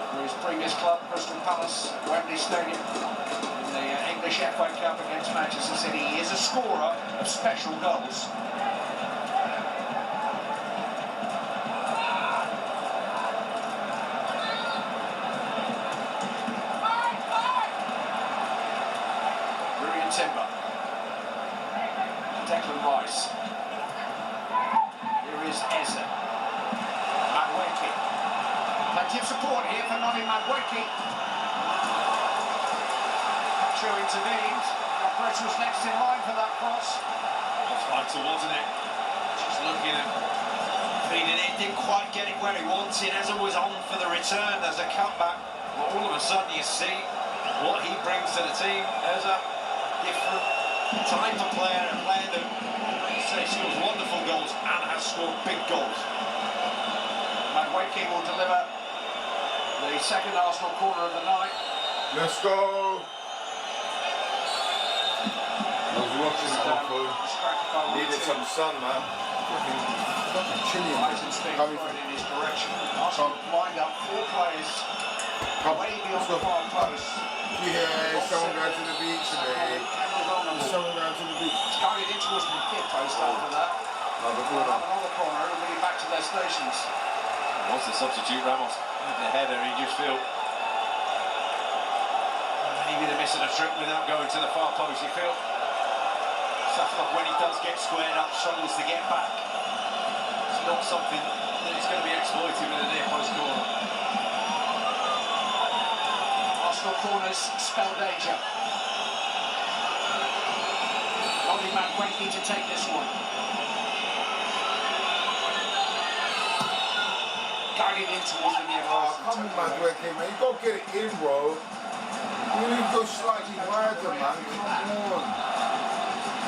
S3: for his previous club, Crystal Palace, Wembley Stadium, in the English FA Cup against Manchester City. He is a scorer of special goals. Timber. Declan Rice. Here is Eze. Madueke. Plenty of support here for Noni Madueke. Pacho intervened. Alvarez was next in line for that cross.
S4: That's vital, wasn't it? Just looking at feeding it, didn't quite get it where he wanted. Eze was on for the return as a cutback. But all of a sudden you see what he brings to the team. Eze, different type of player, a player that, like you say, scores wonderful goals and has scored big goals.
S3: Madueke will deliver the second Arsenal corner of the night.
S2: Let's go! I was watching it on phone. Needed some sun, man. Fucking chilly coming from
S3: in his direction. Arsenal lined up 4 players way beyond the far post.
S2: Yeah, someone going to the beach today. Someone going to the beach.
S3: It's carried in towards the kid post after that. Another corner, everybody back to their stations.
S4: Once the substitute Ramos with the header, you just feel maybe they're missing a trick without going to the far post. You feel Saflock, when he does get squared up, struggles to get back. It's not something that is going to be exploited with a near post corner.
S3: Arsenal corners spell danger. Noni Madueke to take this one. Guided in towards the near post.
S2: Come on, Madueke, man. You got to get it in, bro. You need to go slightly wider, man. Come on.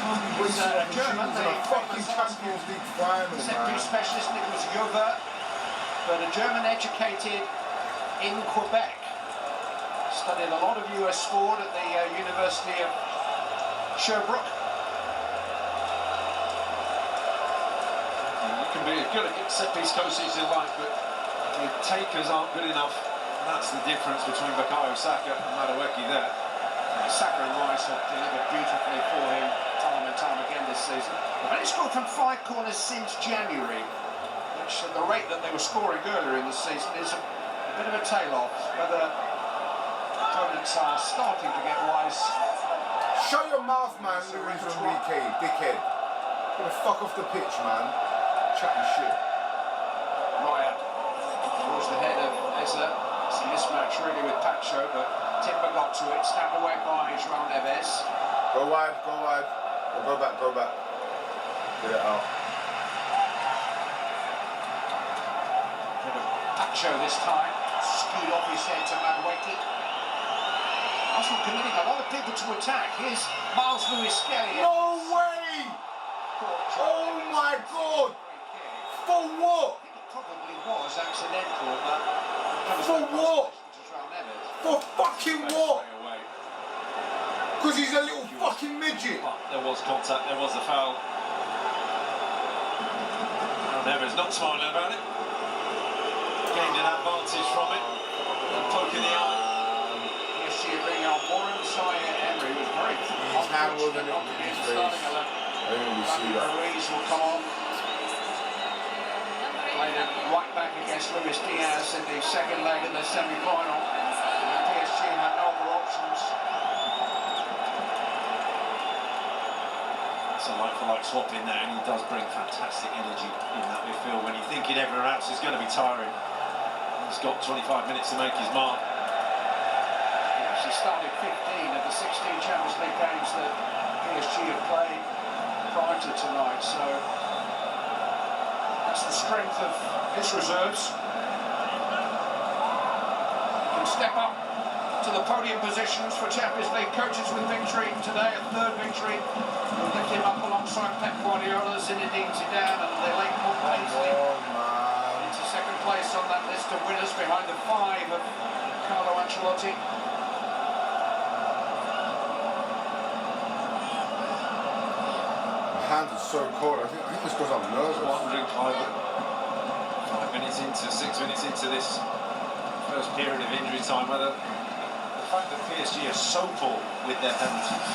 S3: It was German,
S2: the fucking Champions League final,
S3: set-piece specialist Nicholas Jover, but a German educated in Quebec. Studied a lot of US sport at the University of Sherbrooke.
S4: You can be as good at set-piece coaches as you like, but the takers aren't good enough. That's the difference between Bukayo Saka and Madueke there.
S3: Saka and Rice have delivered beautifully for him time and time again this season. They've only scored from 5 corners since January, which at the rate that they were scoring earlier in the season is a bit of a tail off. Whether opponents are starting to get wise.
S2: Shut your mouth, man, Luis Enrique, dickhead. Get the fuck off the pitch, man. Chatting shit.
S3: Ryan towards the head of Eza. It's a mismatch really with Pacho, but Timber got to it, stabbed away by João Neves.
S2: Go wide, go wide. Or go back, go back. Get it out.
S3: Pacho this time, skewed off his head to Madueke. Arsenal committing a lot of people to attack. Here's Miles Lewis-Skelly.
S2: No way! Oh my God! For what?
S3: I think it probably was accidental, but...
S2: For what? For fucking what? Because he's a little fucking midget.
S4: There was contact, there was a foul. Neves not smiling about it. Gained an advantage from it. A poke in the eye.
S3: PSG bringing on Warren Emery was great.
S2: His hand wasn't in his face. I didn't really see that.
S3: Ruiz will come on. Played it right back against Luis Diaz in the second leg of the semi-final. And PSG had no other options.
S4: It's a like-for-like swap in there, and he does bring fantastic energy in that midfield when you're thinking everyone else is going to be tiring. He's got 25 minutes to make his mark.
S3: He started 15 of the 16 Champions League games that PSG have played prior to tonight, so that's the strength of his reserves. He can step up to the podium positions for Champions League coaches with victory today, a third victory. Will lift him up alongside Pep Guardiola, Zinedine Zidane and the late Paul Paisley into second place on that list of winners behind the 5 of Carlo Ancelotti.
S2: Hands are so cold. I think this goes on nervous.
S4: Wondering 5 minutes into, 6 minutes into this first period of injury time, whether the fact that PSG are so poor with their penalties,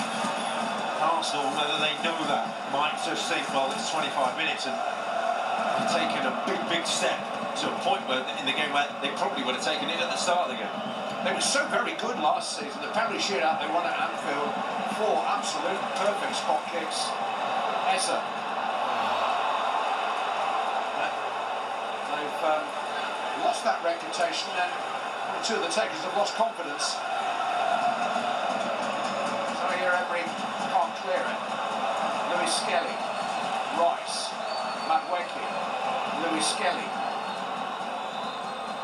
S4: Arsenal, whether they know that, might just think, well, it's 25 minutes and they've taken a big step to a point where in the game where they probably would have taken it at the start of the game.
S3: They were so very good last season. The penalty shootout they won at Anfield, 4 absolute perfect spot kicks. Eza. They've lost that reputation, and 2 of the takers have lost confidence. So here Emery can't clear it. Lewis-Skelly, Rice, Madueke, Lewis-Skelly.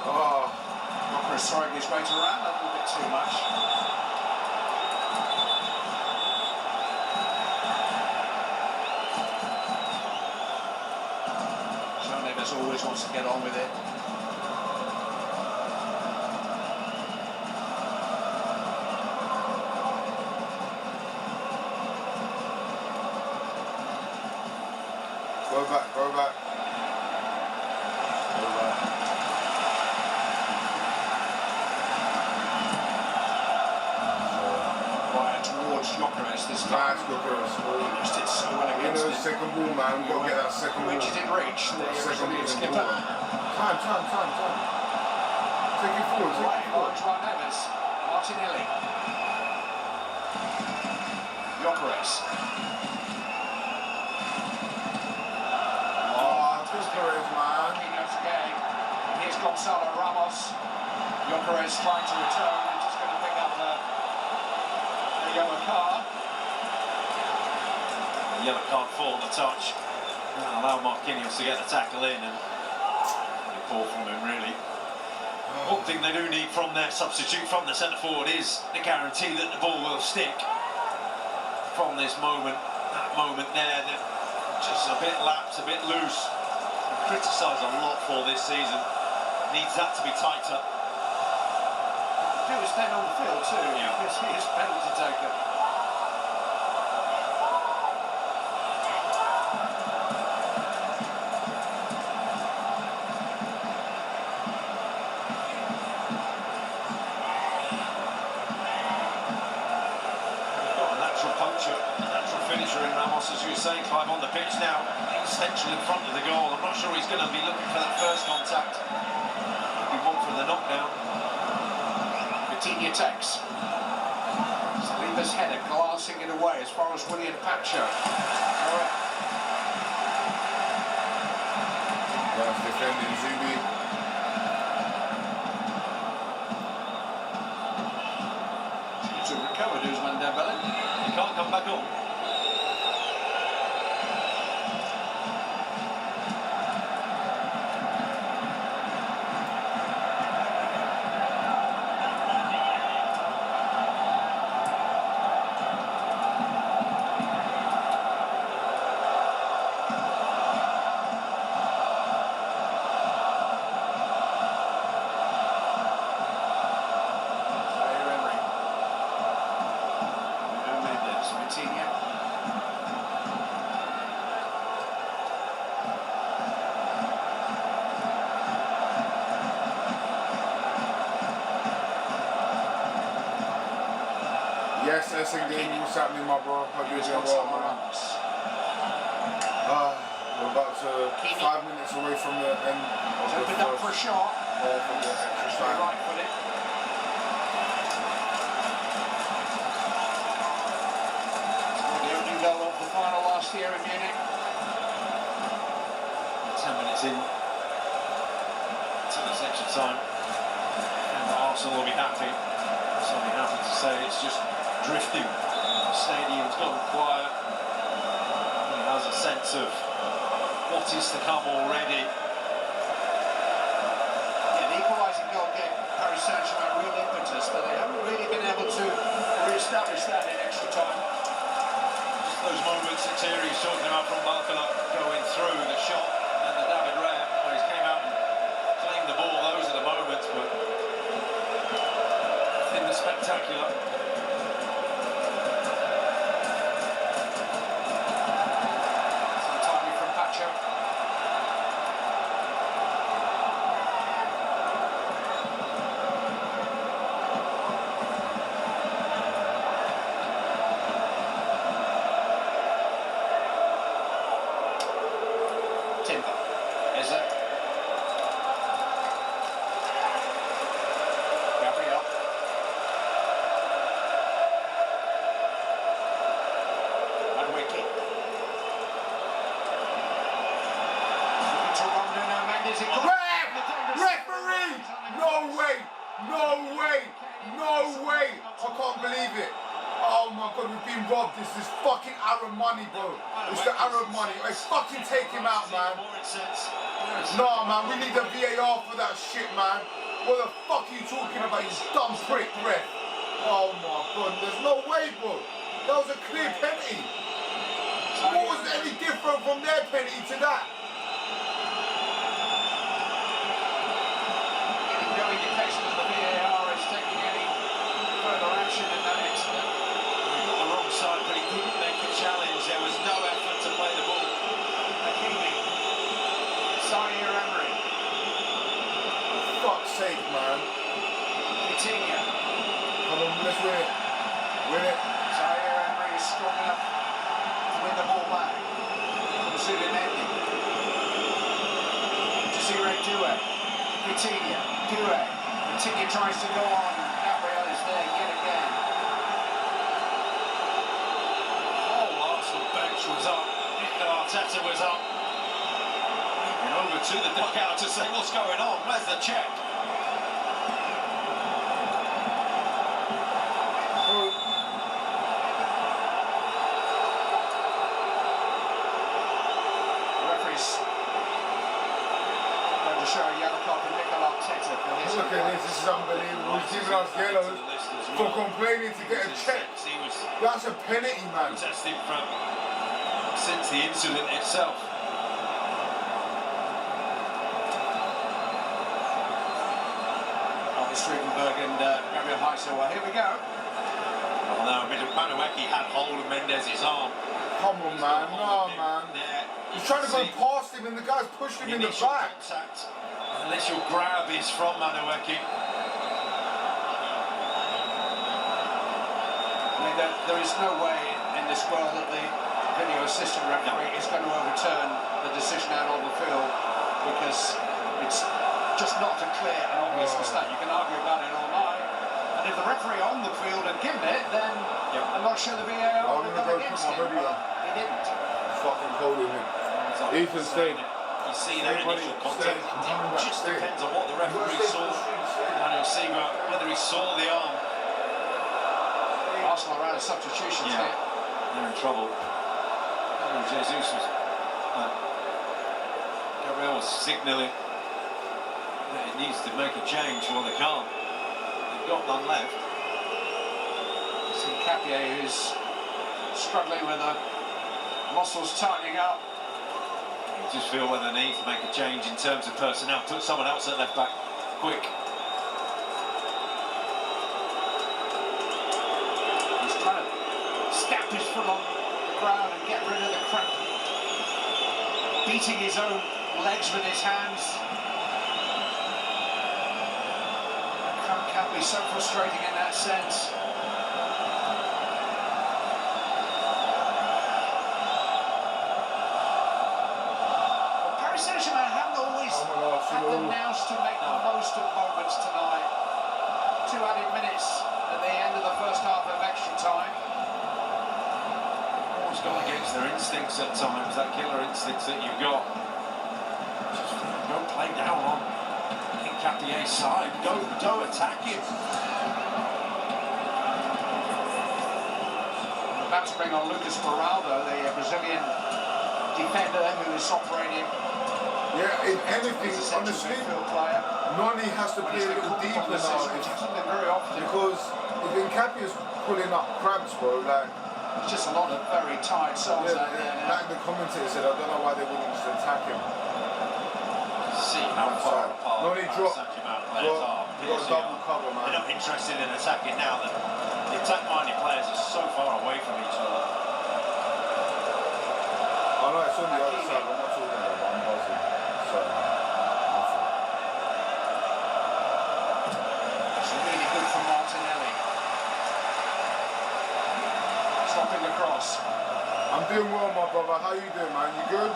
S2: Oh,
S3: Rocker is throwing his weight around a little bit too much. Always wants to get on with it.
S2: go back, go back. Go back.
S3: Right towards Jokeres this time.
S2: Nice Jokeres.
S3: Just did so well against it.
S2: Second ball, man. We've got to get that second ball.
S3: Which is in reach. The
S2: second ball.
S3: skipper.
S2: Time. Take it forward, take it forward.
S3: João Neves, Martinelli. Jokeres.
S2: Jokeres, man.
S3: Marquinhos again. And here's Gonzalo Ramos. Jokeres trying to return and just going to pick up the yellow card.
S4: The yellow card for the touch. Allow Marquinhos to get the tackle in, and poor from him, really. One thing they do need from their substitute, from the centre forward, is the guarantee that the ball will stick from this moment. That moment there, that just a bit lax, a bit loose. Criticised a lot for this season. Needs that to be tighter.
S3: Do is stay on the field too, because he is penalty taker.
S4: Natural finisher in Ramos, as you were saying, Clive, on the pitch now, essentially in front of the goal. I'm not sure he's going to be looking for that first contact. He'll be one for the knockdown.
S3: Vitinha takes. Saliba's header glancing it away as far as William Pacho.
S2: That's defending Zubi.
S3: To recover Ousmane Dembele.
S4: He can't come back on.
S2: Yes, Essendon, what's happening, my bro? Hope you're doing well, man. We're about to 5 minutes away from the end of the
S3: Opened up for a shot.
S2: From the extra time.
S3: Right foot it. The opening goal of the final last year in Munich.
S4: 10 minutes in to this extra time, and Arsenal will be happy. So I'll be happy to say it's just drifting. The stadium's gone quiet. He has a sense of what is to come already.
S3: Yeah, the equalising goal gave Paris Saint-Germain real impetus, but they haven't really been able to re-establish that in extra time.
S4: Just those moments that Thierry's talking about from Barcola going through the shot and the David Raya, where he came out and claimed the ball. Those are the moments, but nothing spectacular.
S2: Referee! No way! No way! No way! I can't believe it. Oh my god, we've been robbed. This is fucking Arab money, bro. It's the Arab money. Hey, fucking take him out, man. Nah, man, we need the VAR for that shit, man. What the fuck are you talking about, you dumb prick, ref? Oh my god, there's no way, bro. That was a clear penalty. What was any different from their penalty to that?
S3: No indication that the VAR is taking any further action in that incident.
S4: He got the wrong side, but he didn't make a challenge. There was no effort to play the ball.
S3: Hakimi. Zaire Emery.
S2: For fuck's sake, man.
S3: Vitinha.
S2: Come on, let's win it. Win it.
S3: Zaire Emery is strong enough to win the ball back. From Zubimendi. Desiree Doué. Vitinha. Doué. Vitinha tries to go on. Gabriel is there yet again.
S4: Oh, Arsenal bench was up. Mikel Arteta was up. And over to the dugout to say what's going on. Where's the check?
S3: Show a yellow card for Mikel Arteta for his.
S2: Look at this is unbelievable. He's giving us yellows for complaining to get a check. That's a penalty, man.
S4: Protesting from since the incident itself.
S3: Strubenberg and Gabriel Heisel. Well, here we go.
S4: Well, now Manueki had hold of Mendez's arm.
S2: Come on, man. No, man. He's trying to go past him and the guy's pushed him in the back.
S4: Contact. Initial grab is from Manueki.
S3: I mean, there is no way in this world that the video assistant referee is going to overturn the decision out on the field, because it's just not a clear and obvious mistake. You can argue about it all night, And if the referee on the field had given it, then I'm not sure the VAR would have gone against him, but he didn't.
S2: It's fucking cold in here. Ethan stayed.
S4: You see that initial contact. It just depends on what the referee saw. And you'll see whether he saw the arm.
S3: Arsenal are out of substitutions here.
S4: They're in trouble. Jesus was... Gabriel was signalling that it needs to make a change. Well, they can't. They've got none left.
S3: See Capier, who's struggling with the muscles tightening up.
S4: You just feel whether they need to make a change in terms of personnel. Put someone else at left back. Quick.
S3: He's trying to stamp his foot on the ground and get rid of the cramp. Beating his own legs with his hands. Cramp can be so frustrating in that sense. Well, Paris Saint-Germain haven't always had the nous to make the most of moments tonight. 2 added minutes at the end of the first half of extra time.
S4: Always gone against their instincts at times, that killer instincts that you've got. Just go play down on Capier's side. Go attack him.
S3: About to bring on Lucas Beraldo, the Brazilian defender who is operating.
S2: Yeah, in anything, honestly, Noni has to play a little deeper now.
S3: Very often.
S2: Because if Nkapier's pulling up cramps, bro, like...
S3: It's just a lot of very tight souls out there now.
S2: Like the commentator said, I don't know why they wouldn't just attack him.
S4: See how far apart
S2: Noni dropped.
S4: players are.
S2: Got double cover, man.
S4: They're not interested in attacking now. The attack-minded players are so far away from each other.
S2: I know it's on the other side, but I'm not talking about it, I'm buzzing. So, nothing.
S3: It's really good from Martinelli. Stopping the cross.
S2: I'm doing well, my brother. How you doing, man? You good?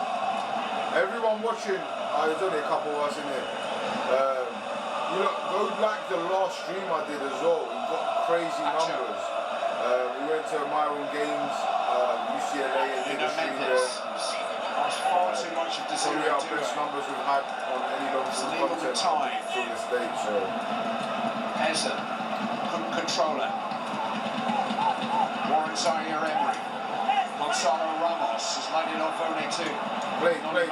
S2: Everyone watching, there's only a couple of us in here. You know, go like the last stream I did as well. We got crazy numbers. We went to Myron Games, UCL, and did a stream there.
S3: That's far too much of
S2: Probably our best numbers we've had on any long-term content through the stage. So.
S3: Eza couldn't control it. Warren Zaire-Emery. Gonzalo Ramos has laid it off only to
S2: Play, Noni,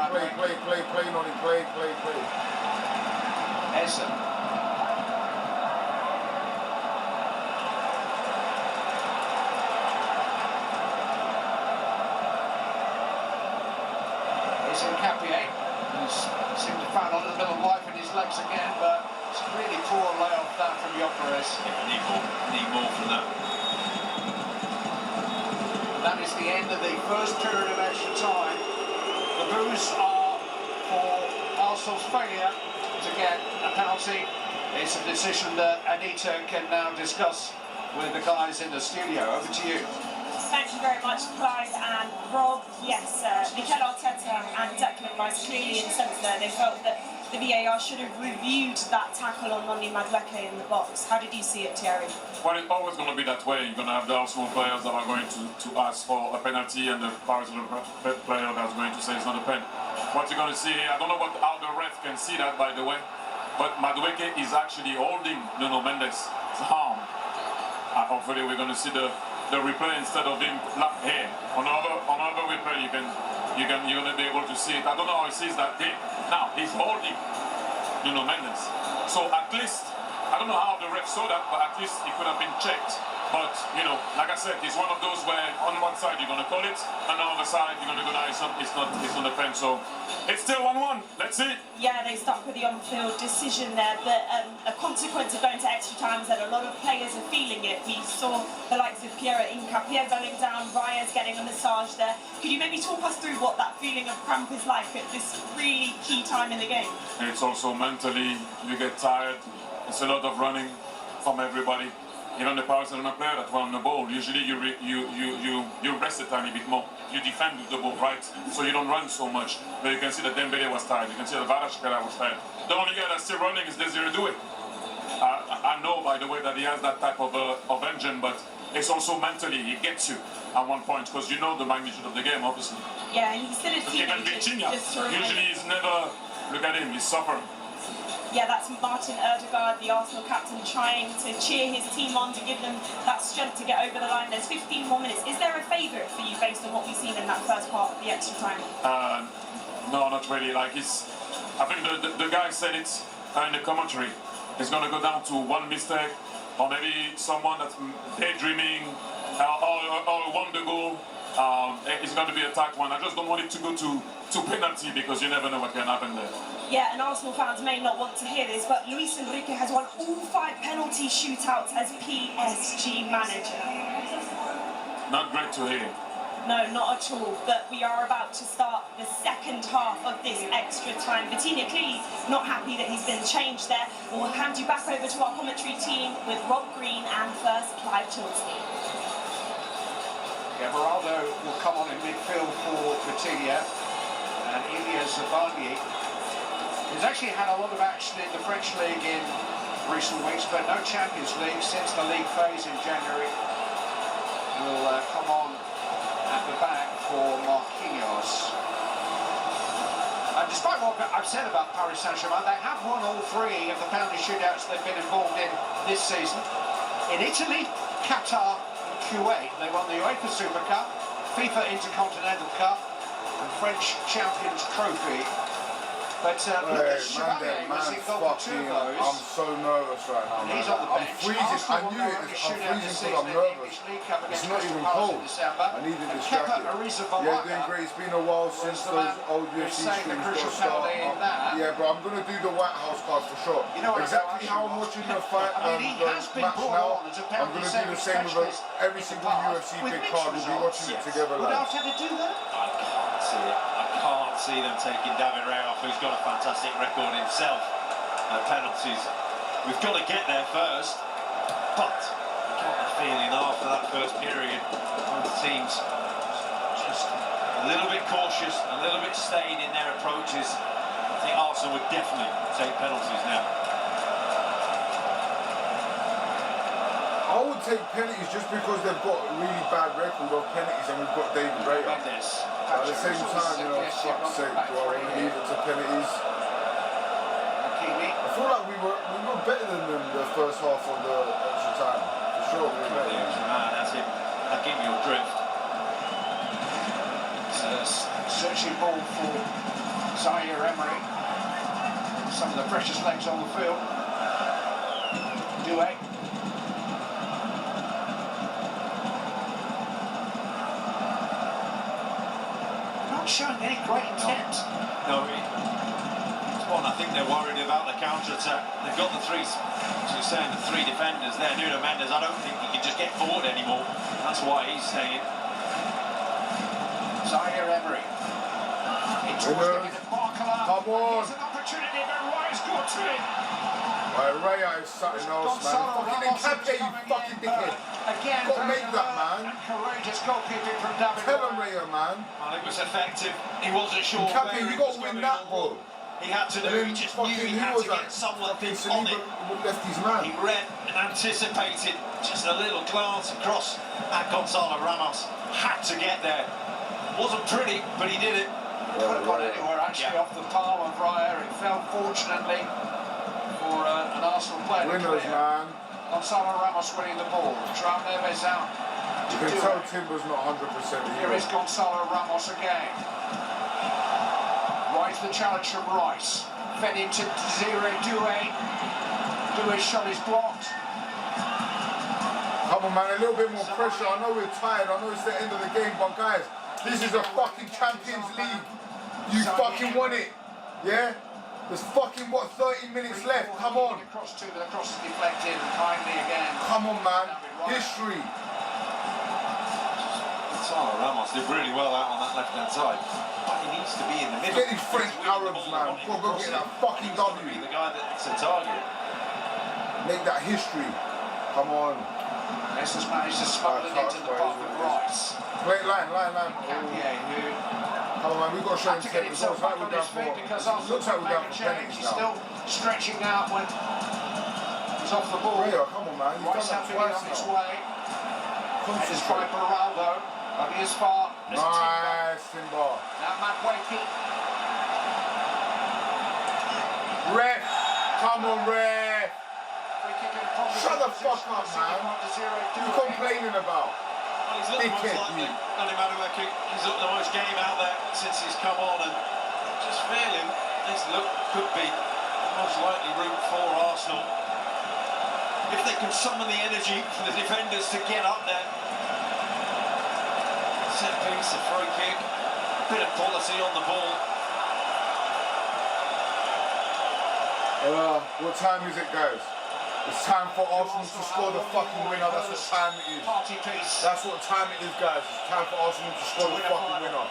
S2: play.
S3: Eza. Here's Capier, who's seemed to find a little bit of life in his legs again, but it's a really poor layoff that from Gyökeres.
S4: Need more from that.
S3: That is the end of the first period of extra time. The boos are for Arsenal's failure to get a penalty. It's a decision that Anita can now discuss with the guys in the studio. Over to you.
S11: Thank you very much, Clive and Rob. Yes, Mikel Arteta and Declan Rice clearly incensed there. They felt that the VAR should have reviewed that tackle on Noni Madueke in the box. How did you see it, Thierry?
S13: Well, it's always going to be that way. You're going to have the Arsenal players that are going to ask for a penalty and the Paris player that's going to say it's not a pen. What you're going to see here, I don't know how the ref can see that, by the way, but Madueke is actually holding Nuno Mendes' arm. Hopefully we're going to see the replay instead of him here. On other replay you're going to be able to see it. I don't know how he sees that here. Now he's holding Nuno Mendes. So at least, I don't know how the ref saw that, but at least it could have been checked. But, you know, like I said, it's one of those where on one side you're going to call it, and on the other side you're going to go, no, it's not a pen. So it's still 1-1. Let's see.
S11: Yeah, they stuck with the on-field decision there, but a consequence of going to extra time is that a lot of players are feeling it. We saw the likes of Nkapie going down, Reyes getting a massage there. Could you maybe talk us through what that feeling of cramp is like at this really key time in the game?
S13: It's also mentally, you get tired. It's a lot of running from everybody. Even the Paris Saint-Germain player that were on the ball, usually you rest a tiny bit more. You defend with the ball, right? So you don't run so much. But you can see that Dembélé was tired. You can see that Varashkara was tired. The only guy that's still running is Desiré Doué. I know, by the way, that he has that type of engine, but it's also mentally, he gets you at one point, because you know the magnitude of the game, obviously.
S11: Yeah, and he's still a
S13: Even
S11: teenager.
S13: usually he's never, look at him, he's suffering.
S11: Yeah, that's Martin Ødegaard, the Arsenal captain, trying to cheer his team on, to give them that strength to get over the line. There's 15 more minutes. Is there a favourite for you based on what we've seen in that first part of the extra time?
S13: No, not really. Like, I think the guy said it in the commentary. It's going to go down to one mistake, or maybe someone that's daydreaming, or won the goal. It's going to be a tight one. I just don't want it to go to penalty, because you never know what can happen there.
S11: Yeah, and Arsenal fans may not want to hear this, but Luis Enrique has won all 5 penalty shootouts as PSG manager.
S13: Not great to hear.
S11: No, not at all. But we are about to start the second half of this extra time. Vitinha clearly not happy that he's been changed there. We'll hand you back over to our commentary team with Rob Green and first Clive Chilsey.
S3: Yeah, Ronaldo will come on in midfield for Vitinha, and Ilya Zabani. He's actually had a lot of action in the French league in recent weeks, but no Champions League since the league phase in January. Will come on at the back for Marquinhos. And despite what I've said about Paris Saint-Germain, they have won all 3 of the penalty shootouts they've been involved in this season. In Italy, Qatar and Kuwait, they won the UEFA Super Cup, FIFA Intercontinental Cup and French Champions Trophy. But look at Chevalier was involved for 2 of those.
S2: I'm so nervous right now.
S3: He's on the bench.
S2: I'm freezing. I knew it. I'm freezing because I'm nervous. It's not even cold. I needed this jacket. Yeah, doing great. It's been a while since those old UFC streams got started. Yeah, but I'm going to do the White House card for sure. Exactly how I'm watching the fight, the match now, I'm going to do the same with every single UFC big card. We'll be watching it together live.
S4: I can't see it. I can't see them taking David Raya off, who's got a fantastic record himself at penalties. We've got to get there first, but I got the feeling after that first period, both teams just a little bit cautious, a little bit staid in their approaches. I think Arsenal would definitely take penalties now.
S2: I would take penalties just because they've got a really bad record of penalties, and we've got David Raya. At the same time, you know, fuck's sake, do I want to leave it to penalties? I feel like we were better than them the first half of the extra time. For sure, we were better.
S4: That's it. I give you a drift.
S3: Searching ball for Zaire Emery. Some of the precious legs on the field. Doué. Showing any great intent.
S4: No, it's one. I think they're worried about the counter-attack. They've got the 3 defenders there. Nuno Mendes, I don't think he can just get forward anymore. That's why he's saying.
S3: Zaire Emery.
S2: Come on.
S3: Here's an opportunity, but Raya's got to it.
S2: Raya is something else, man. Fucking Encape, you fucking dickhead.
S3: Again,
S2: got to make that, man.
S3: Courageous goalkeeping from David.
S2: Tell him, Raya, man.
S4: Well, it was effective. He wasn't sure.
S2: Encape, you got to win that, bro.
S4: He had to do. He just knew he had to get someone on it.
S2: Left his man.
S4: He read and anticipated. Just a little glance across at Gonzalo Ramos. Had to get there. Wasn't pretty, but he did it.
S3: Could have gone anywhere actually off the palm of Raya. It fell fortunately for an Arsenal player.
S2: Winners, man.
S3: Gonzalo Ramos winning the ball. João Neves out.
S2: You can tell Timber's not 100%
S3: Here is Gonzalo Ramos again. Rice the challenge from Rice. Fed into Doué. Doué's shot is blocked.
S2: Come on, man, a little bit more pressure. I know we're tired. I know it's the end of the game, but guys, this is a fucking Champions League. You fucking won it. Yeah? There's fucking, 30 minutes left? Come on.
S3: The cross is deflected kindly again.
S2: Come on, man. History.
S4: Gonzalo Ramos did really well out on that left-hand side. But he needs to be in the middle.
S2: Get these French Arabs, man. Go get that fucking W.
S4: The guy that's a target.
S2: Make that history. Come on.
S3: Leicester's managed to smuggle it into the path of Rice.
S2: Wait, line. Come on, man, we've got to show him
S3: get himself back on his feet because Arsenal
S2: looks like we're down for
S3: change.
S2: penalties
S3: He's
S2: now.
S3: still stretching out when He's off the ball.
S2: Rio, come on, man. You've
S3: Rice
S2: done that
S3: having it
S2: twice
S3: on its
S2: now.
S3: way. It's
S2: Concentrate.
S3: by Beraldo. Only as far as
S2: Nice, Timber.
S3: Now Madwakey.
S2: Ref. Come on, ref.
S3: Free kick in a
S2: Shut the fuck up, man. What are you complaining about?
S4: Well, he's looked the most like Danny Madwakey. He's looked the most game out there since he's come on, and just feeling this look could be the most likely route for Arsenal. If they can summon the energy for the defenders to get up there. Set piece, a free kick, a bit of quality on the ball.
S2: What time is it, guys? It's time for Arsenal to score the fucking winner. That's what time it is. That's what time it is, guys. It's time for Arsenal to score the fucking winner.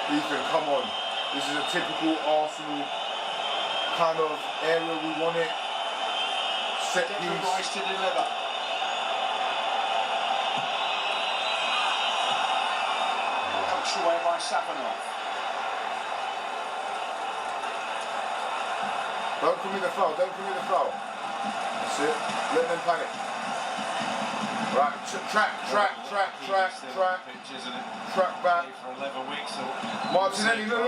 S2: Ethan, come on. This is a typical Arsenal kind of area we want it. Set piece.
S3: Rice to deliver. Coached away by Safanov.
S2: Don't commit the foul, don't commit the foul. That's it. Let them panic. Right, track back.
S4: For 11 weeks.
S2: Martinelli, no,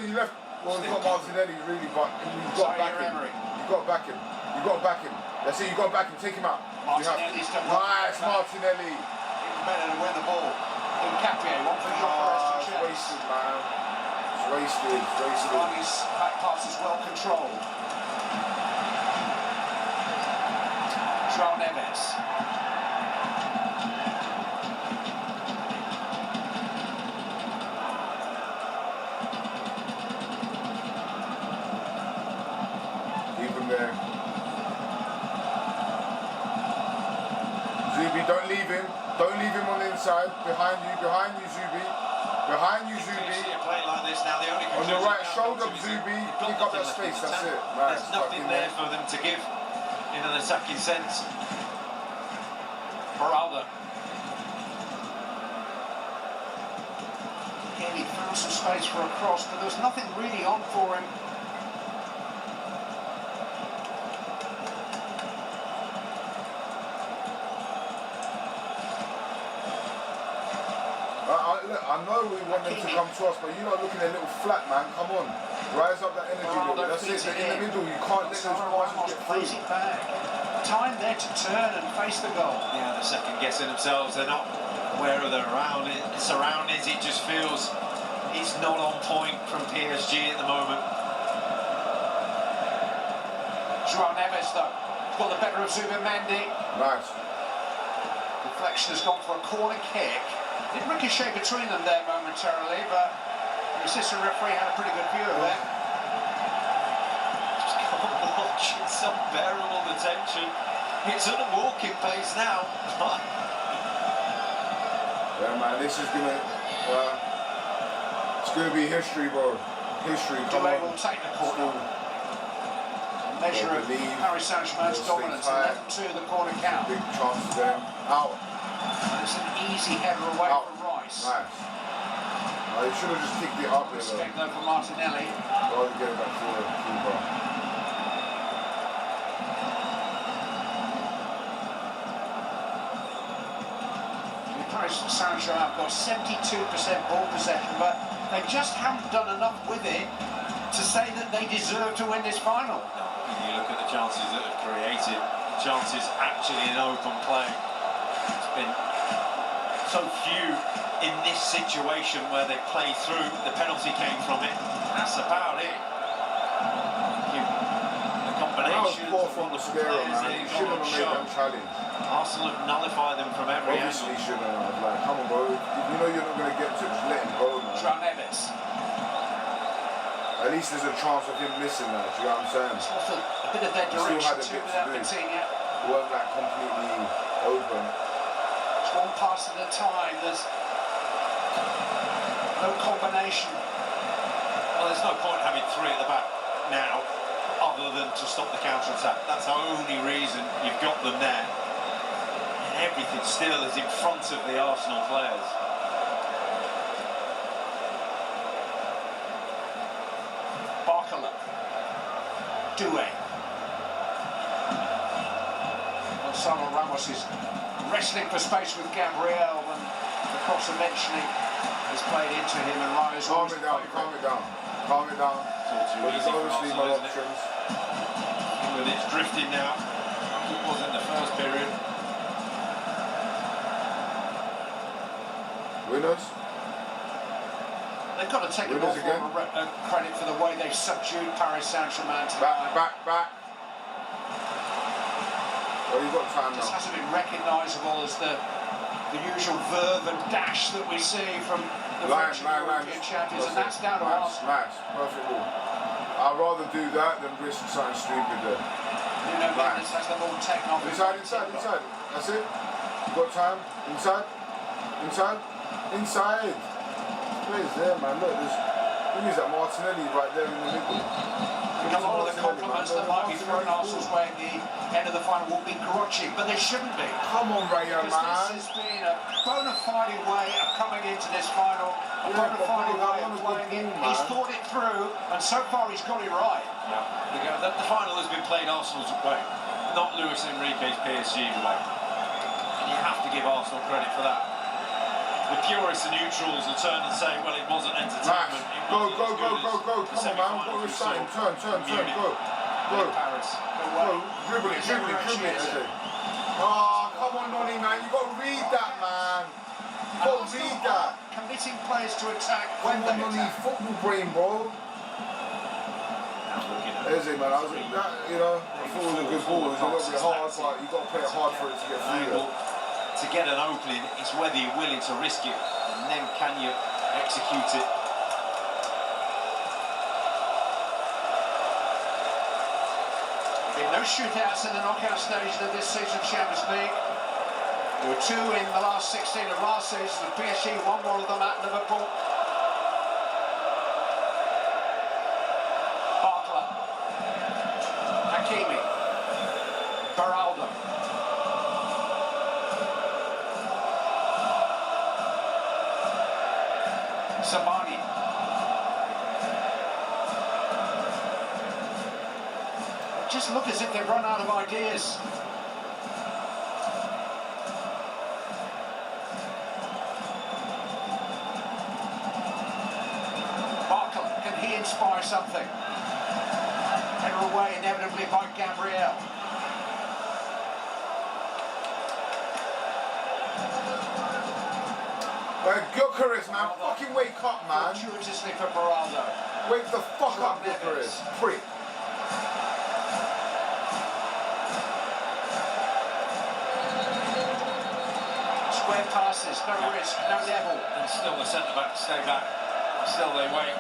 S2: you left. Well, it's not Martinelli really, but you've got back him. You've got back him. You've got back him. That's it, you've got back him. Take him out.
S3: Martinelli's done
S2: nice, Martinelli.
S3: Even better to win the ball. Capia, one for John.
S2: It's wasted, man. It's wasted, it's wasted.
S3: His back pass is well controlled. João Neves.
S2: Keep him there. Zubi, don't leave him. Don't leave him on the inside. Behind you, Zubi. Behind you, Zubi. On your right shoulder, Zubi. Pick up that space, that's it. Nice.
S4: There's nothing there for them to give in an attacking sense.
S3: Beraldo. Again, he found some space for a cross, but there was nothing really on for him.
S2: Look, I know we want them to come to us, but you're not looking a little flat, man. Come on. Rise up that energy a little bit. That's it. In the middle, you can't let those passes get through.
S3: Time there to turn and face the goal.
S4: Yeah, they're second guessing themselves. They're not aware of their surroundings. It just feels it's not on point from PSG at the moment.
S3: João Neves, though, got the better of Zubimendi.
S2: Nice.
S3: Deflection has gone for a corner kick. It ricocheted between them there momentarily, but the assistant referee had a pretty good view of it.
S4: Just can't watch. It's unbearable, the tension. It's at a walking pace now.
S2: Yeah, man, this is it's gonna be history, bro. History. Come on.
S3: Will take the corner. Measure of Paris Saint-Germain's dominance, 11-2 the corner count.
S2: Big chance for them. Out.
S3: It's an easy header away from Rice.
S2: Nice. You should have just kicked it up there,
S3: Respect though for Martinelli.
S2: Rather get it back to the keeper.
S3: Paris Saint-Germain have got 72% ball possession, but they just haven't done enough with it to say that they deserve to win this final.
S4: You look at the chances that have created, chances actually in open play. It's been so few in this situation where they play through. The penalty came from it. That's about it. The combination
S2: of from the players, man. He shouldn't have made that challenge.
S4: Arsenal have nullified them from every
S2: Obviously
S4: angle.
S2: shouldn't have. Like, come on, bro. If you know you're not going to get to it, just let him go, man.
S3: João Neves.
S2: At least there's a chance of him missing that. Do you know what I'm saying?
S3: It's also a bit of their direction too without Coutinho.
S2: It weren't like completely open.
S3: It's one pass at a time. There's no combination.
S4: Well, there's no point having three at the back now, other than to stop the counter-attack. That's the only reason you've got them there. And everything still is in front of the Arsenal players.
S3: Barcola. Doué. Gonzalo Ramos is wrestling for space with Gabriel, and the cross eventually is played into him, and Raya's
S2: calm it down. Calm it down. But there's obviously no options.
S4: But it's drifting now, like it was in the first period.
S2: Winners.
S3: They've got to take a lot more credit for the way they subdued Paris Saint-Germain tonight.
S2: Back. Well, you've got time now.
S3: This hasn't been recognisable as the usual verve and dash that we see from the French European champions, and that's down to Arsenal.
S2: Nice, perfect ball. I'd rather do that than risk something stupid there.
S3: Nuno Mendes has the ball taken off.
S2: Inside. That's it. You got time. Inside. Players there, man. Look, there's that Martinelli right there in the middle.
S3: A lot of the compliments that might be thrown Arsenal's way at the end of the final will be grudging, but they shouldn't be.
S2: Come on, Raya, man.
S3: This has been a bona fide way of coming into this final, a bona fide way of playing it. He's thought it through, and so far he's got it right.
S4: Yeah. The final has been played Arsenal's way, not Luis Enrique's PSG way. And you have to give Arsenal credit for that. The purists and neutrals will turn and say, well, it wasn't entertainment.
S2: Go. Come on, man. What was saying? Turn. Go.
S3: Paris.
S2: Dribble it. Oh, come on, Nonny, man. You got to read that, man. You got to read that.
S3: Committing players to attack when
S2: they attack. Football brain, bro. There's it, man. I thought it was a good ball. It was a little bit hard, but you got to play it hard for it to get through.
S4: To get an opening, it's whether you're willing to risk it, and then can you execute it.
S3: No shootouts in the knockout stage of this season's Champions League. There were 2 in the last 16 of last season, and PSG won one of them at Liverpool. Barkla, Hakimi, Beraldo. Sabani. Just look as if they've run out of ideas. Barkla, can he inspire something? Headed away inevitably by Gabriel.
S2: Gyökeres, man, fucking wake up, man.
S3: Fortuitously for Beraldo.
S2: Wake the fuck up, Gyökeres. Prick.
S3: Square passes, no risk, no level.
S4: And still the centre-back stay back. Still they wait.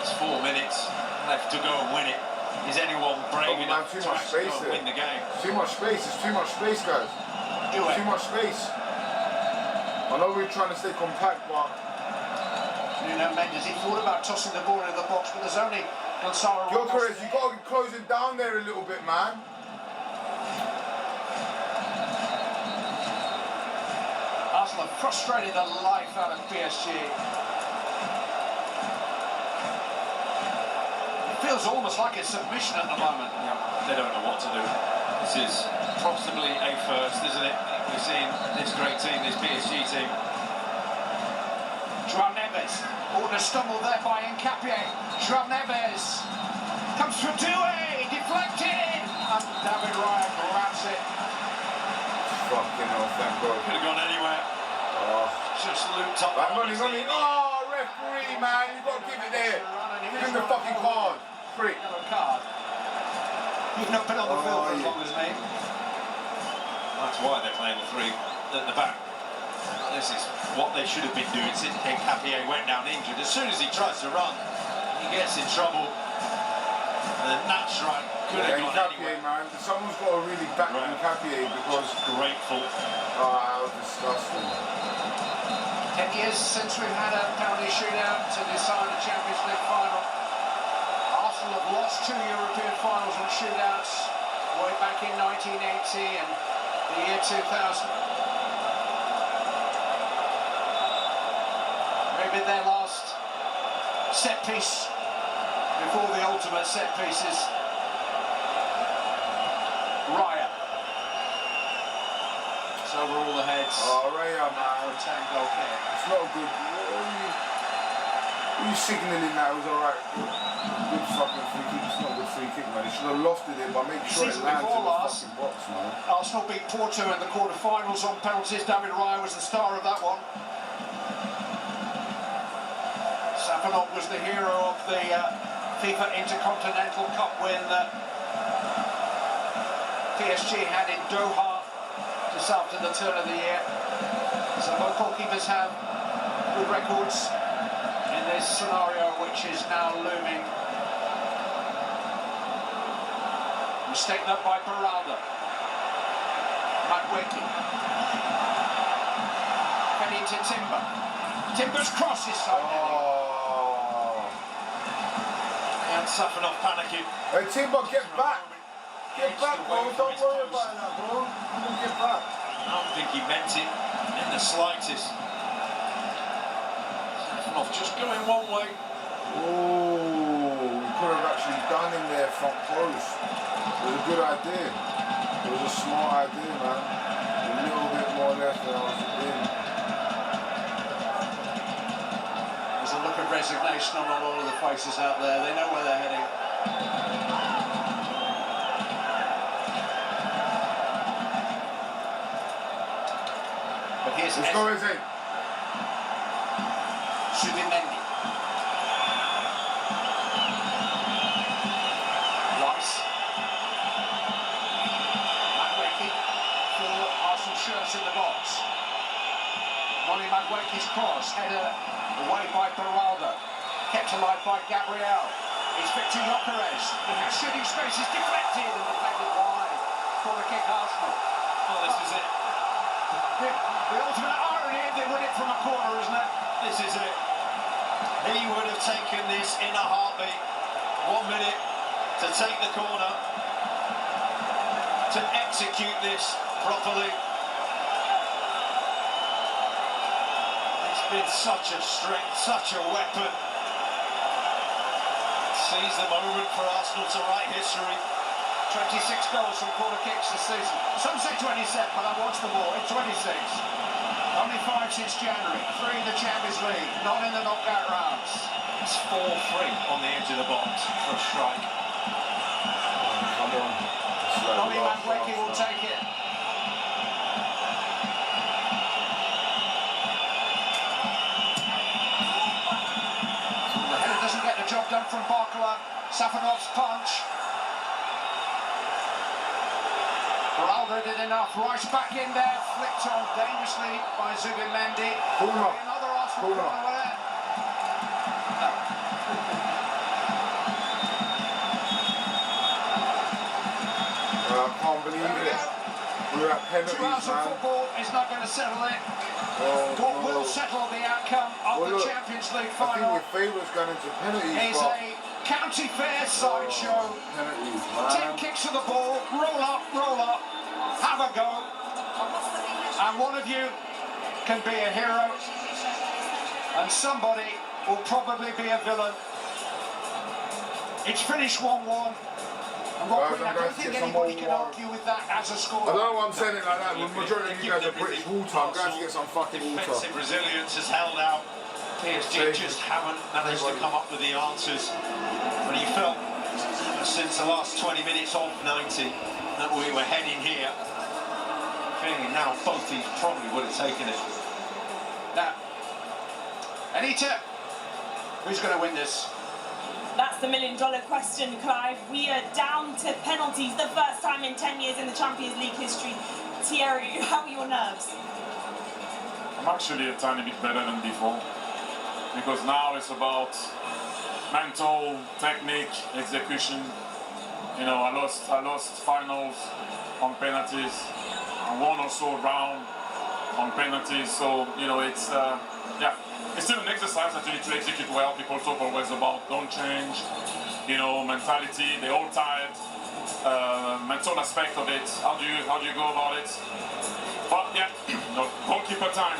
S4: It's 4 minutes left to go and win it. Is anyone brave enough to actually go and win the game?
S2: Too much space. It's too much space, guys. Too much space. I know we're trying to stay compact, but
S3: Nuno Mendes, he thought about tossing the ball into the box, but there's only Gonzalo Ramos.
S2: Gyökeres, you got to close it down there a little bit, man.
S3: Arsenal have frustrated the life out of PSG. It feels almost like a submission at the moment.
S4: Yeah, they don't know what to do. This is possibly a first, isn't it? We've seen this great team, this PSG team.
S3: João Neves, a stumble there by Nkapie. João Neves comes for Doué, deflected, and David Raya grabs it.
S2: Fucking hell, thank God.
S4: Could have gone anywhere. Just looped up.
S2: Money. Oh, referee, man, you got to give it there. Give him the fucking card. Prick.
S3: Yellow card. You've not been on the field for as long as me.
S4: That's why they're playing the 3 at the back. This is what they should have been doing since Nkapie went down injured. As soon as he tries to run, he gets in trouble. And that's right. Could have gone anywhere.
S2: Man. Someone's got to really back Nkapie because
S4: grateful.
S2: Oh, that was disgusting.
S3: 10 years since we've had a penalty shootout to decide a Champions League final. Arsenal have lost 2 European finals on shootouts way back in 1980 and the year 2000. Maybe their last set piece before the ultimate set pieces. Raya. over all the heads.
S2: Oh, Raya, man.
S3: Tango kick.
S2: It's not good. What are you signalling that? It was alright. Good fucking free kick. It's not a good free kick, man. He should have lost it there, but make sure it lands in the fucking box, man.
S3: Arsenal beat Porto in the quarter-finals on penalties. David Raya was the star of that one. Safanov was the hero of the FIFA Intercontinental Cup win that PSG had in Doha just after the turn of the year. So both goalkeepers have good records in this scenario, which is now looming. Mistake up by Beraldo. Madueke. Heading to Timber. Timber's cross is so heavy.
S4: And Safanov panicking.
S2: Hey, Timber, get back! Get back, bro. Don't worry about that, bro. I'm gonna get back.
S4: I don't think he meant it in the slightest. Safanov just going one way.
S2: Oh, we could have actually done him there front post. It was a good idea. It was a smart idea, man. A little bit more left than I was in.
S3: There's a look of resignation on a lot of the faces out there. They know where they're heading. But here's
S2: Let's go, Izzy.
S3: Subimendi. Rice. Madueke for Arsenal shirts in the box. Ronnie Madueke's cross, header away by Beraldo. Kept alive by Gabriel. It's Victor Gyökeres. The shooting space is deflected and deflected wide. Corner kick Arsenal.
S4: Well, this is it.
S3: The ultimate irony, they win it from a corner, isn't it?
S4: This is it. He would have taken this in a heartbeat. 1 minute to take the corner, to execute this properly. It's been such a strength, such a weapon. Seize the moment for Arsenal to write history.
S3: 26 goals from corner kicks this season. Some say 27, but I've watched them all. It's 26. Only 5 since January. 3 in the Champions League, none in the knockout rounds.
S4: It's 4-3 on the edge of the box for a strike.
S2: Come on.
S3: Ronnie Madueke will take it. The header doesn't get the job done from Barcola. Safanov's punch. Beraldo did enough. Rice back in there, flicked on dangerously by Zubimendi. Another Arsenal corner there.
S2: I can't believe it. We're at penalties,
S3: 2 hours of
S2: man.
S3: football is not going to settle it. What will settle the outcome of the Champions League final?
S2: I think your favourite's gone into penalties,
S3: is a county fair sideshow.
S2: Penalties, man.
S3: 10 kicks of the ball, roll up, have a go. And one of you can be a hero, and somebody will probably be a villain. It's finished 1-1. And Rob, I don't think anybody can argue with that as a score.
S2: I don't know why I'm saying it like that. The majority of you guys are British water. I'm glad to get some fucking water.
S4: Defensive resilience has held out. PSG just haven't managed to come up with the answers. But he felt since the last 20 minutes of 90 that we were heading here. Feeling now both teams probably would have taken it.
S3: Now, Anita, who's going to win this?
S11: That's the million-dollar question, Clive. We are down to penalties, the first time in 10 years in the Champions League history. Thierry, how are your nerves?
S13: I'm actually a tiny bit better than before, because now it's about mental, technique, execution. You know, I lost finals on penalties, and won also round on penalties. So you know, it's it's still an exercise that you need to execute well. People talk always about don't change, you know, mentality. They're all tired. Mental aspect of it. How do you go about it? But yeah, no, goalkeeper time.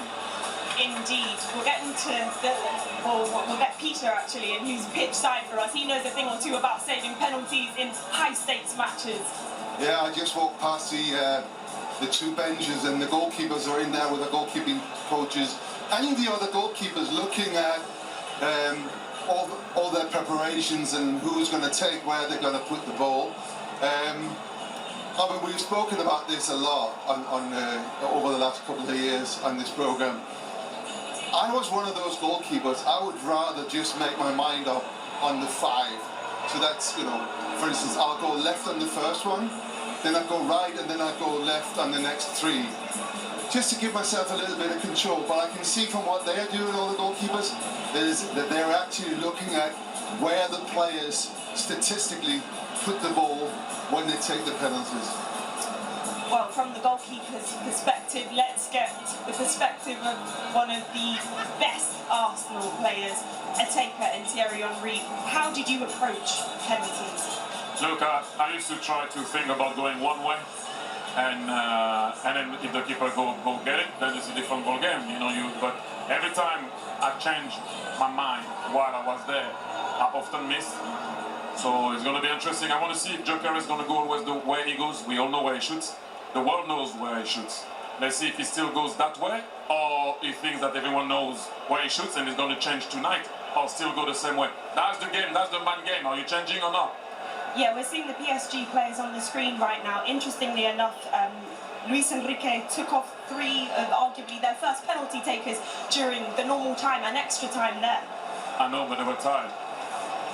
S11: Indeed. We'll get into we'll get Peter actually in who's pitch side for us. He knows a thing or two about saving penalties in high stakes matches.
S9: Yeah, I just walked past the the two benches, and the goalkeepers are in there with the goalkeeping coaches and the other goalkeepers looking at all their preparations and who's going to take where they're going to put the ball. I mean, we've spoken about this a lot over the last couple of years on this program. I was one of those goalkeepers. I would rather just make my mind up on the 5. So that's, you know, for instance, I'll go left on the first one, then I go right, and then I go left on the next 3. Just to give myself a little bit of control. But I can see from what they're doing, all the goalkeepers, is that they're actually looking at where the players statistically put the ball when they take the penalties.
S11: Well, from the goalkeeper's perspective, let's get the perspective of one of the best Arsenal players, a taker in Thierry Henry. How did you approach penalties?
S13: Look, I used to try to think about going one way, and then if the keeper go get it, then it's a different ball game, you know. But every time I changed my mind while I was there, I often missed. So it's going to be interesting. I want to see if Joker is going to go always the way he goes. We all know where he shoots. The world knows where he shoots. Let's see if he still goes that way, or he thinks that everyone knows where he shoots and he's going to change tonight, or still go the same way. That's the game. That's the man game. Are you changing or not?
S11: Yeah, we're seeing the PSG players on the screen right now. Interestingly enough, Luis Enrique took off 3 of arguably their first penalty takers during the normal time and extra time there.
S13: I know, but they were tired.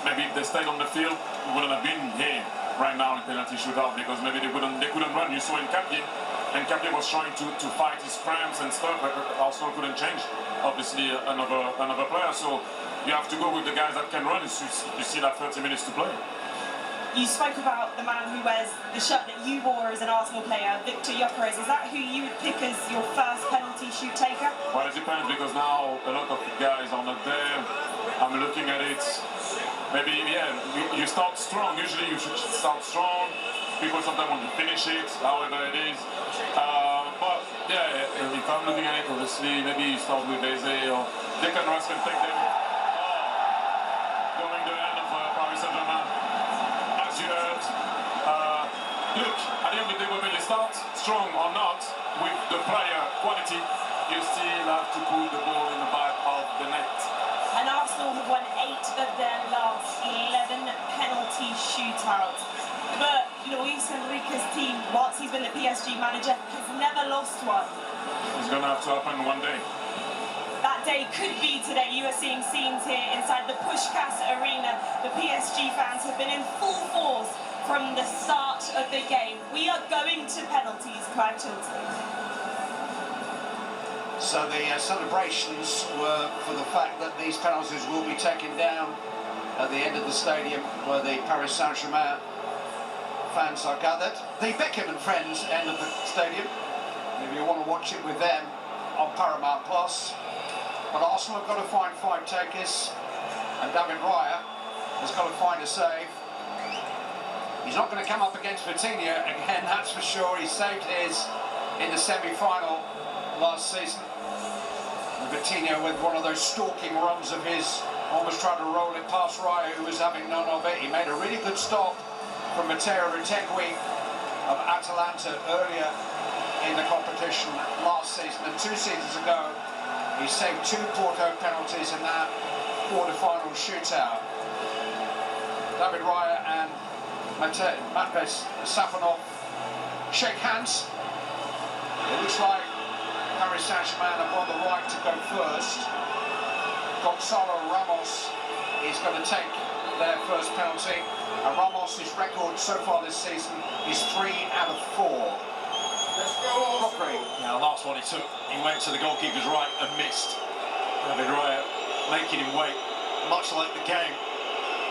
S13: Maybe if they stayed on the field, we wouldn't have been here right now in penalty shootout, because maybe they couldn't run. You saw in Capri, and Capri was trying to fight his cramps and stuff, but Arsenal couldn't change. Obviously, another player. So you have to go with the guys that can run. You see that 30 minutes to play.
S11: You spoke about the man who wears the shirt that you wore as an Arsenal player, Victor Gyökeres. Is that who you would pick as your first penalty shoot taker?
S13: Well, it depends, because now a lot of guys are not there. I'm looking at it. Maybe, yeah, you start strong. Usually you should start strong. People sometimes want to finish it, however it is. But, yeah, if I'm looking at it, obviously, maybe you start with Eze, or Declan Rice can take them. Going the end of Paris Saint-Germain. As you heard, look, at the end of the day, whether you start strong or not, with the player quality, you still have to put the ball in the back of the net.
S11: And Arsenal have won 8 of their last 11 penalty shootouts. But Luis Enrique's team, whilst he's been the PSG manager, has never lost one.
S13: It's going to have to happen one day.
S11: That day could be today. You are seeing scenes here inside the Puskás Arena. The PSG fans have been in full force from the start of the game. We are going to penalties, Clive Chilton.
S3: So the celebrations were for the fact that these penalties will be taken down at the end of the stadium where the Paris Saint-Germain fans are gathered. The Beckham and Friends end of the stadium. If you want to watch it with them on Paramount Plus. But Arsenal have got to find 5 takers, and David Raya has got to find a save. He's not going to come up against Vitinha again, that's for sure. He saved his in the semi-final last season. And Vitinha, with one of those stalking runs of his, almost tried to roll it past Raya, who was having none of it. He made a really good stop from Matteo Retegui of Atalanta earlier in the competition last season, and 2 seasons ago he saved 2 Porto penalties in that quarter-final shootout. David Raya and Matvej Safonov shake hands. It looks like Paris Saint-Germain have won the right to go first. Gonzalo Ramos is going to take their first penalty. And Ramos' record so far this season is 3 out of 4. Let's go, Rockery.
S4: Now, the last one he took, he went to the goalkeeper's right and missed. David Raya making him wait, much like the game.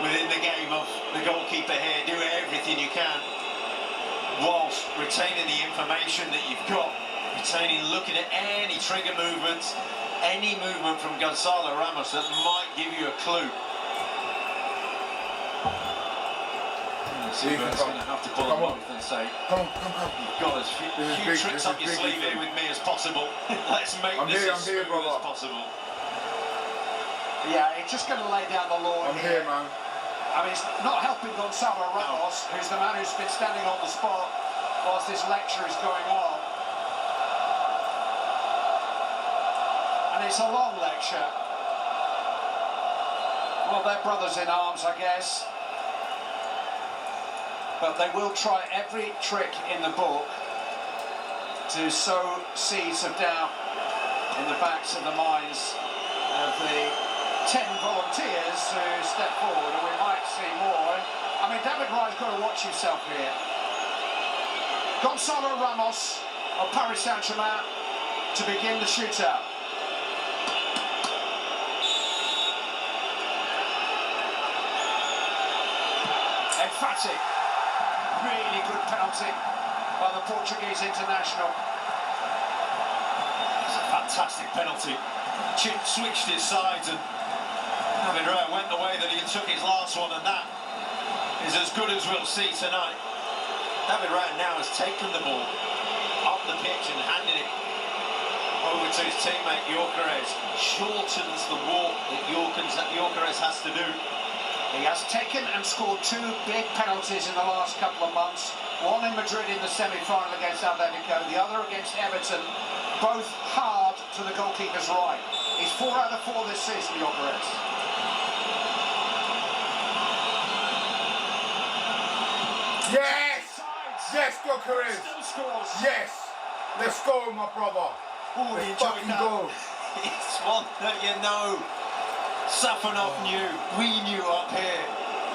S4: Within the game of the goalkeeper here, do everything you can whilst retaining the information that you've got, looking at any trigger movements, any movement from Gonzalo Ramos that might give you a clue. He's going to have to pull him off and say, you've got as few tricks up your sleeve here with me as possible. Let's make this as smooth as possible.
S3: Yeah, he's just going to lay down the law.
S2: I'm here, man.
S3: I mean, it's not helping Gonzalo Ramos, who's the man who's been standing on the spot whilst this lecture is going on. And it's a long lecture. Well, they're brothers in arms, I guess. But they will try every trick in the book to sow seeds of doubt in the backs of the minds of the 10 volunteers who step forward, and we might see more. I mean, David Raya's got to watch himself here. Gonzalo Ramos of Paris Saint-Germain to begin the shootout. Emphatic, really good penalty by the Portuguese international.
S4: It's a fantastic penalty. Chip switched his sides and David Raya went the way that he took his last one, and that is as good as we'll see tonight. David Raya now has taken the ball up the pitch and handed it over to his teammate Gyökeres. Shortens the walk that Gyökeres has to do.
S3: He has taken and scored 2 big penalties in the last couple of months. One in Madrid in the semi-final against Atletico, the other against Everton, both hard to the goalkeeper's right. He's 4 out of 4 this season, Gyökeres.
S2: Yes! Yes, Gyökeres!
S3: Still scores.
S2: Yes! Let's go, my brother.
S4: Oh,
S2: Let's fucking go.
S4: It's one that you know. Safanov knew, we knew up here.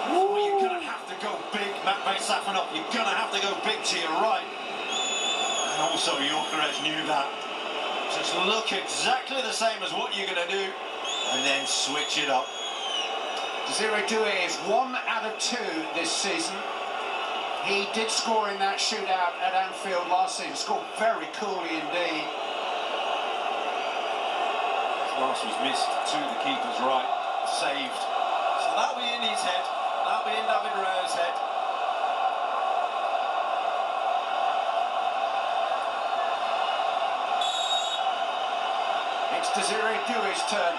S4: Well, you're going to have to go big, Matvei Safanov. You're going to have to go big to your right. And also, Gyökeres knew that. Just look exactly the same as what you're going to do, and then switch it up.
S3: Desiree Doué is 1 out of 2 this season. He did score in that shootout at Anfield last season. Scored very coolly indeed.
S4: Last was missed to the keeper's right, saved. So that'll be in his head, that'll be in David Raya's head.
S3: It's Desiree Doué's turn.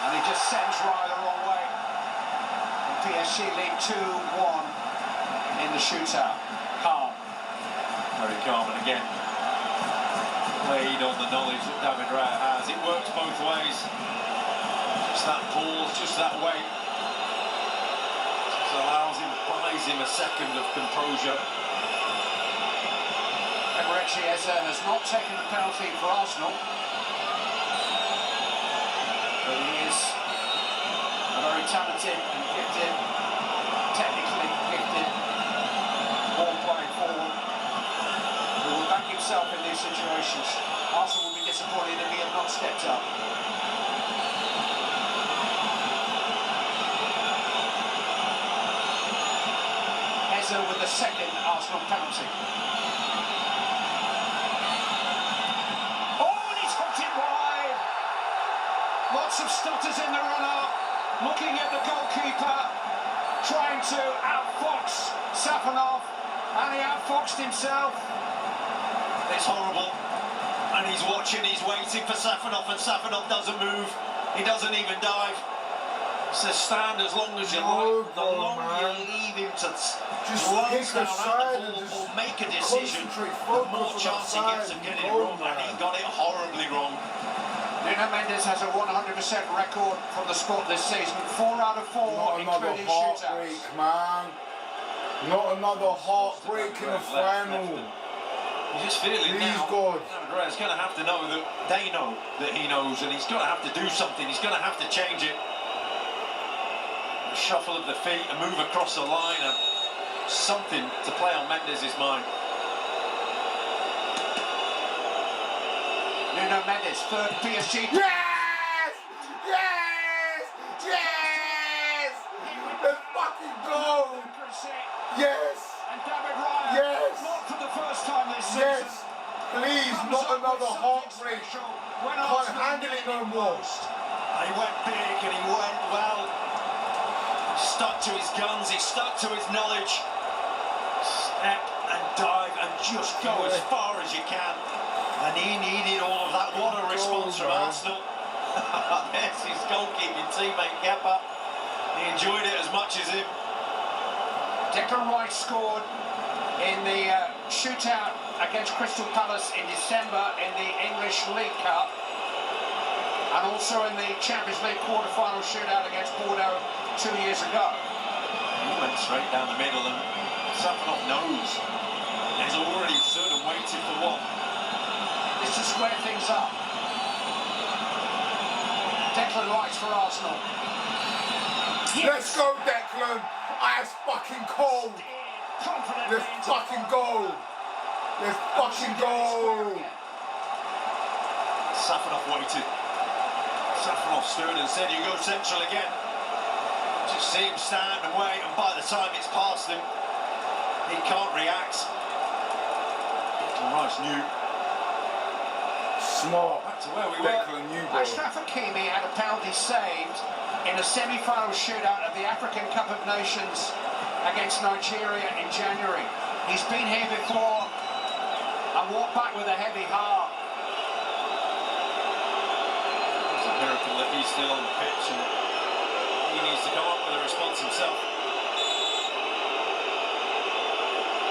S3: And he just sends Raya the wrong way. And PSG lead 2-1 in the shootout. Calm.
S4: Very calm, and again, played on the knowledge that David Raya has. It works both ways. Just that pause, just that wait. Just allows him, buys him a second of composure.
S3: Eberechi Eze has not taken a penalty for Arsenal. But he is a very talented and gifted, technically gifted, ball playing forward, who will back himself in these situations. Arsenal will be disappointed if he had not stepped up. Eze with the second Arsenal penalty. Oh, and he's hooked it wide. Lots of stutters in the run-up, looking at the goalkeeper, trying to outfox Safanov, and he outfoxed himself.
S4: It's horrible, and he's watching, he's waiting for Safanov, and Safanov doesn't move, he doesn't even dive. So stand as long as you like, the longer you leave him to close down at the ball or make a decision, the more chance he gets of getting it wrong, and he got it horribly wrong.
S3: Nuno Mendes has a 100% record from the spot this season, 4 out of 4,
S2: Not another
S3: including
S2: heartbreak,
S3: shootouts.
S2: man. Not another heartbreak in the final.
S4: You just feel it
S2: Please,
S4: now.
S2: God.
S4: David Raya's going to have to know that they know that he knows, and he's going to have to do something. He's going to have to change it. A shuffle of the feet, a move across the line, and something to play on Mendes' mind.
S3: Nuno Mendes, third PSG.
S2: Yes! Yes! Yes! Let's fucking go! Yes!
S3: And David Raya,
S2: Yes!
S3: not for the first time this season.
S2: Yes! Please, not another heartbreak. Can't handle it no more.
S4: And he went big and he went well. Stuck to his guns, he stuck to his knowledge. Step and dive and just go as far as you can. And he needed all of that. What a response from Arsenal. There's his goalkeeping teammate Kepa. He enjoyed it as much as him.
S3: Declan Rice scored in the shootout against Crystal Palace in December in the English League Cup, and also in the Champions League quarter-final shootout against Bordeaux 2 years ago.
S4: He went straight down the middle, and Safanov knows he's already stood and waited for one.
S3: It's to square things up. Declan Rice for Arsenal.
S2: Yes. Let's go, Declan. Ice fucking cold. Let's fucking go. Let's fucking go.
S4: Safanov waited. Safanov stood and said, "You go central again." Just see him stand and wait, and by the time it's past him, he can't react. Declan Rice knew.
S2: Smart.
S4: Back to where we
S2: Declan knew, bro.
S3: Ashraf Hakimi had a penalty saved in a semi-final shootout of the African Cup of Nations against Nigeria in January. He's been here before and walked back with a heavy heart.
S4: It's a miracle that he's still on the pitch, and he needs to come up with a response himself.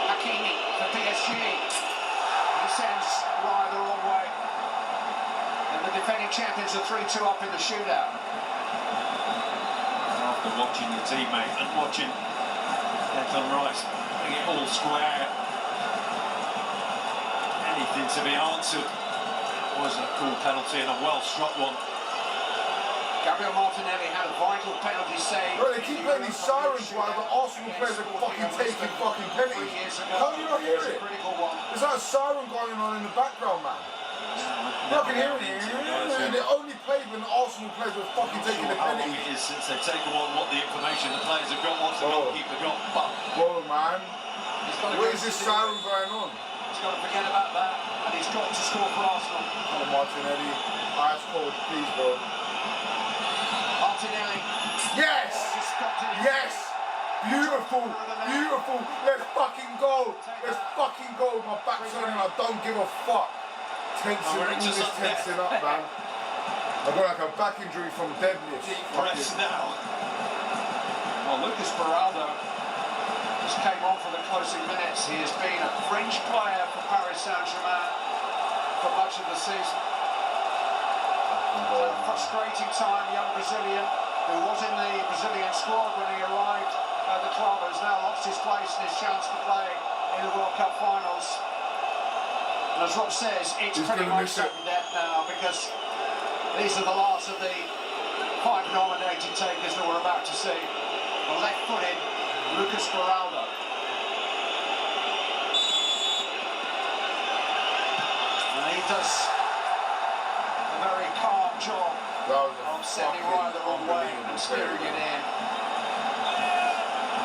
S3: Hakimi for PSG. He sends Raya the wrong way. And the defending champions are 3-2 up in the shootout.
S4: After watching your teammate and watching Declan Rice bring it all square, anything to be answered. Wasn't a cool penalty and a well-struck one.
S3: Gabriel Martinelli had a vital penalty save.
S2: Bro, they keep playing these sirens while the Arsenal players are fucking taking fucking penalties. How do you not hear it? There's like a siren going on in the background, man. I can hear it. They only played when the Arsenal players were fucking taking the
S4: How long
S2: penalties.
S4: it is since they've taken on what the information the players have got, what's the goalkeeper got, but
S2: Bro, man, where is this siren going on?
S3: He's got to forget about that, and he's got to score for Arsenal.
S2: Oh, Martinelli, ice cold, please, bro.
S3: Martinelli.
S2: Yes! Yes! Beautiful! Beautiful! Let's fucking go! Let's fucking go! My back's on and I don't give a fuck. Tensing, all this tensing up, man. I got like a back injury from deadlift.
S4: deep press now.
S3: Well, Lucas Beraldo just came on for the closing minutes. He has been a fringe player for Paris Saint-Germain for much of the season. A frustrating time, young Brazilian who was in the Brazilian squad when he arrived at the club, has now lost his place and his chance to play in the World Cup finals. And as Rob says, it's pretty much certain death now, because these are the last of the 5 nominated takers that we're about to see. The left-footed Lucas Beraldo. And he does a very calm job of sending Raya the wrong way and steering it in.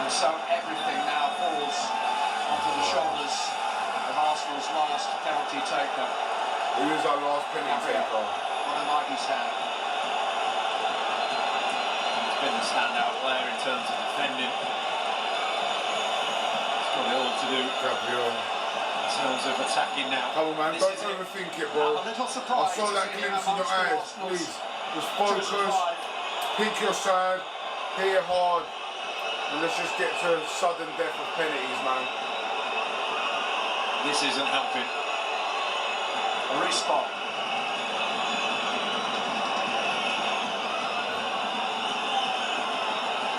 S3: And so everything now falls onto the shoulders of Arsenal's last penalty taker.
S2: Who is our last penalty taker?
S3: On a mighty stand.
S4: He's been the standout player in terms of defending. He's got it all to do in terms of attacking now.
S2: Come on, man, don't overthink it, bro.
S3: I'm a little
S2: I
S3: surprised
S2: saw that glimpse in your eyes, please. Just focus, pick your side, hit it hard, and let's just get to sudden death of penalties, man.
S4: This isn't helping.
S3: A respawn.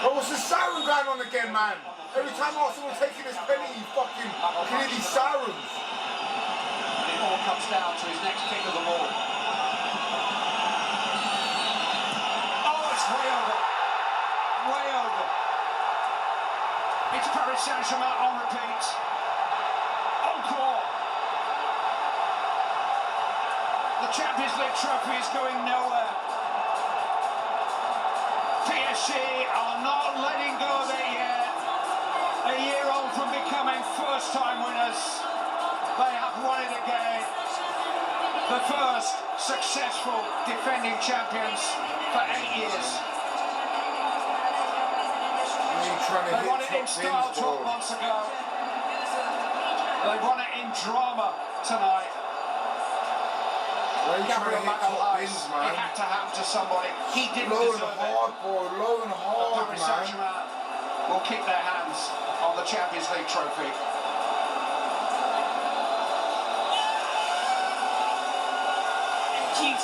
S2: Bro, what's the siren going on again, man? Every time Arsenal taking this penalty, you fucking hear these sirens.
S3: And it all comes down to his next kick of the ball. Oh, it's way over. Way over. It's Paris Saint-Germain on repeat. Encore. The Champions League trophy is going nowhere. PSG are not letting go of it yet. A year on from becoming first-time winners. They have won it again. The first successful defending champions for 8 years. They won it in style 12 months ago. They won it in drama tonight. Gabriel Magalhaes, it had to happen to somebody. He didn't deserve it.
S2: Low and hard,
S3: Paris Saint-Germain will keep their hands on the Champions League trophy.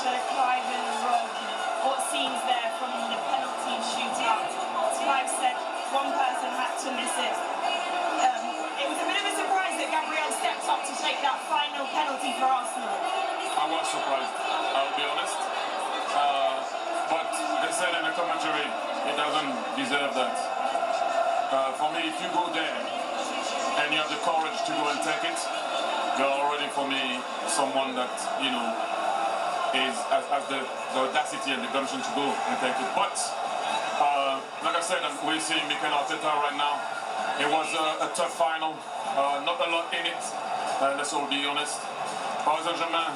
S11: to Clive and Rob. What scenes there from the penalty shootout. As Clive said, one person had to miss it. It was a bit of a surprise that Gabriel stepped up to take that final penalty for Arsenal.
S13: I was surprised, I'll be honest. But they said in the commentary, it doesn't deserve that. For me, if you go there and you have the courage to go and take it, you're already, for me, someone that, you know, has the audacity and the gumption to go and take it. But, like I said, we're seeing Mikel Arteta right now. It was a tough final, not a lot in it, let's all be honest. Paris Saint-Germain,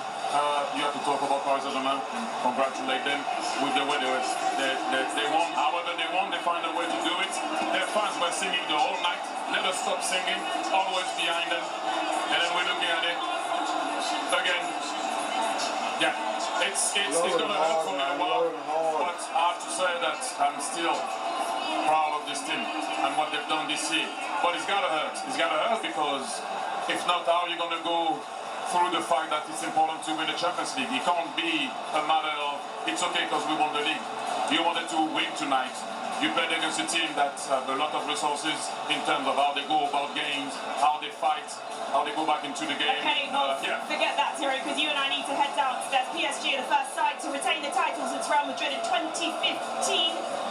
S13: you have to talk about Paris Saint-Germain and congratulate them with the way they won. However they won, they find a way to do it. Their fans were singing the whole night, never stop singing, always behind them. And then we're looking at it again. Yeah, it's gonna hurt for me a while, but I have to say that I'm still proud of this team and what they've done this year. But it's gotta hurt. It's gotta hurt because if not, how are you gonna go through the fact that it's important to win the Champions League? It can't be a matter of it's okay because we won the league. You wanted to win tonight. You played against a team that have a lot of resources in terms of how they go about games, how they fight, how they go back into the game.
S11: Okay, well, forget that, Thierry, because you and I need to head downstairs. PSG are the first side to retain the title since Real Madrid in 2015.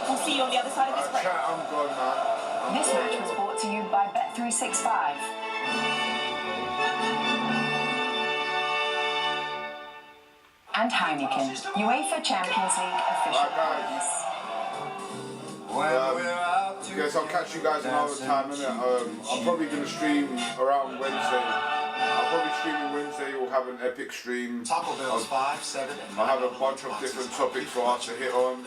S11: We'll see you on the other side of this break.
S2: I'm gone, man.
S5: This match was brought to you by Bet365. And Heineken, UEFA Champions League official partners.
S2: Guess I'll catch you guys another time, innit? I'm probably going to stream around Wednesday. I'll probably stream on Wednesday. We'll have an epic stream.
S21: Taco Bell's 5, 7, and
S2: I'll have a bunch of different topics for us to hit on.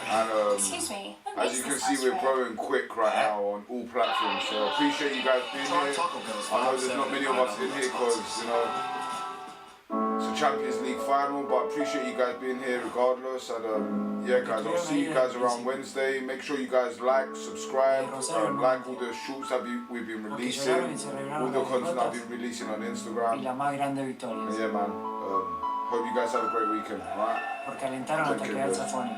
S2: And
S5: Excuse me.
S2: as you can see, we're growing quick right now on all platforms. So I appreciate you guys being here. I know there's not many of us in here because, you know, it's a Champions League final, but I appreciate you guys being here regardless. And yeah, guys, I'll see you guys around Wednesday. Make sure you guys like, subscribe, like all the shorts that we've been releasing, all the content I've been releasing on Instagram. Yeah, man. Hope you guys have a great weekend, alright?
S15: Porque alentaron al ataque al Safoni.